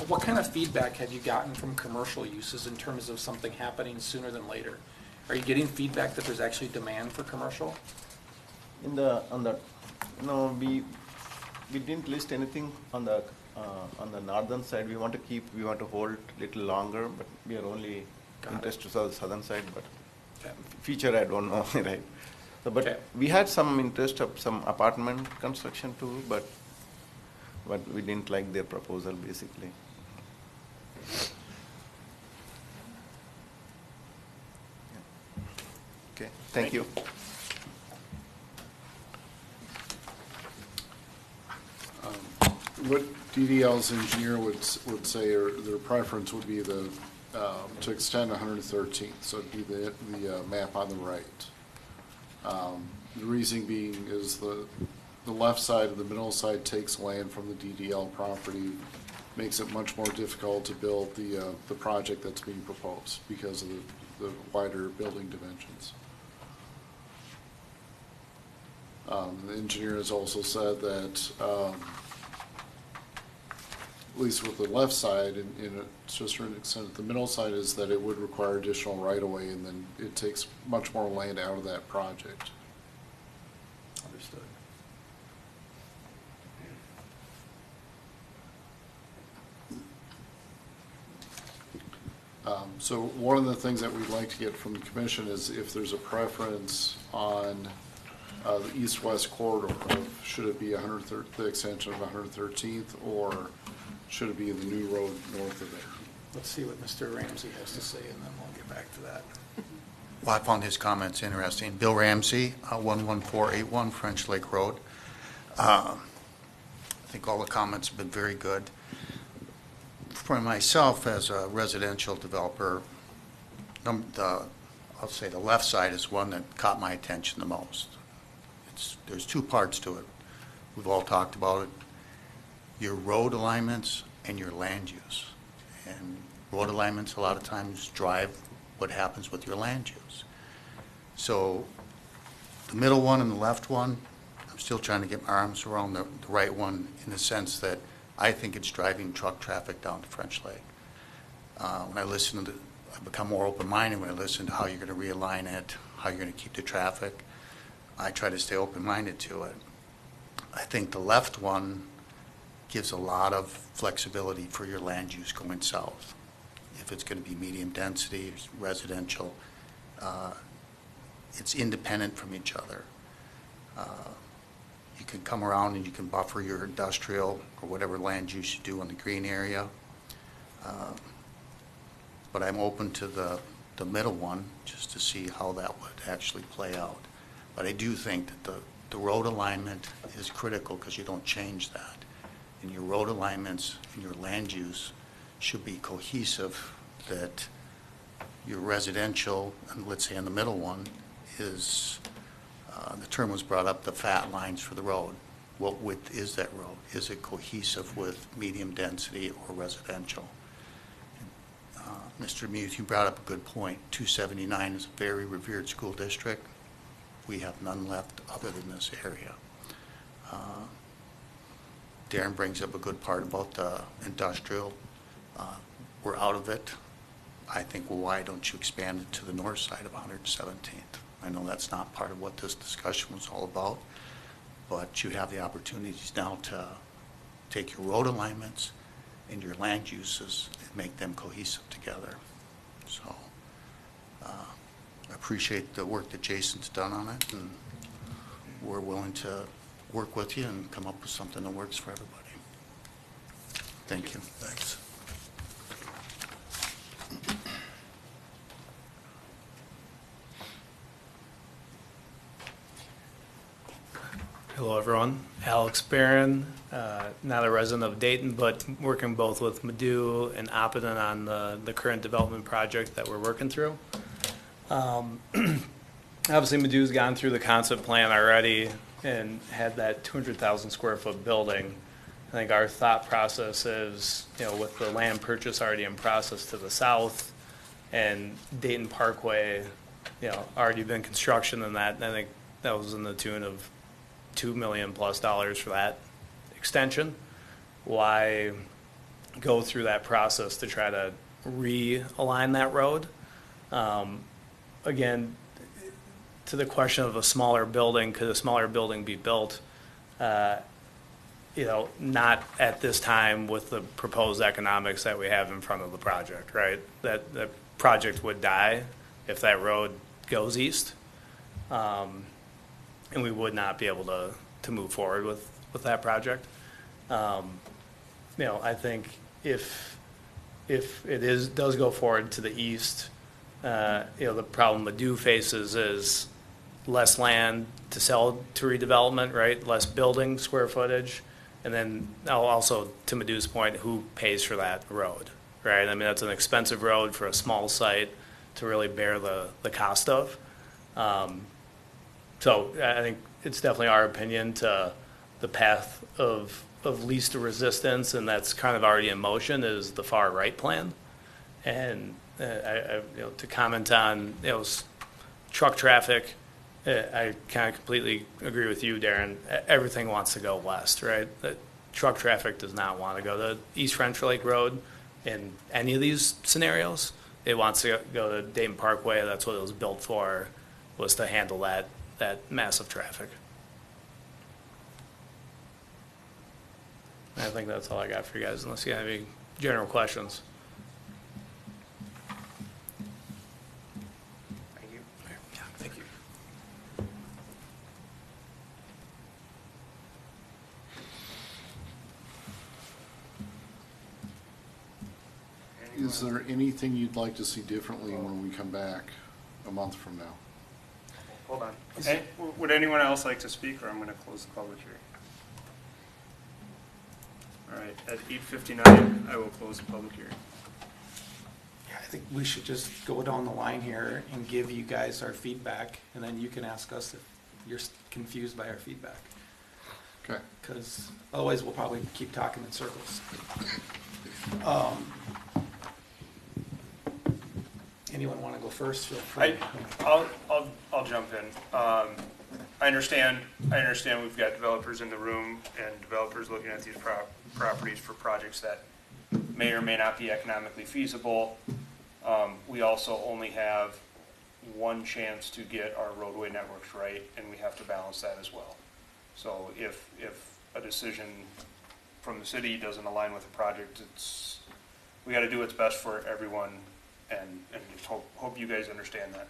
what kind of feedback have you gotten from commercial uses in terms of something happening sooner than later? Are you getting feedback that there's actually demand for commercial? No, we didn't list anything on the northern side. We want to hold little longer, but we are only interested on the southern side, but future I don't know, right? So, but we had some interest of some apartment construction too, but we didn't like their proposal basically. Okay, thank you. What DDL's engineer would say, or their preference would be to extend 113th, so it'd be the map on the right. The reason being is the left side of the middle side takes land from the DDL property, makes it much more difficult to build the project that's being proposed because of the wider building dimensions. The engineer has also said that, at least with the left side, and to a certain extent, the middle side is that it would require additional right-of-way, and then it takes much more land out of that project. Understood. So one of the things that we'd like to get from the commission is if there's a preference on the east-west corridor of should it be the extension of 113th, or should it be the new road north of there? Let's see what Mr. Ramsey has to say, and then we'll get back to that. Well, I found his comments interesting. Bill Ramsey, 11481 French Lake Road. I think all the comments have been very good. For myself, as a residential developer, I'll say the left side is one that caught my attention the most. There's two parts to it. We've all talked about it. Your road alignments and your land use. And road alignments a lot of times drive what happens with your land use. So the middle one and the left one, I'm still trying to get my arms around the right one in the sense that I think it's driving truck traffic down to French Lake. When I listen to I become more open-minded when I listen to how you're going to realign it, how you're going to keep the traffic. I try to stay open-minded to it. I think the left one gives a lot of flexibility for your land use going south. If it's going to be medium density, residential, it's independent from each other. You can come around and you can buffer your industrial or whatever land use you do in the green area. But I'm open to the middle one just to see how that would actually play out. But I do think that the road alignment is critical because you don't change that. And your road alignments and your land use should be cohesive, that your residential, and let's say in the middle one, is, the term was brought up, the fat lines for the road. What width is that road? Is it cohesive with medium density or residential? Mr. Muth, you brought up a good point. 279 is a very revered school district. We have none left other than this area. Darren brings up a good part about the industrial. We're out of it. I think, well, why don't you expand it to the north side of 117th? I know that's not part of what this discussion was all about, but you have the opportunities now to take your road alignments and your land uses and make them cohesive together. So I appreciate the work that Jason's done on it, and we're willing to work with you and come up with something that works for everybody. Thank you. Thanks. Hello, everyone. Alex Barron, not a resident of Dayton, but working both with Madhu and Oppidan on the current development project that we're working through. Obviously, Madhu's gone through the concept plan already and had that 200,000 square foot building I think our thought process is, with the land purchase already in process to the south and Dayton Parkway, already been construction in that, and I think that was in the tune of $2 million+ for that extension. Why go through that process to try to realign that road? Again, to the question of a smaller building, could a smaller building be built? Not at this time with the proposed economics that we have in front of the project, right? That project would die if that road goes east. And we would not be able to move forward with that project. I think if it does go forward to the east, the problem Ladue faces is less land to sell to redevelopment, right? Less building square footage. And then also, to Madu's point, who pays for that road, right? I mean, that's an expensive road for a small site to really bear the cost of. So I think it's definitely our opinion to the path of least resistance, and that's kind of already in motion, is the far right plan. And to comment on truck traffic, I kind of completely agree with you, Darren. Everything wants to go west, right? Truck traffic does not want to go to East French Lake Road in any of these scenarios. It wants to go to Dayton Parkway. That's what it was built for, was to handle that massive traffic. I think that's all I got for you guys, unless you have any general questions. Thank you. Yeah, thank you. Is there anything you'd like to see differently when we come back a month from now? Hold on. Hey, would anyone else like to speak, or I'm going to close the public hearing? All right, at 8:59, I will close the public hearing. Yeah, I think we should just go down the line here and give you guys our feedback, and then you can ask us if you're confused by our feedback. Okay. Because otherwise we'll probably keep talking in circles. Anyone want to go first? Feel free. I'll jump in. I understand we've got developers in the room and developers looking at these properties for projects that may or may not be economically feasible. We also only have one chance to get our roadway networks right, and we have to balance that as well. So if a decision from the city doesn't align with the project, we got to do what's best for everyone, and just hope you guys understand that.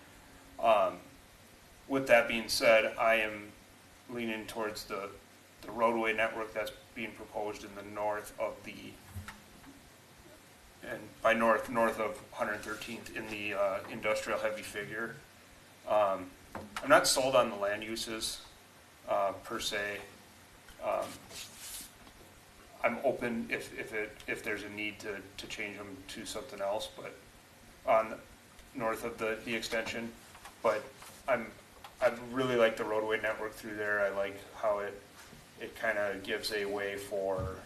With that being said, I am leaning towards the roadway network that's being proposed in the north of and by north of 113th in the industrial heavy figure. I'm not sold on the land uses per se. I'm open if there's a need to change them to something else, but on north of the extension. But I really like the roadway network through there. I like how it kind of gives a way for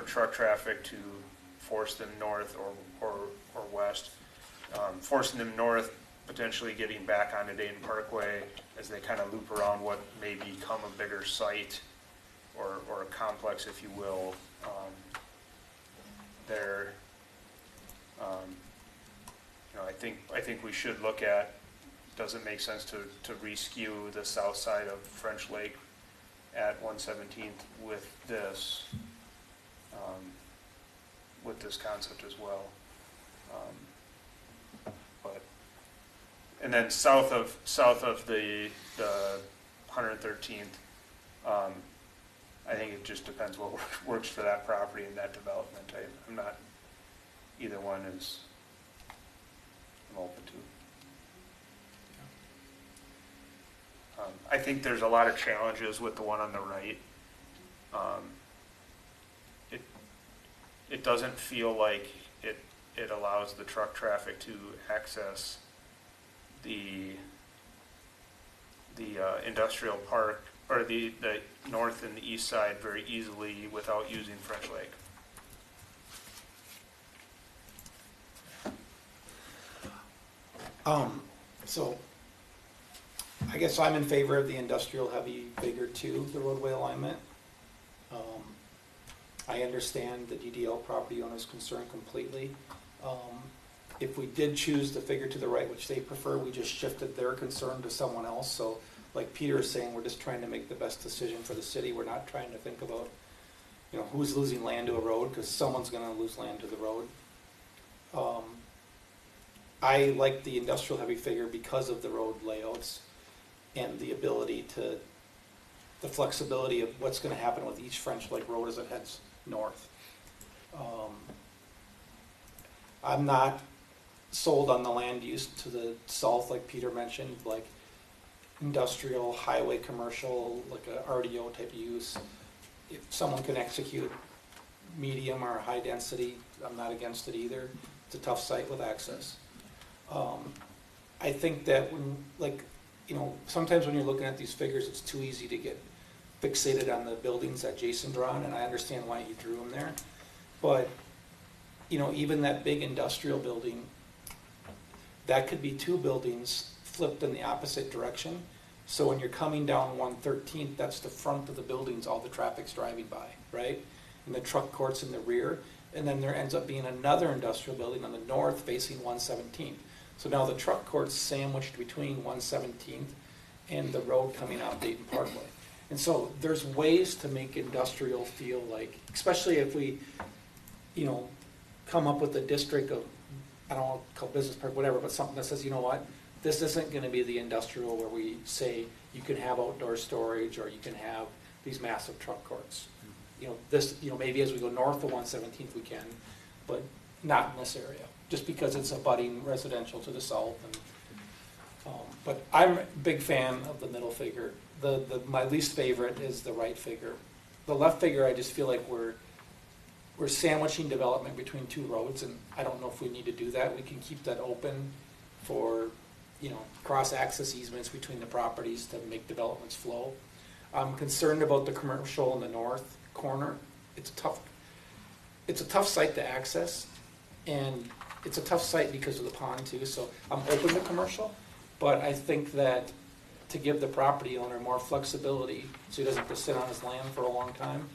truck traffic to force them north or west. Forcing them north, potentially getting back onto Dayton Parkway as they kind of loop around what may become a bigger site or a complex, if you will, there. I think we should look at, does it make sense to re-skew the south side of French Lake at 117th with this concept as well. And then south of the 113th, I think it just depends what works for that property and that development. I'm not, either one is I'm open to. I think there's a lot of challenges with the one on the right. It doesn't feel like it allows the truck traffic to access the industrial park or the north and the east side very easily without using French Lake. So, I guess I'm in favor of the industrial heavy figure two, the roadway alignment. I understand the DDL property owner's concern completely. If we did choose the figure to the right, which they prefer, we just shifted their concern to someone else. So, like Peter is saying, we're just trying to make the best decision for the city. We're not trying to think about, you know, who's losing land to a road, because someone's gonna lose land to the road. I like the industrial heavy figure because of the road layouts and the ability to, the flexibility of what's gonna happen with each French Lake road as it heads north. I'm not sold on the land use to the south, like Peter mentioned, like industrial, highway, commercial, like a RDO type of use. If someone can execute medium or high density, I'm not against it either. It's a tough site with access. I think that when, like, you know, sometimes when you're looking at these figures, it's too easy to get fixated on the buildings that Jason drawn, and I understand why he drew them there. But, you know, even that big industrial building, that could be two buildings flipped in the opposite direction. So when you're coming down 113th, that's the front of the buildings all the traffic's driving by, right? And the truck court's in the rear. And then there ends up being another industrial building on the north facing 117th. So now the truck court's sandwiched between 117th and the road coming out Dayton Parkway. And so there's ways to make industrial feel like, especially if we, you know, come up with a district of, I don't want to call business park, whatever, but something that says, you know what, this isn't going to be the industrial where we say you can have outdoor storage or you can have these massive truck courts. You know, this, you know, maybe as we go north of 117th we can, but not in this area, just because it's abutting residential to the south. And, but I'm a big fan of the middle figure. My least favorite is the right figure. The left figure, I just feel like we're sandwiching development between two roads, and I don't know if we need to do that. We can keep that open for, you know, cross-access easements between the properties to make developments flow. I'm concerned about the commercial in the north corner. It's a tough site to access, and it's a tough site because of the pond too, so I'm open to commercial, but I think that to give the property owner more flexibility so he doesn't have to sit on his land for a long time,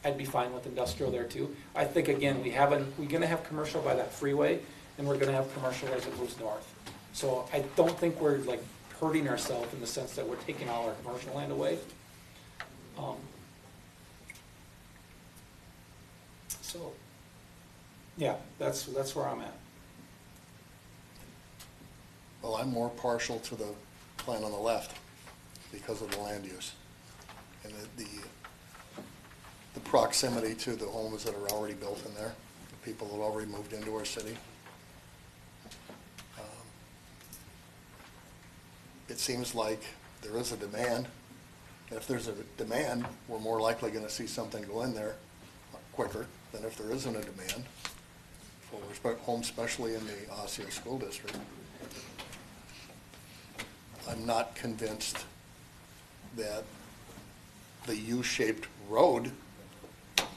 I'd be fine with industrial there too. I think, again, we're gonna have commercial by that freeway, and we're gonna have commercial as it moves north. So I don't think we're like hurting ourselves in the sense that we're taking all our commercial land away. So, yeah, that's where I'm at. Well, I'm more partial to the plan on the left because of the land use and the proximity to the homes that are already built in there, the people that already moved into our city. It seems like there is a demand. If there's a demand, we're more likely going to see something go in there quicker than if there isn't a demand for homes, especially in the Osseo School District. I'm not convinced that the U-shaped road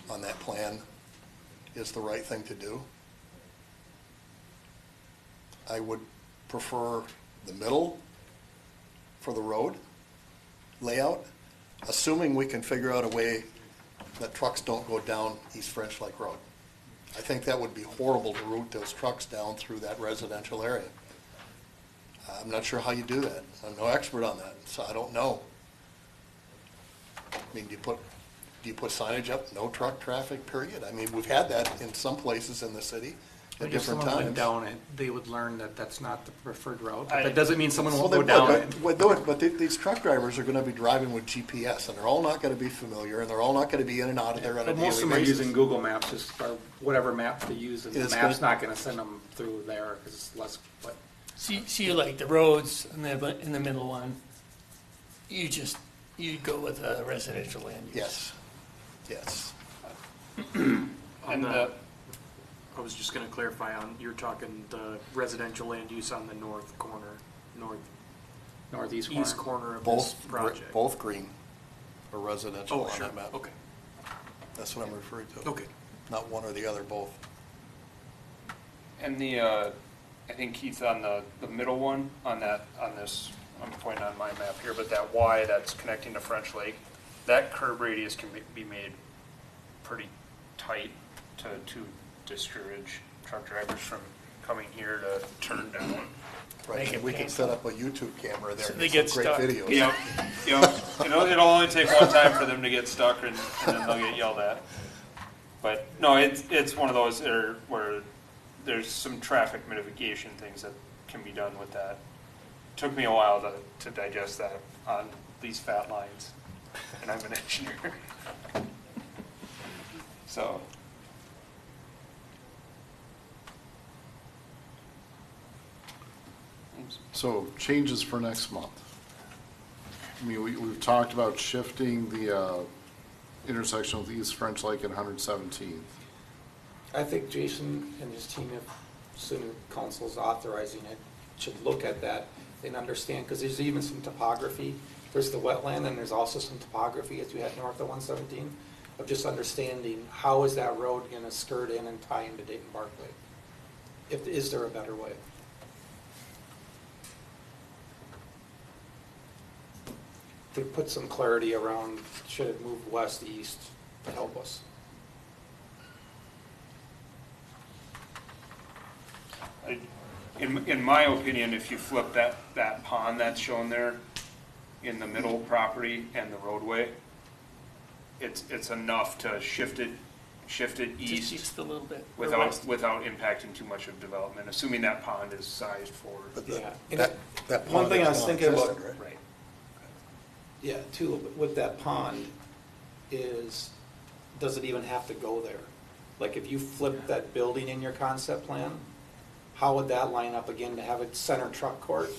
on that plan is the right thing to do. I would prefer the middle for the road layout, assuming we can figure out a way that trucks don't go down East French Lake Road. I think that would be horrible to route those trucks down through that residential area. I'm not sure how you do that. I'm no expert on that, so I don't know. I mean, do you put signage up, no truck traffic, period? I mean, we've had that in some places in the city at different times. If someone went down it, they would learn that that's not the preferred route. But that doesn't mean someone won't go down it. But these truck drivers are going to be driving with GPS, and they're all not going to be familiar, and they're all not going to be in and out of there on a daily basis. Most of them are using Google Maps, just or whatever map they use, and the map's not going to send them through there because it's less. But See, like the roads in the middle one, you'd go with a residential land use. Yes. I was just gonna clarify on, you're talking the residential land use on the north corner, northeast corner corner of this project. Both green. or residential Oh, on sure, that map. okay, That's what I'm referring to. okay. Not one or the other, both. And the, I think Keith, on the middle one, on this, I'm pointing on my map here, but that Y that's connecting to French Lake, that curb radius can be made pretty tight to discourage truck drivers from coming here to turn down. Right, and we can set up a YouTube camera there So and they get get some great stuck. videos. It'll only take one time for them to get stuck and then they'll get yelled at. But no, it's one of those where there's some traffic mitigation things that can be done with that. Took me a while to digest that on these fat lines, and I'm an engineer. So. So changes for next month. I mean, we've talked about shifting the intersection with East French Lake and 117th. I think Jason and his team, if soon council's authorizing it, should look at that and understand, because there's even some topography. There's the wetland and there's also some topography as you head north of 117, of just understanding how is that road gonna skirt in and tie into Dayton Parkway? Is there a better way? To put some clarity around, should it move west, east to help us? In my opinion, if you flip that pond that's shown there in the middle property and the roadway, it's enough to shift it Just east a little bit. or without west. impacting too much of development, assuming that pond is sized for. But Yeah. that One pond thing I is was thinking about, non-existent, right? Right. yeah, too, with that pond is, does it even have to go there? Like if you flip that building in your concept plan, how would that line up again to have a center truck court?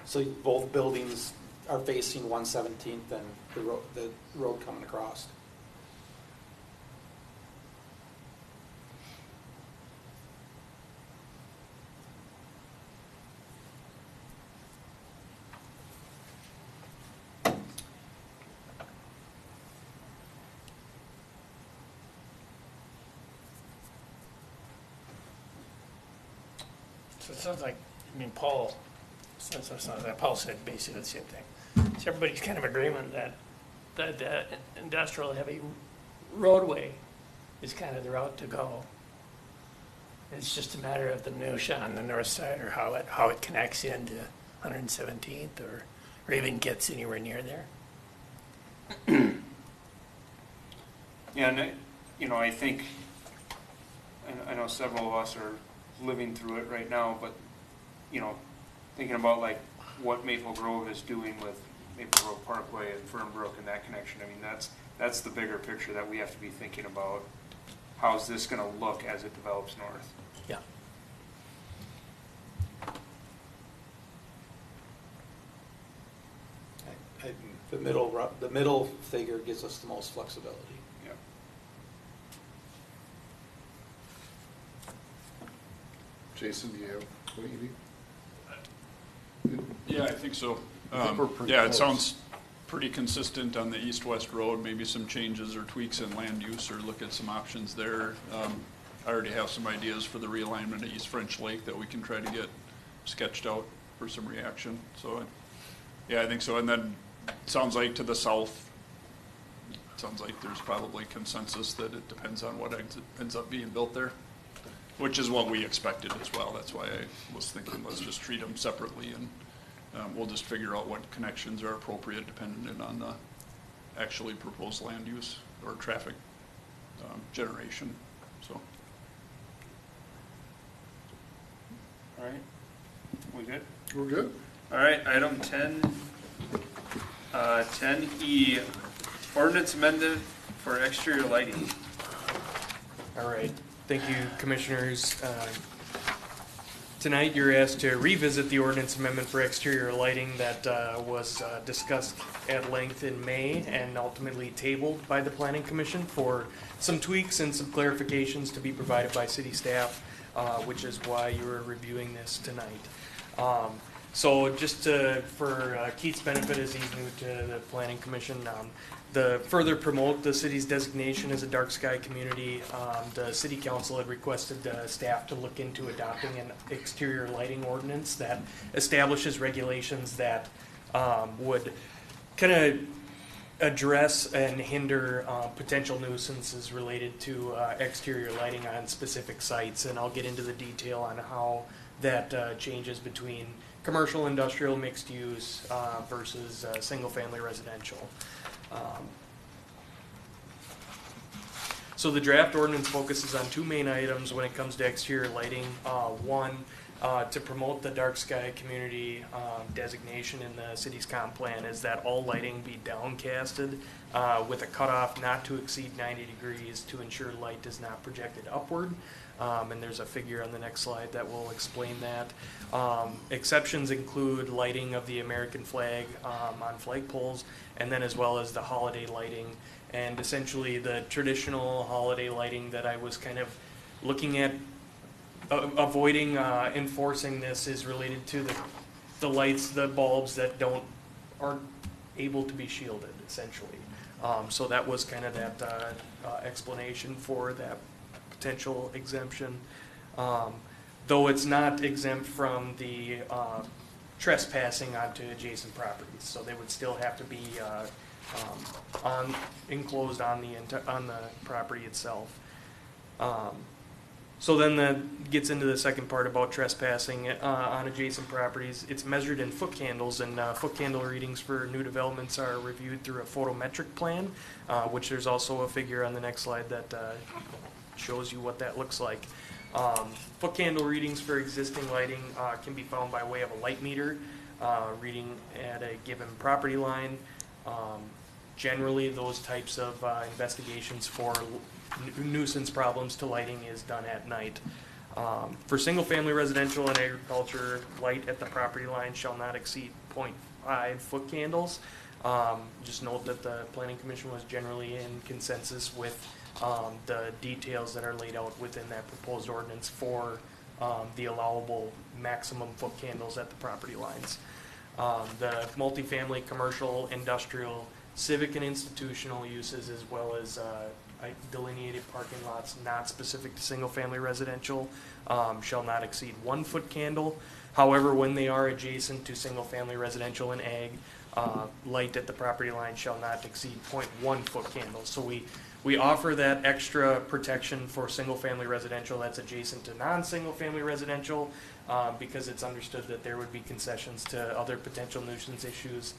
So both buildings are facing 117th and the road coming across. So it sounds like, I mean, Paul, Paul said basically the same thing. So everybody's kind of agreement that the industrial heavy roadway is kind of the route to go. It's just a matter of the minutia on the north side, or how it connects into 117th, or even gets anywhere near there. Yeah, and I think, and I know several of us are living through it right now, but, thinking about like what Maple Grove is doing with Maple Grove Parkway and Fernbrook and that connection, I mean, that's the bigger picture that we have to be thinking about. How's this gonna look as it develops north? Yeah. The middle figure gives us the most flexibility. Yeah. Jason, do you have what you need? Yeah, I think so. I think we're pretty Yeah, it close. sounds pretty consistent on the east-west road, maybe some changes or tweaks in land use, or look at some options there. I already have some ideas for the realignment of East French Lake that we can try to get sketched out for some reaction, so, yeah, I think so. And then, it sounds like to the south, it sounds like there's probably consensus that it depends on what ends up being built there, which is what we expected as well. That's why I was thinking, let's just treat them separately, and we'll just figure out what connections are appropriate dependent on the actually proposed land use or traffic generation, so. All right, we good? We're good. All right, item 10E, ordinance amendment for exterior lighting. All right, thank you, commissioners. Tonight, you're asked to revisit the ordinance amendment for exterior lighting that was discussed at length in May and ultimately tabled by the Planning Commission for some tweaks and some clarifications to be provided by city staff, which is why you are reviewing this tonight. So just for Keith's benefit, as he's new to the planning commission, the further promote the city's designation as a dark sky community, the city council had requested staff to look into adopting an exterior lighting ordinance that establishes regulations that would kind of address and hinder potential nuisances related to exterior lighting on specific sites. And I'll get into the detail on how that changes between commercial, industrial, mixed use versus single-family residential. So the draft ordinance focuses on two main items when it comes to exterior lighting. One, to promote the dark sky community designation in the city's comp plan is that all lighting be downcasted with a cutoff not to exceed 90 degrees to ensure light is not projected upward. And there's a figure on the next slide that will explain that. Exceptions include lighting of the American flag on flagpoles, and then as well as the holiday lighting. And essentially the traditional holiday lighting that I was kind of looking at avoiding enforcing this is related to the lights, the bulbs that aren't able to be shielded, essentially. So that was kind of that explanation for that potential exemption. Though it's not exempt from the trespassing onto adjacent properties, so they would still have to be enclosed on the property itself. So then that gets into the second part about trespassing on adjacent properties. It's measured in foot candles, and foot candle readings for new developments are reviewed through a photometric plan, which there's also a figure on the next slide that shows you what that looks like. Foot candle readings for existing lighting can be found by way of a light meter reading at a given property line. Generally, those types of investigations for nuisance problems to lighting is done at night. For single-family residential and agriculture, light at the property line shall not exceed 0.5 foot candles. Just note that the Planning Commission was generally in consensus with the details that are laid out within that proposed ordinance for the allowable maximum foot candles at the property lines. The multifamily, commercial, industrial, civic and institutional uses, as well as delineated parking lots not specific to single-family residential, shall not exceed 1 foot candle. However, when they are adjacent to single-family residential and ag, light at the property line shall not exceed 0.1 foot candles. So we offer that extra protection for single-family residential that's adjacent to non-single-family residential because it's understood that there would be concessions to other potential nuisance issues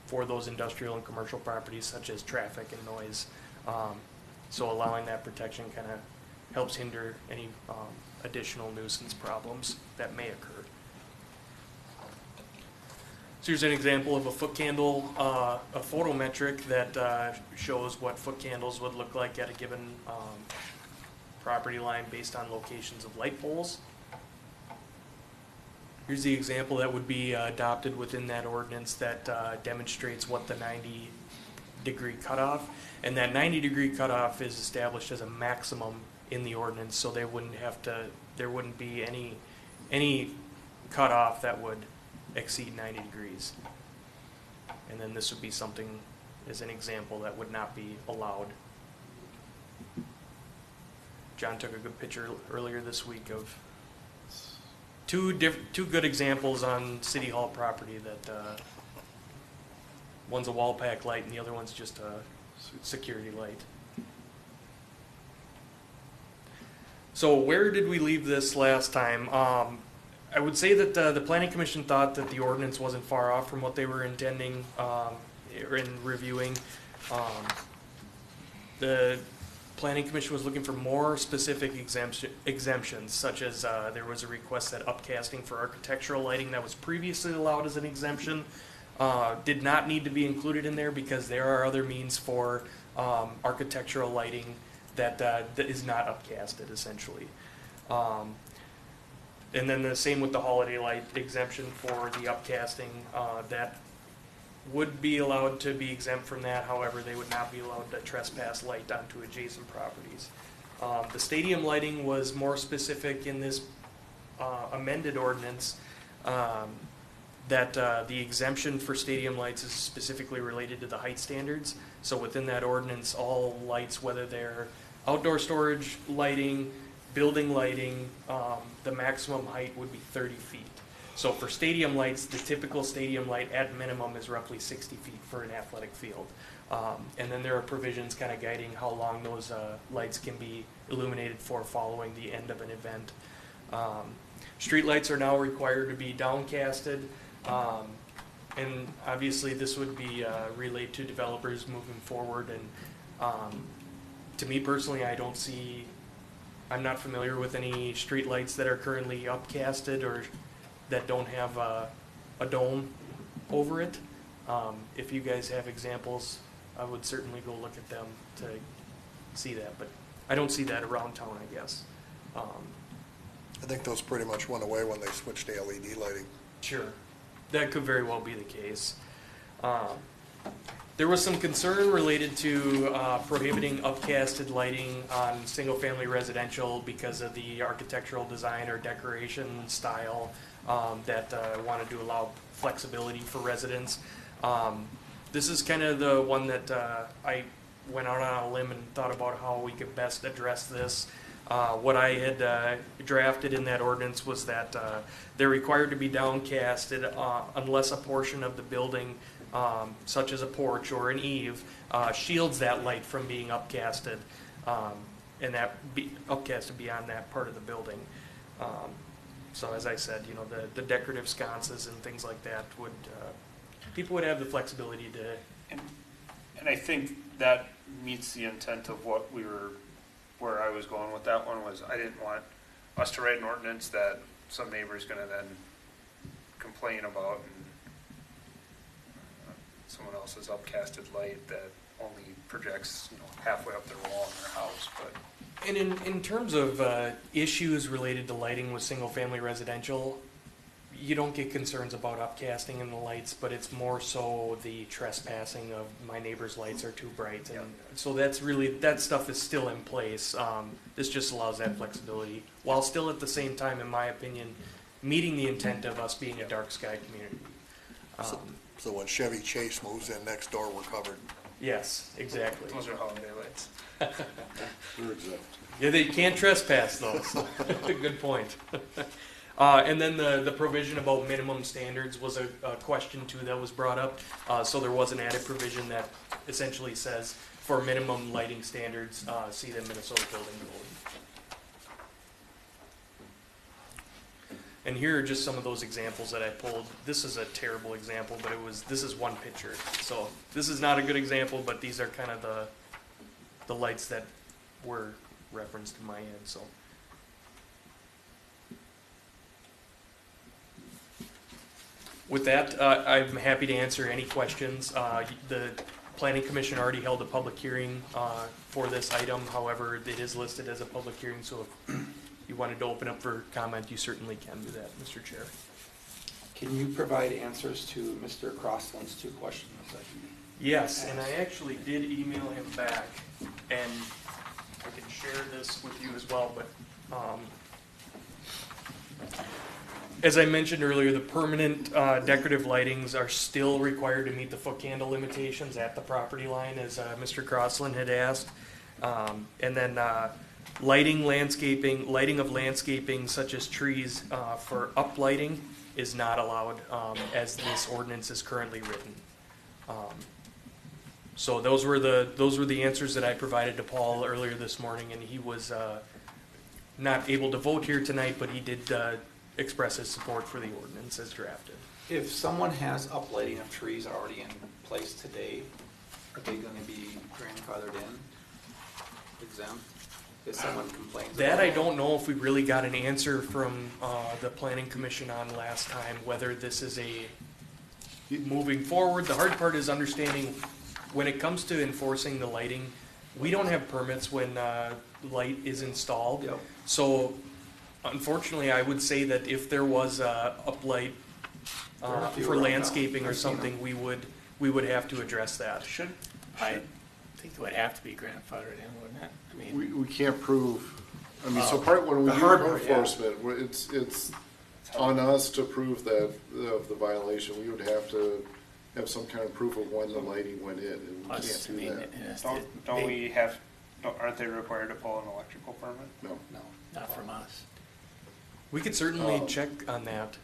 for those industrial and commercial properties such as traffic and noise. So allowing that protection kind of helps hinder any additional nuisance problems that may occur. So here's an example of a foot candle, a photometric that shows what foot candles would look like at a given property line based on locations of light poles. Here's the example that would be adopted within that ordinance that demonstrates what the 90-degree cutoff, and that 90-degree cutoff is established as a maximum in the ordinance, so there wouldn't be any cutoff that would exceed 90 degrees. And then this would be something as an example that would not be allowed. John took a good picture earlier this week of two good examples on City Hall property that one's a wall pack light and the other one's just a security light. So where did we leave this last time? I would say that the Planning Commission thought that the ordinance wasn't far off from what they were intending in reviewing. The Planning Commission was looking for more specific exemptions, such as there was a request that upcasting for architectural lighting that was previously allowed as an exemption did not need to be included in there because there are other means for architectural lighting that is not upcasted, essentially. And then the same with the holiday light exemption for the upcasting, that would be allowed to be exempt from that. However, they would not be allowed to trespass light onto adjacent properties. The stadium lighting was more specific in this amended ordinance. that the exemption for stadium lights is specifically related to the height standards. So within that ordinance, all lights, whether they're outdoor storage lighting, building lighting, the maximum height would be 30 feet. So for stadium lights, the typical stadium light at minimum is roughly 60 feet for an athletic field. And then there are provisions kind of guiding how long those lights can be illuminated for following the end of an event. Street lights are now required to be downcasted. And obviously this would be relayed to developers moving forward. And to me personally, I'm not familiar with any street lights that are currently upcasted or that don't have a dome over it. If you guys have examples, I would certainly go look at them to see that, but I don't see that around town, I guess. I think those pretty much went away when they switched to LED lighting. Sure, that could very well be the case. There was some concern related to prohibiting upcasted lighting on single-family residential because of the architectural design or decoration style that wanted to allow flexibility for residents. This is kind of the one that I went out on a limb and thought about how we could best address this. What I had drafted in that ordinance was that they're required to be downcasted unless a portion of the building, such as a porch or an eave, shields that light from being upcasted, and that upcasted beyond that part of the building. So as I said, the decorative sconces and things like that would, people would have the flexibility to. And I think that meets the intent of what where I was going with that one was I didn't want us to write an ordinance that some neighbor's gonna then complain about and someone else's upcasted light that only projects, halfway up their wall in their house, but. And in terms of issues related to lighting with single-family residential, you don't get concerns about upcasting in the lights, but it's more so the trespassing of my neighbor's lights are too bright. And so that stuff is still in place. This just allows that flexibility, while still at the same time, in my opinion, meeting the intent of us being a dark sky community. So when Chevy Chase moves in next door, we're covered. Yes, exactly. Those are holiday lights. We're exempt. Yeah, they can't trespass those. Good point. And then the provision about minimum standards was a question too that was brought up. So there was an added provision that essentially says for minimum lighting standards, see the Minnesota Building Code. And here are just some of those examples that I pulled. This is a terrible example, but this is one picture. So this is not a good example, but these are kind of the lights that were referenced in my head. So. With that, I'm happy to answer any questions. The Planning Commission already held a public hearing for this item. However, it is listed as a public hearing, so if you wanted to open up for comment, you certainly can do that, Mr. Chair. Can you provide answers to Mr. Crossland's two questions that he Yes, asked? and I actually did email him back, and I can share this with you as well, but as I mentioned earlier, the permanent decorative lightings are still required to meet the foot candle limitations at the property line, as Mr. Crossland had asked. And then lighting of landscaping such as trees for uplighting is not allowed as this ordinance is currently written. So those were the answers that I provided to Paul earlier this morning, and he was not able to vote here tonight, but he did express his support for the ordinance as drafted. If someone has uplighting of trees already in place today, are they going to be grandfathered in, exempt? If someone complains That about I it? don't know if we really got an answer from the Planning Commission on last time, whether this is moving forward. The hard part is understanding when it comes to enforcing the lighting, we don't have permits when light is installed. Yep. So unfortunately, I would say that if there was a uplight for landscaping or something, we would have to address that. I think it would have to be grandfathered in, wouldn't it? I mean, We can't prove, so part, when we The do hard part, yeah. enforcement, it's on us to prove that, of the violation, we would have to have some kind of proof of when the lighting went in, and we Plus, can't I do mean, that. it has Don't we have, aren't they required to pull an electrical permit? No. No. Not from us. We could certainly check on that.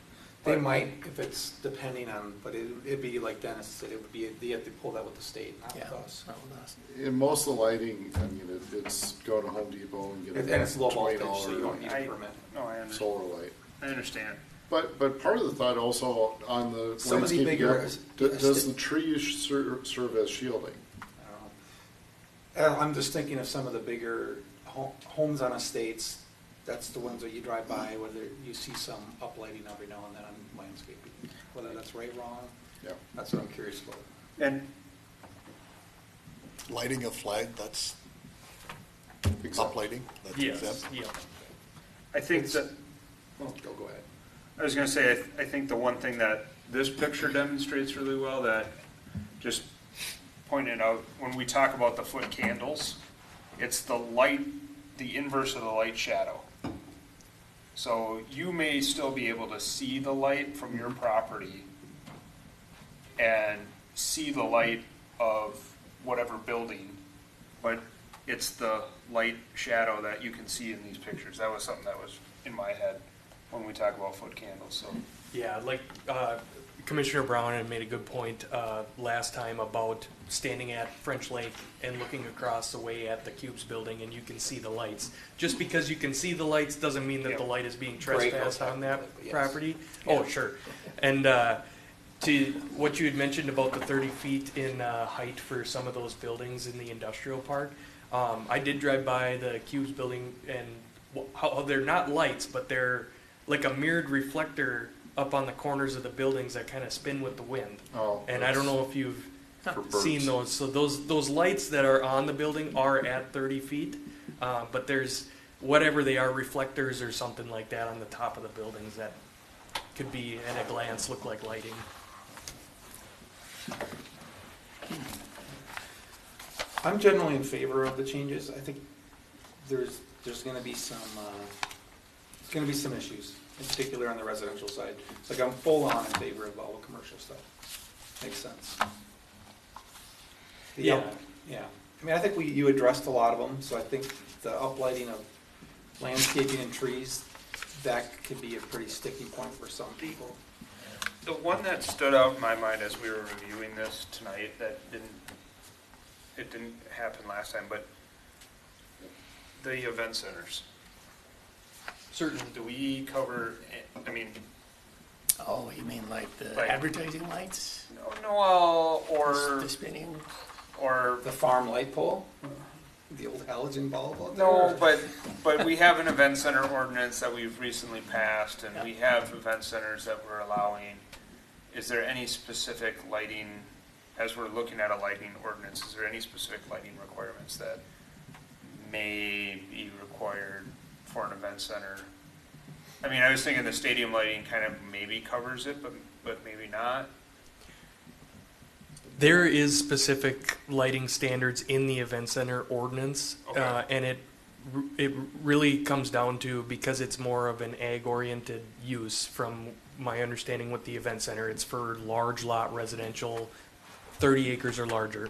They might, if it's depending on, but it'd be like Dennis said, it would be, they have to pull that with the state, not with us. Not with us. In most of the lighting, I mean, it's go to Home Depot and get And a it's low voltage, so you $20 don't need a permit. No, I understand. solar light. I understand. But part of the thought also on the Some of the landscape, bigger does the tree serve as shielding? I'm just thinking of some of the bigger homes on estates, that's the ones that you drive by, whether you see some uplighting every now and then on landscaping. Whether that's right, wrong, Yeah. that's what I'm curious about. And Lighting a flag, that's uplighting? That's Yes, exempt? yeah. I think that, Go ahead. I was gonna say, I think the one thing that this picture demonstrates really well, that just pointed out, when we talk about the foot candles, it's the light, the inverse of the light shadow. So you may still be able to see the light from your property and see the light of whatever building, but it's the light shadow that you can see in these pictures. That was something that was in my head when we talk about foot candles, so. Yeah, like Commissioner Brown had made a good point last time about standing at French Lake and looking across the way at the Cubes building, and you can see the lights. Just because you can see the lights doesn't mean that the light is being trespassed on that Yes. property. Oh, sure. And to what you had mentioned about the 30 feet in height for some of those buildings in the industrial park, I did drive by the Cubes building, and how they're not lights, but they're like a mirrored reflector up on the corners of the buildings that kind of spin with the wind. Oh, And I don't know if you've for birds. seen those. So those lights that are on the building are at 30 feet, but there's whatever they are, reflectors or something like that on the top of the buildings that could be at a glance look like lighting. I'm generally in favor of the changes. I think there's gonna be some, there's gonna be some issues, in particular on the residential side. It's like I'm full on in favor of all the commercial stuff. Makes sense. Yeah. Yeah. I mean, I think you addressed a lot of them, so I think the uplighting of landscaping and trees, that could be a pretty sticky point for some people. The one that stood out in my mind as we were reviewing this tonight, that didn't happen last time, but the event centers. Certainly. Do we cover, I mean, Oh, you mean like the Like- advertising lights? no, or, The spinning? or, The farm light pole, the old halogen bulb out there. no, but we have an event center ordinance that we've recently passed, and we have event centers that we're allowing. Is there any specific lighting, as we're looking at a lighting ordinance, is there any specific lighting requirements that may be required for an event center? I mean, I was thinking the stadium lighting kind of maybe covers it, but maybe not. There is specific lighting standards in the event center ordinance, Okay. and it really comes down to, because it's more of an ag-oriented use, from my understanding with the event center, it's for large lot residential, 30 acres or larger.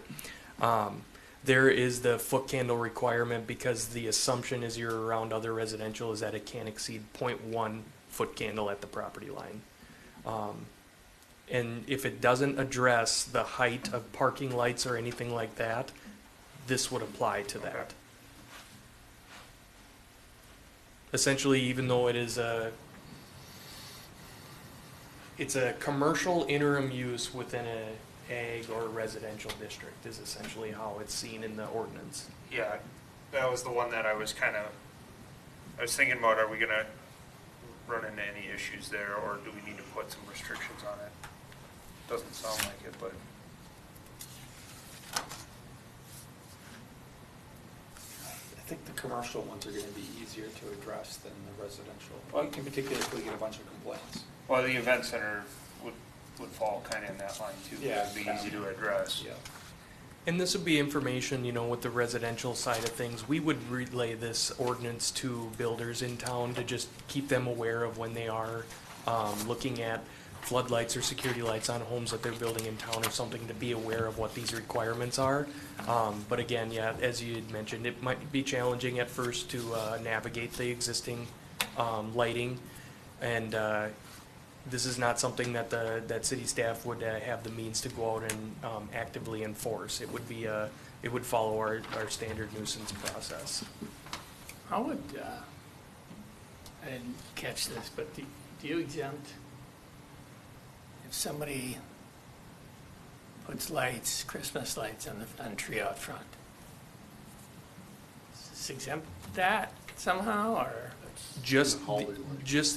There is the foot candle requirement, because the assumption as you're around other residential is that it can't exceed 0.1 foot candle at the property line. And if it doesn't address the height of parking lights or anything like that, this would apply to that. Essentially, even though it's a commercial interim use within a ag or residential district is essentially how it's seen in the ordinance. Yeah, that was the one that I was thinking about, are we gonna run into any issues there, or do we need to put some restrictions on it? Doesn't sound like it, but. I think the commercial ones are gonna be easier to address than the residential. Well, in particular, if we get a bunch of complaints. Well, the event center would fall kind of in that line too. Yeah. It'd be easy to address. Yeah. And this would be information, with the residential side of things. We would relay this ordinance to builders in town to just keep them aware of when they are looking at floodlights or security lights on homes that they're building in town or something to be aware of what these requirements are. But again, yeah, as you had mentioned, it might be challenging at first to navigate the existing lighting. And this is not something that that city staff would have the means to go out and actively enforce. It would be it would follow our standard nuisance process. How would, I didn't catch this, but do you exempt if somebody puts lights, Christmas lights on the tree out front? Does this exempt that somehow, or? Just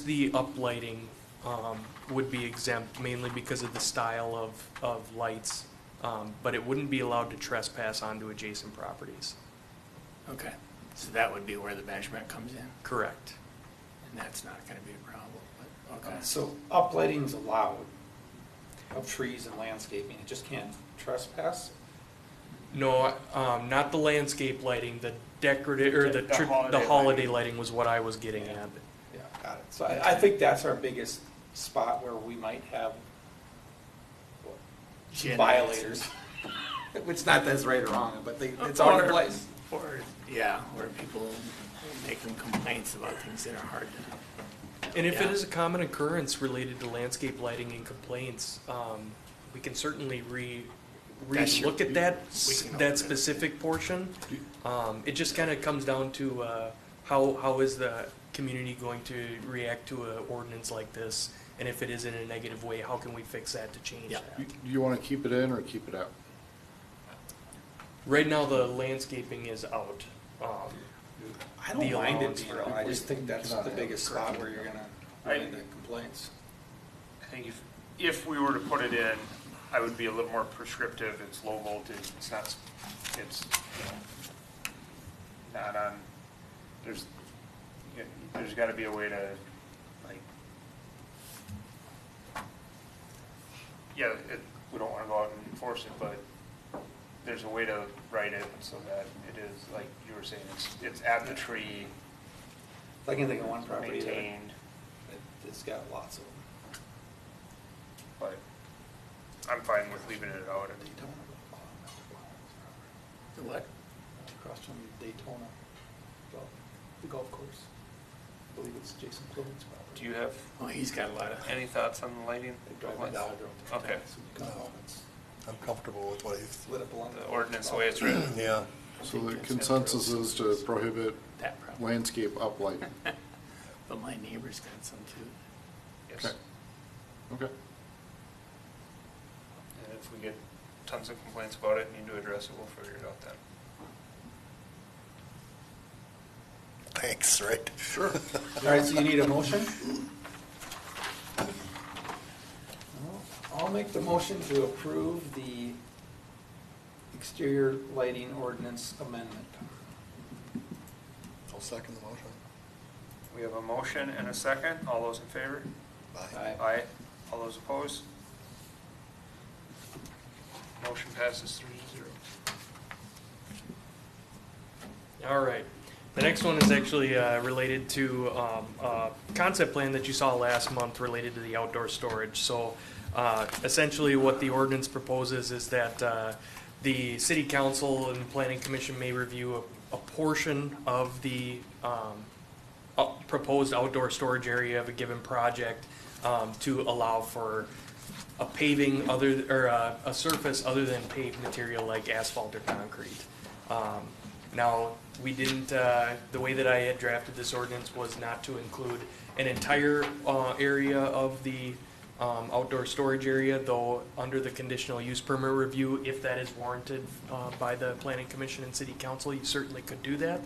the uplighting would be exempt, mainly because of the style of lights, but it wouldn't be allowed to trespass onto adjacent properties. Okay, so that would be where the measurement comes in, Correct. and that's not gonna be a problem, but, okay. So uplighting's allowed of trees and landscaping, it just can't trespass? No, not the landscape lighting, the decorative, or the holiday lighting was what I was getting at. Yeah, got it. So I think that's our biggest spot where we might have violators. Which not that's right or wrong, but it's already in place. Or, yeah, where people making complaints about things that are hard to. And if it Yeah. is a common occurrence related to landscape lighting and complaints, we can certainly That's your- look at that, we can open that it. specific portion. It just kind of comes down to how is the community going to react to an ordinance like this? And if it is in a negative way, how can we fix that to change Yeah. that? Do you want to keep it in or keep it out? Right now, the landscaping is out. I don't The mind allowance it, for I just think that's cannot the have biggest spot where you're gonna run into complaints. I think if we were to put it in, I would be a little more prescriptive. It's low voltage. It's not. It's not on. There's got to be a way to, like. Yeah, we don't want to go out and enforce it, but there's a way to write it so that it is like you were saying. It's at the tree. I can think of one property that Maintained, it's got lots of them. but I'm fine with leaving it out. I mean, The what? Across from Daytona, the golf course. I believe it's Jason Clooney's property. do you have Oh, he's got a lot of. any thoughts on the lighting? They drive by Dollar General. Okay. No, I'm comfortable with what he's, Lit up along The ordinance the way it's written. yeah. So the consensus is to prohibit That problem. landscape uplighting. But my neighbor's got some too. Yes. Okay. Okay. And if we get tons of complaints about it, need to address it, we'll figure it out then. Thanks, right? Sure. All right, so you need a motion? I'll make the motion to approve the exterior lighting ordinance amendment. I'll second the motion. We have a motion and a second. All those in favor? Bye. Aye. All those opposed? Motion passes 3-0. All right. The next one is actually related to a concept plan that you saw last month related to the outdoor storage. So essentially what the ordinance proposes is that the city council and planning commission may review a portion of the proposed outdoor storage area of a given project to allow for a paving other, or a surface other than paved material like asphalt or concrete. Now, we didn't, the way that I had drafted this ordinance was not to include an entire area of the outdoor storage area, though under the conditional use permit review, if that is warranted by the planning commission and city council, you certainly could do that.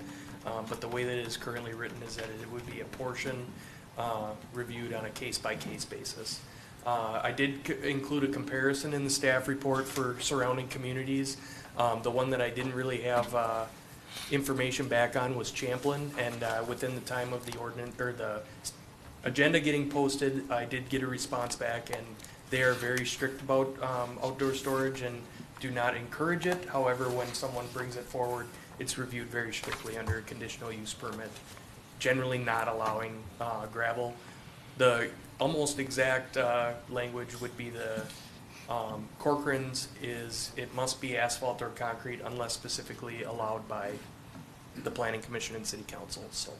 But the way that it is currently written is that it would be a portion reviewed on a case-by-case basis. I did include a comparison in the staff report for surrounding communities. The one that I didn't really have information back on was Champlin, and within the time of the ordinance, or the agenda getting posted, I did get a response back, and they are very strict about outdoor storage and do not encourage it. However, when someone brings it forward, it's reviewed very strictly under a conditional use permit, generally not allowing gravel. The almost exact language would be the Corcoran's is it must be asphalt or concrete unless specifically allowed by the Planning Commission and City Council. So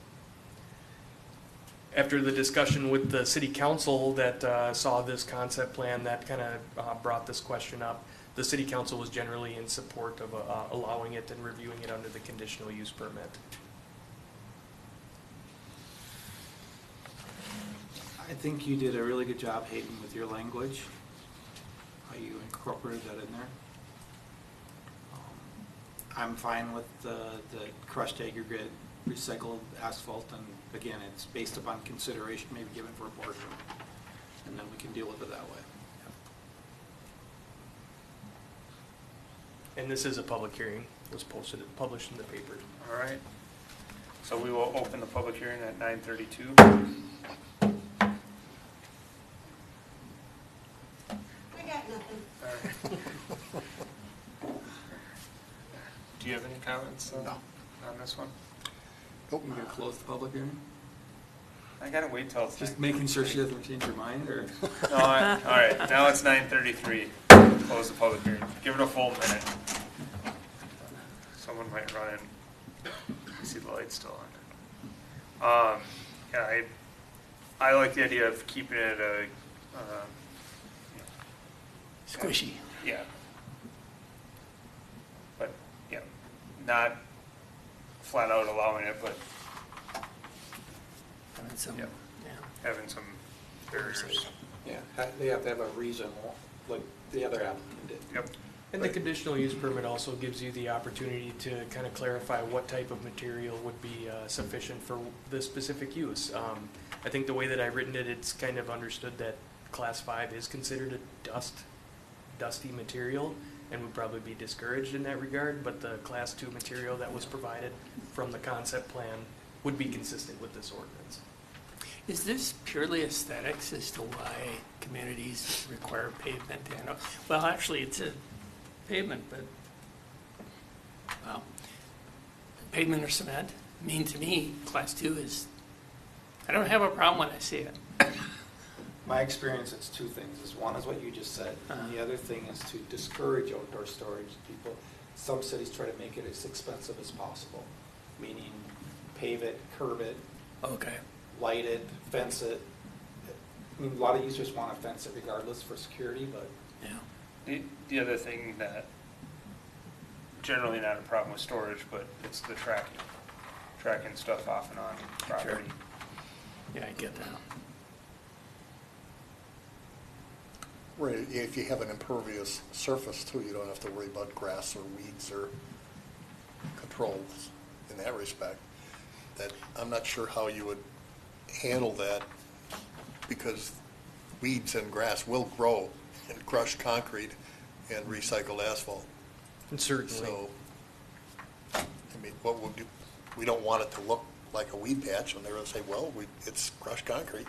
after the discussion with the City Council that saw this concept plan, that kind of brought this question up. The City Council was generally in support of allowing it and reviewing it under the conditional use permit. I think you did a really good job, Hayden, with your language, how you incorporated that in there. I'm fine with the crushed aggregate, recycled asphalt, and again, it's based upon consideration maybe given for a portion, and then we can deal with it that way. And this is a public hearing. It was published in the paper. All right. So we will open the public hearing at 9:32. I got nothing. All right. Do you have any comments on this one? Nope. You gonna close the public hearing? I gotta wait till it's Just making sure she doesn't change her mind, or? No, all right, now it's 9:33. Close the public hearing. Give it a full minute. Someone might run in. I see the light's still on. Yeah, I like the idea of keeping it a Squishy. yeah. But yeah, not flat out allowing it, but Having some, yeah, having some barriers. Yeah, they have to have a reason, like the other applicant did. Yep. And the conditional use permit also gives you the opportunity to kind of clarify what type of material would be sufficient for the specific use. I think the way that I've written it, it's kind of understood that Class 5 is considered a dusty material and would probably be discouraged in that regard, but the Class 2 material that was provided from the concept plan would be consistent with this ordinance. Is this purely aesthetics as to why communities require pavement? Well, actually, it's a pavement, but, well, pavement or cement mean to me, Class 2 is, I don't have a problem when I see it. My experience, it's two things. Is one is what you just said, and the other thing is to discourage outdoor storage. People, some cities try to make it as expensive as possible, meaning pave it, curb it, Okay. light it, fence it. I mean, a lot of users want to fence it regardless for security, but Yeah. The other thing that generally not a problem with storage, but it's the tracking stuff off and on property. Yeah, I get that. Right, if you have an impervious surface too, you don't have to worry about grass or weeds or controls in that respect. That, I'm not sure how you would handle that, because weeds and grass will grow in crushed concrete and recycled asphalt. And certainly. So, I mean, what would you, we don't want it to look like a weed patch, and they're gonna say, well, it's crushed concrete.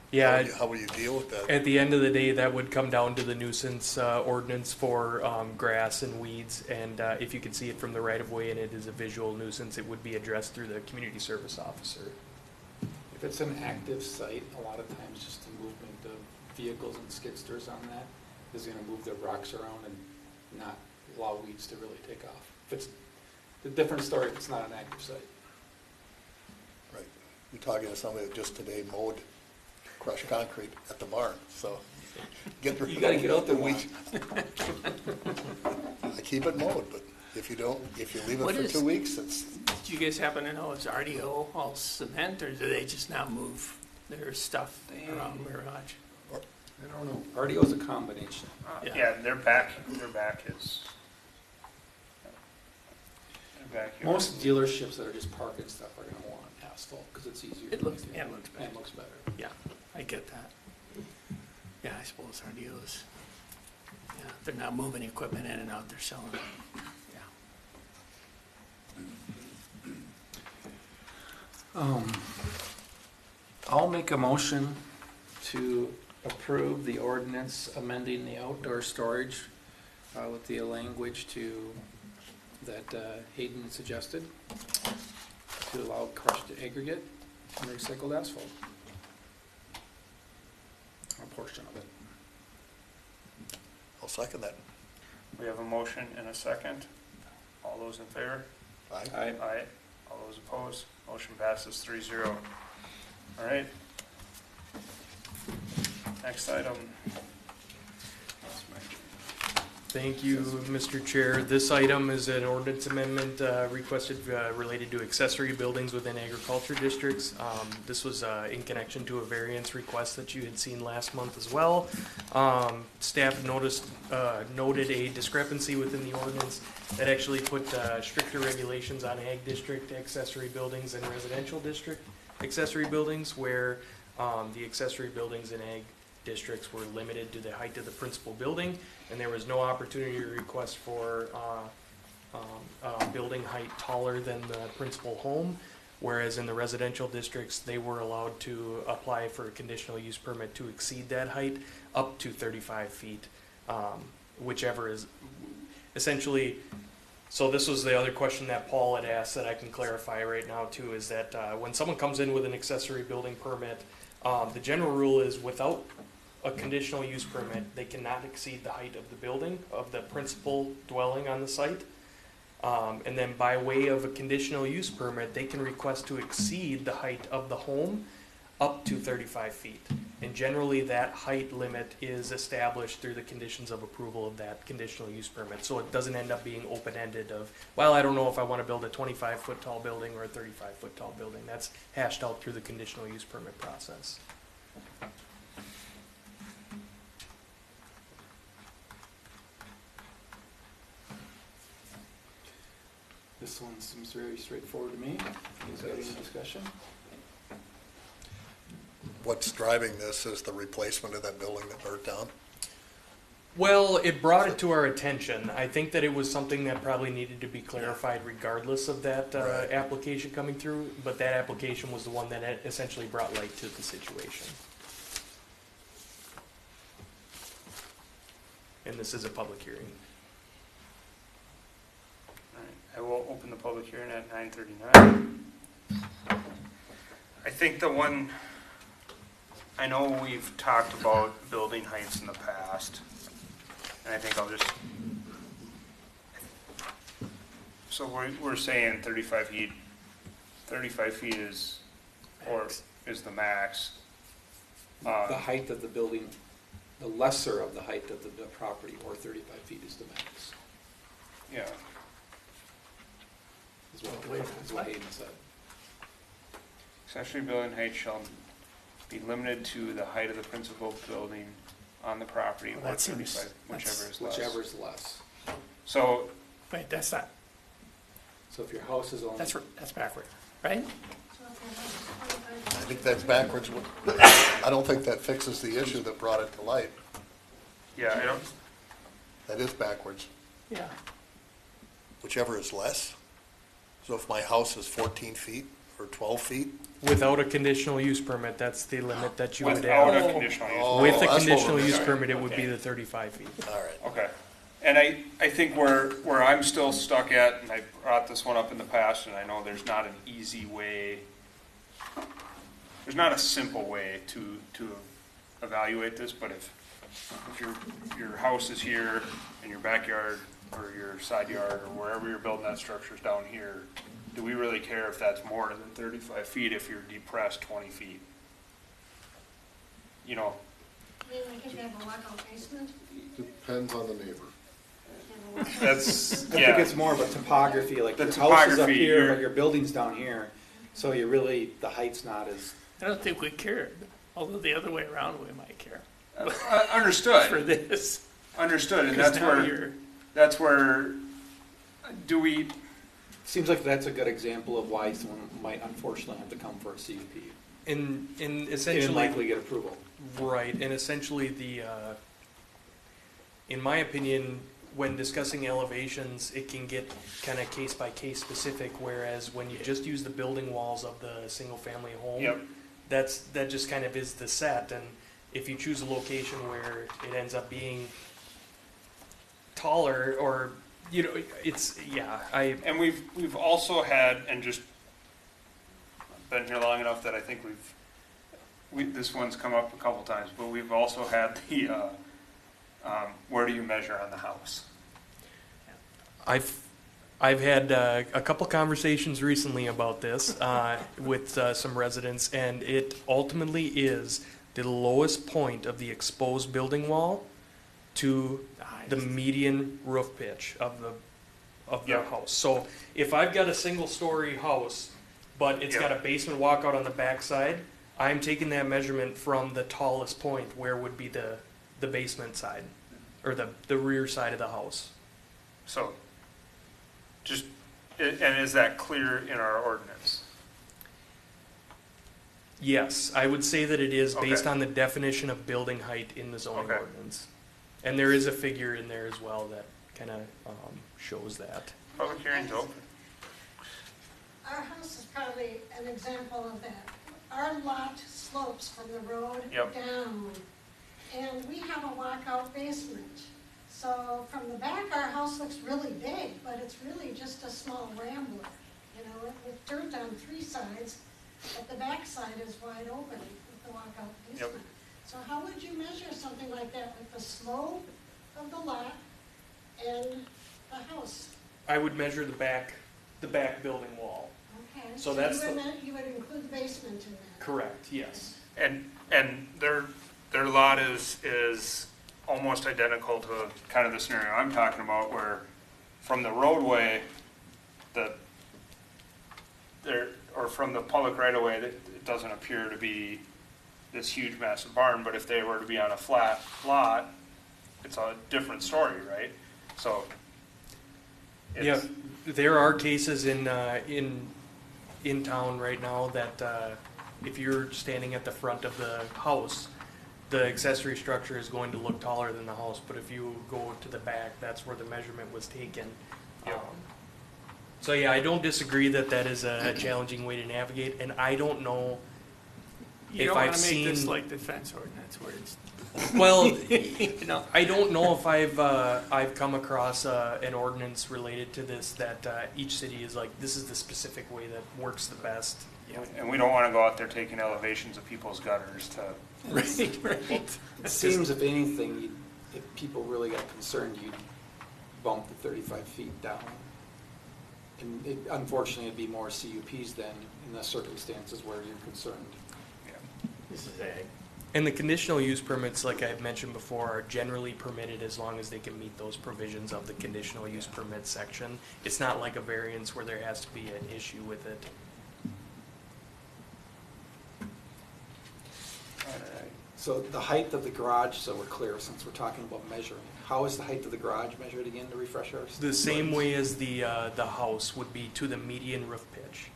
Yeah. How would you deal with that? At the end of the day, that would come down to the nuisance ordinance for grass and weeds, and if you can see it from the right of way and it is a visual nuisance, it would be addressed through the community service officer. if it's an active site, a lot of times just the movement of vehicles and skidsters on that is going to move the rocks around and not allow weeds to really take off. If it's a different story if it's not an active site. Right. You're talking to somebody that just today mowed crushed concrete at the barn, so get rid You got to get out there. I keep it mowed, but if you don't, if you leave it What for is- 2 weeks, it's, Do you guys happen to know, is RDO all cement, or do they just not move their stuff around the garage? I don't know. RDO is a combination. Yeah, their back is. Most dealerships that are just parking stuff are going to want asphalt because it's easier. It looks, to yeah, it looks better. And looks better. Yeah, I get that. Yeah, I suppose RDOs, yeah, they're not moving equipment in and out, they're selling it. Yeah. I'll make a motion to approve the ordinance amending the outdoor storage with the language that Hayden suggested to allow crushed aggregate and recycled asphalt. a portion of it. I'll second that. We have a motion and a second. All those in favor? Aye. Aye. All those opposed? Motion passes 3-0. All right. Next item. Thank you, Mr. Chair. This item is an ordinance amendment requested related to accessory buildings within agriculture districts. This was in connection to a variance request that you had seen last month as well. Staff noted a discrepancy within the ordinance that actually put stricter regulations on ag district accessory buildings and residential district accessory buildings, where the accessory buildings in ag districts were limited to the height of the principal building, and there was no opportunity to request for building height taller than the principal home, whereas in the residential districts, they were allowed to apply for a conditional use permit to exceed that height up to 35 feet, whichever is essentially. So this was the other question that Paul had asked that I can clarify right now too, is that when someone comes in with an accessory building permit, the general rule is without a conditional use permit, they cannot exceed the height of the building, of the principal dwelling on the site. And then by way of a conditional use permit, they can request to exceed the height of the home up to 35 feet. And generally that height limit is established through the conditions of approval of that conditional use permit. So it doesn't end up being open-ended of, well, I don't know if I want to build a 25-foot tall building or a 35-foot tall building. That's hashed out through the conditional use permit process. This one seems very straightforward to me. Is there any discussion? What's driving this is the replacement of that building that burnt down. Well, it brought it to our attention. I think that it was something that probably needed to be clarified regardless of that application coming through, but that application was the one that essentially brought light to the situation. And this is a public hearing. All right. I will open the public hearing at 9:39. I think the one, I know we've talked about building heights in the past, and I think I'll just, so we're saying 35 feet. 35 feet is, or is the max. The height of the building, the lesser of the height of the property, or 35 feet is the max. Yeah. Is what Hayden said. Accessory building height shall be limited to the height of the principal building on the property, Well, or that seems- 35, whichever is less. Whichever is less. So, Wait, that's not, So if your house is only. that's backward, right? I think that's backwards. I don't think that fixes the issue that brought it to light. yeah, I don't, That is backwards. Yeah. Whichever is less. So if my house is 14 feet or 12 feet. Without a conditional use permit, that's the limit that you would without have. a conditional use. Oh, With a that's what conditional we're use missing. permit, it would be Okay. the 35 feet. All right. Okay. And I think where I'm still stuck at, and I brought this one up in the past, and I know there's not an easy way, there's not a simple way to evaluate this, but if your house is here and your backyard or your side yard or wherever you're building that structure is down here, do we really care if that's more than 35 feet if you're depressed 20 feet? You know, I mean, like if you have a walkout basement, Depends on the neighbor. that's, I think yeah. it's more of a topography, like The your house is up topography, here, you're- but your building's down here, so you really, the height's not as. I don't think we cared, although the other way around we might care for Understood, this. understood, and 'Cause that's now where, you're- that's where, do we, Seems like that's a good example of why someone might unfortunately have to come for a CUP. And And essentially. likely get approval. Right, and essentially in my opinion, when discussing elevations, it can get kind of case by case specific, whereas when you just use the building walls of the single family home, Yep. that just kind of is the set, and if you choose a location where it ends up being taller, or, you know, it's, yeah, and we've also had, and just been here long enough that I think this one's come up a couple times, but we've also had the, where do you measure on the house? I've had a couple conversations recently about this with some residents, and it ultimately is the lowest point of the exposed building wall to the median roof pitch of the house. So if I've got a single-story house, but it's got a basement walkout on the backside, I'm taking that measurement from the tallest point, where would be the basement side, or the rear side of the house. So, and is that clear in our ordinance? Yes, I would say that it is based Okay. on the definition of building height in the zoning Okay. ordinance. And there is a figure in there as well that kind of shows that. Public hearing's open. Our house is probably an example of that. Our lot slopes from the road down, and we have a walkout basement. So from the back, our house looks really big, but it's really just a small rambler, you know, with dirt on three sides, but the back side is wide open with the walkout basement. So how would you measure something like that with the slope of the lot and the house? I would measure the back building wall. Okay, So so that's you would include the basement in that? Correct, yes. And their lot is almost identical to kind of the scenario I'm talking about, where from the roadway, or from the public right of way, it doesn't appear to be this huge massive barn, but if they were to be on a flat lot, it's a different story, right? So Yeah, there are cases in town right now that if you're standing at the front of the house, the accessory structure is going to look taller than the house, but if you go to the back, that's where the measurement was taken. So yeah, I don't disagree that is a challenging way to navigate, and I don't know You if don't I've want to make seen. this like the fence ordinance where it's. Well, I don't know if I've come across an ordinance related to this that each city is like, this is the specific way that works the best. And we don't want to go out there taking elevations of people's gutters to. It seems, if anything, if people really got concerned, you'd bump the 35 feet down. And unfortunately, it'd be more CUPs then in the circumstances where you're concerned. This is ag. And the conditional use permits, like I've mentioned before, are generally permitted as long as they can meet those provisions of the conditional use permit section. It's not like a variance where there has to be an issue with it. So the height of the garage, so we're clear, since we're talking about measuring, how is the height of the garage measured again to refresh our? The same way as the house would be to the median roof pitch.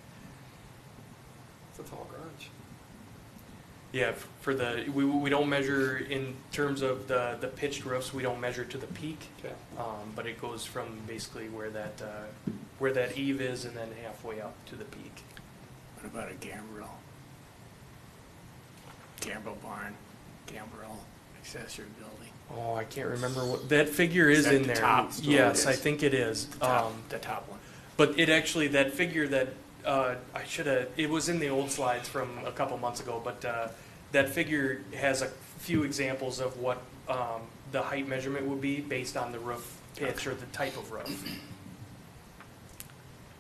It's a tall garage. Yeah, for we don't measure in terms of the pitched roofs, we don't measure to the peak. Okay. But it goes from basically where that eave is and then halfway up to the peak. What about a gambrel? Gambrel barn, gambrel accessory building. Oh, I can't remember what, that figure is that in the there. top? Yes, I think it is. The top one. But it actually, that figure that, it was in the old slides from a couple months ago, but that figure has a few examples of what the height measurement would be based on the roof pitch or the type of roof.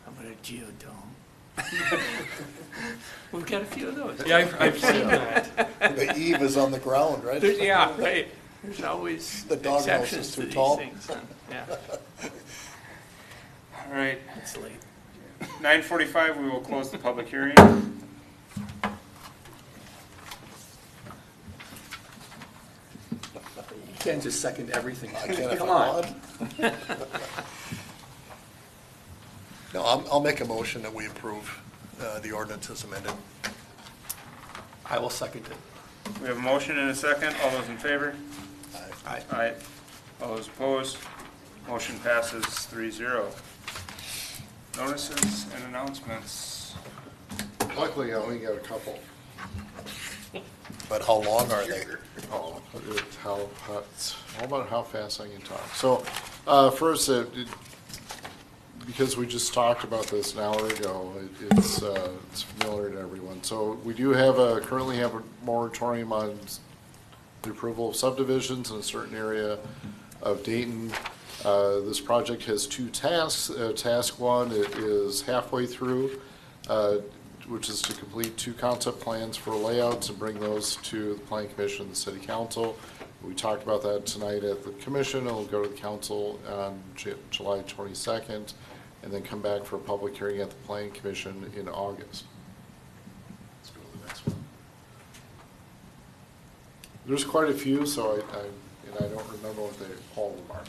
How about a geodome? We've got a few of those. Yeah, I've seen that. The eave is on the ground, right? Yeah, right. There's always The doghouse exceptions is to too these tall. things. Yeah, All right, it's late. 9:45, we will close the public hearing. You can't just second everything. I can't if Come I on. want. No, I'll make a motion that we approve the ordinance as amended. I will second it. We have a motion and a second. All those in favor? Aye. Aye. All those opposed? Motion passes 3-0. Notices and announcements. Luckily, I only got a couple. But how long are they? Oh, how about how fast I can talk? So, first, because we just talked about this an hour ago, it's familiar to everyone. So we do currently have a moratorium on the approval of subdivisions in a certain area of Dayton. This project has two tasks. Task one is halfway through, which is to complete two concept plans for layouts and bring those to the Planning Commission and the City Council. We talked about that tonight at the Commission. It'll go to the Council on July 22nd, and then come back for a public hearing at the Planning Commission in August. Let's go to the next one. There's quite a few, so I don't remember what all of them are.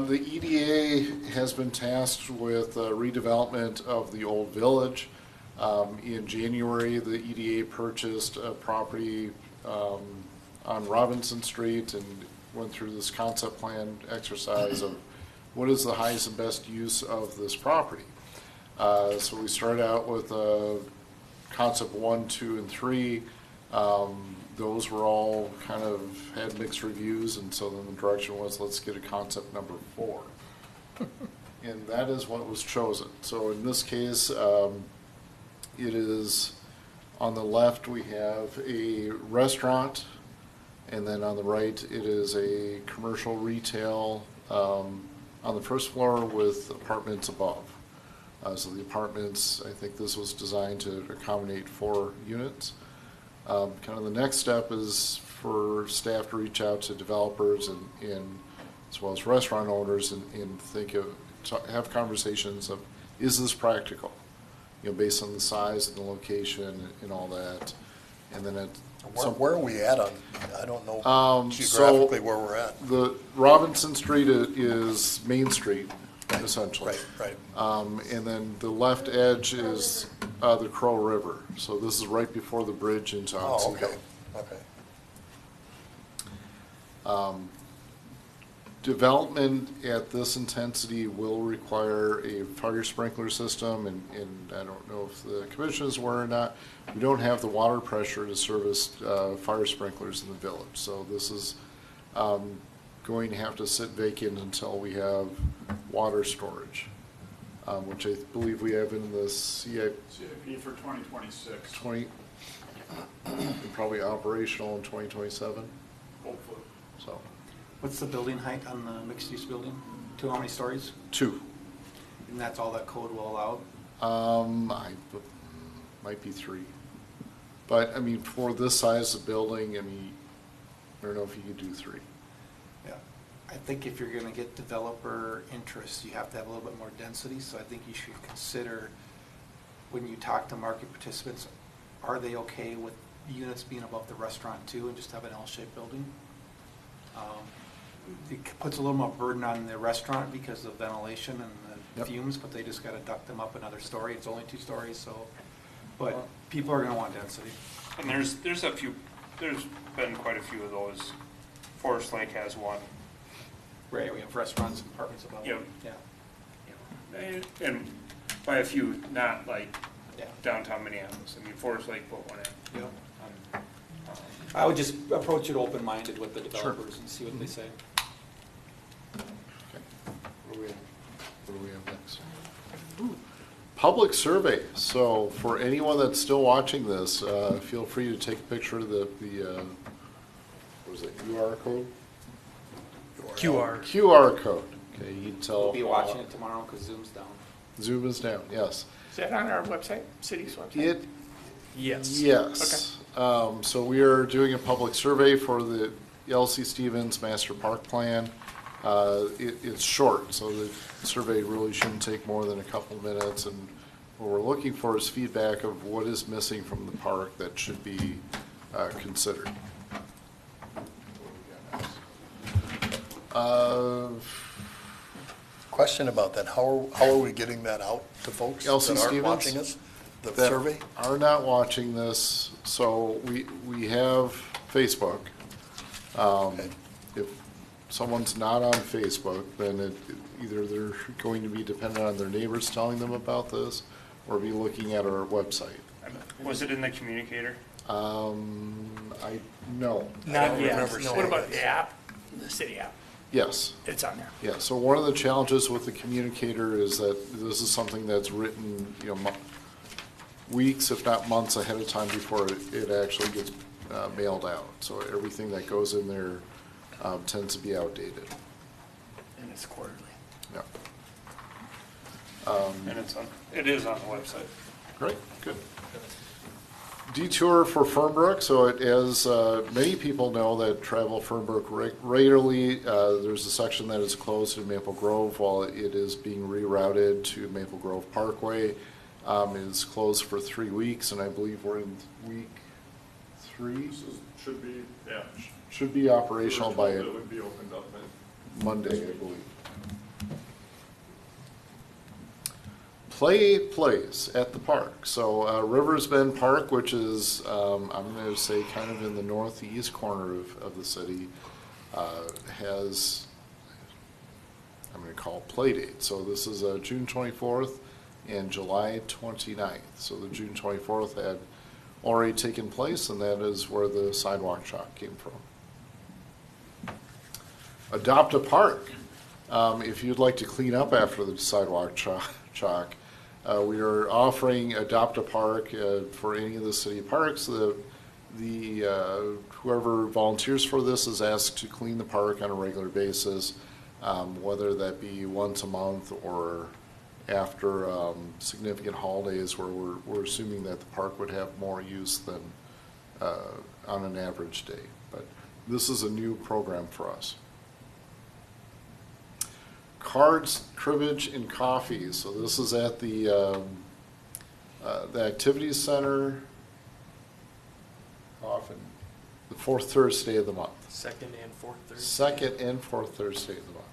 The EDA has been tasked with redevelopment of the old village. In January, the EDA purchased a property on Robinson Street and went through this concept plan exercise of what is the highest and best use of this property. So we started out with concept 1, 2, and 3. Those were all kind of had mixed reviews, and so then the direction was, let's get a concept number 4. And that is what was chosen. So in this case, it is on the left we have a restaurant, and then on the right it is a commercial retail on the first floor with apartments above. So the apartments, I think this was designed to accommodate 4 units. Kind of the next step is for staff to reach out to developers and as well as restaurant owners and have conversations of, is this practical? You know, based on the size and the location and all that. And then Where are we at on, I don't know geographically where we're at. The Robinson Street is Main Street, essentially. Right. And then the left edge is the Crow River. So this is right before the bridge into Oxon Hill. Okay. Development at this intensity will require a fire sprinkler system, and I don't know if the commission is aware or not, we don't have the water pressure to service fire sprinklers in the village. So this is going to have to sit vacant until we have water storage, which I believe we have in the CIP for 2026. And probably operational in 2027. Hopefully. So. What's the building height on the mixed-use building? How many stories? 2. And that's all that code will allow? Might be 3. But, I mean, for this size of building, I mean, I don't know if you could do 3. Yeah. I think if you're gonna get developer interest, you have to have a little bit more density, so I think you should consider, when you talk to market participants, are they okay with units being above the restaurant too, and just have an L-shaped building? It puts a little more burden on the restaurant because of ventilation and the fumes, but they just gotta duct them up another story. It's only 2 stories, so, but people are gonna want density. And there's been quite a few of those. Forest Lake has one. Right, we have restaurants and apartments above. Yep. Yeah. And by a few, not like downtown Minneapolis. I mean, Forest Lake put one in. Yep. I would just approach it open-minded with the developers and see what they say. Okay. What do we have next? Public survey. So for anyone that's still watching this, feel free to take a picture of the what is it, QR code? QR code. Okay, you can tell. We'll be watching it tomorrow because Zoom's down. Zoom is down, yes. Is that on our website, city's website? Yes. Yes. Okay. So we are doing a public survey for the L.C. Stevens Master Park Plan. It's short, so the survey really shouldn't take more than a couple minutes. And what we're looking for is feedback of what is missing from the park that should be considered. Question about that. How are we getting that out to folks that L.C. aren't Stevens, watching us? The that survey? are not watching this. So we have Facebook. If someone's not on Facebook, then either they're going to be dependent on their neighbors telling them about this, or be looking at our website. Was it in the communicator? No. Not yet. What about the app, the city app? Yes. It's on there. Yeah, so one of the challenges with the communicator is that this is something that's written, weeks, if not months ahead of time before it actually gets mailed out. So everything that goes in there tends to be outdated. And it's quarterly. Yeah. And it is on the website. Great, good. Detour for Fernbrook. So as many people know that travel Fernbrook regularly, there's a section that is closed in Maple Grove while it is being rerouted to Maple Grove Parkway. It is closed for 3 weeks, and I believe we're in week 3. Should be, yeah. Should be operational by It would be opened up by Monday, I believe. Play Place at the park. So Rivers Bend Park, which is, I'm going to say kind of in the northeast corner of the city, has, I'm going to call it play date. So this is June 24th and July 29th. So the June 24th had already taken place, and that is where the sidewalk chalk came from. Adopt a Park. If you'd like to clean up after the sidewalk chalk, we are offering Adopt a Park for any of the city parks. Whoever volunteers for this is asked to clean the park on a regular basis, whether that be once a month or after significant holidays where we're assuming that the park would have more use than on an average day. But this is a new program for us. Cards, Cribbage, and Coffee. So this is at the Activities Center, often the fourth Thursday of the month. Second and fourth Thursday. Second and fourth Thursday of the month.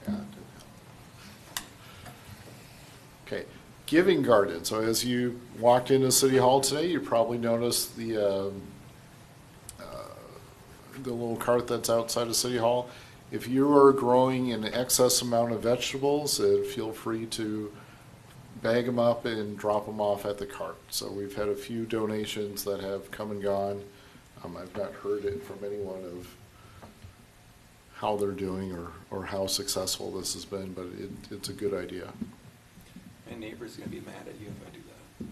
Yeah. Okay, Giving Garden. So as you walked into City Hall today, you probably noticed the little cart that's outside of City Hall. If you are growing an excess amount of vegetables, feel free to bag them up and drop them off at the cart. So we've had a few donations that have come and gone. I've not heard it from anyone of how they're doing or how successful this has been, but it's a good idea. My neighbor's gonna be mad at you if I do that,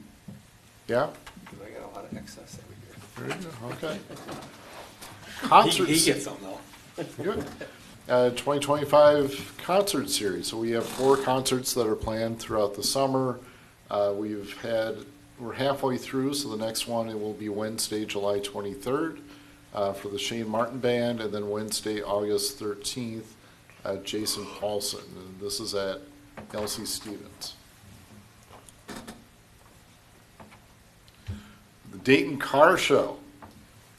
Yeah? because I got a lot of excess every year. There you go. Okay. Concerts. He gets them though. Good. 2025 concert series. So we have 4 concerts that are planned throughout the summer. We're halfway through, so the next one, it will be Wednesday, July 23rd for the Shane Martin Band, and then Wednesday, August 13th, Jason Paulson. And this is at L.C. Stevens. The Dayton Car Show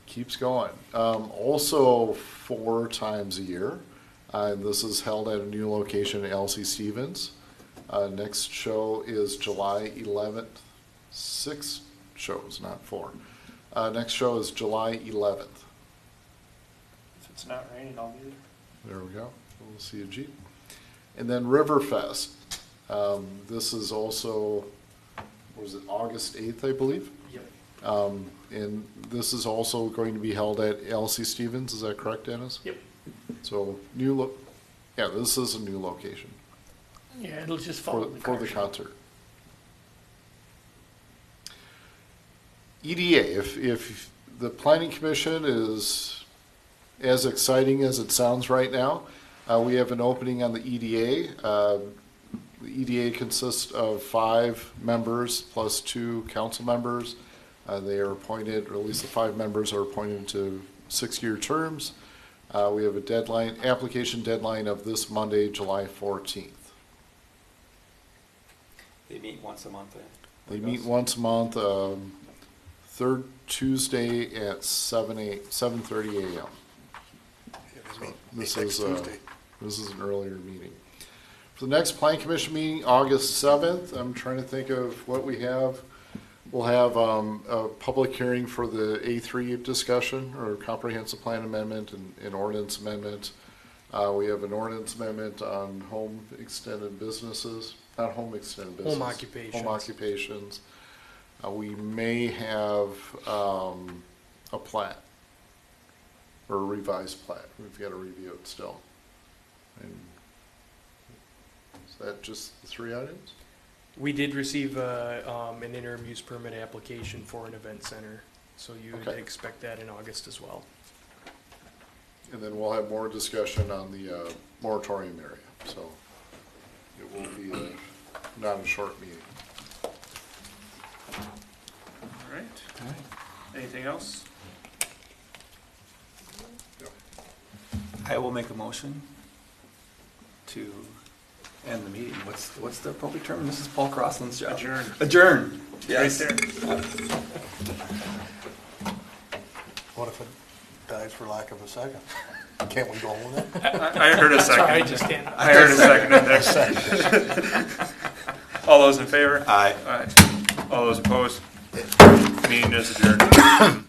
keeps going. Also 4 times a year. And this is held at a new location at L.C. Stevens. Next show is July 11th. 6 shows, not 4. Next show is July 11th. If it's not raining, I'll be there. There we go. We'll see you, Jeep. And then Riverfest. This is also, was it August 8th, I believe? Yep. And this is also going to be held at L.C. Stevens. Is that correct, Dennis? Yep. So this is a new location Yeah, it'll just follow for the concert. EDA, if the Planning Commission is as exciting as it sounds right now, we have an opening on the EDA. The EDA consists of 5 members plus 2 council members. They are appointed, or at least the 5 members are appointed to 6-year terms. We have a application deadline of this Monday, July 14th. They meet once a month, They meet once a month, third Tuesday at 7:30 a.m. This is an earlier meeting. For the next Plan Commission meeting, August 7th, I'm trying to think of what we have. We'll have a public hearing for the A3 discussion, or comprehensive plan amendment and ordinance amendment. We have an ordinance amendment on home extended businesses, not home extended business. Home occupations. Home occupations. We may have a plat. or a revised plat. We've got to review it still. And is that just the 3 items? We did receive an interim use permit application for an event center, so you would Okay. expect that in August as well. And then we'll have more discussion on the moratorium area, so it will be not a short meeting. All right. Anything else? I will make a motion to end the meeting. What's the appropriate term? This is Paul Crossland's job. Adjourn. Adjourn. Yes. Right there. What if it dies for lack of a second? Can't we go on with it? I heard a second. Sorry, I just can't. I heard a second in there. All those in favor? Aye. Aye. All those opposed? Meeting is adjourned.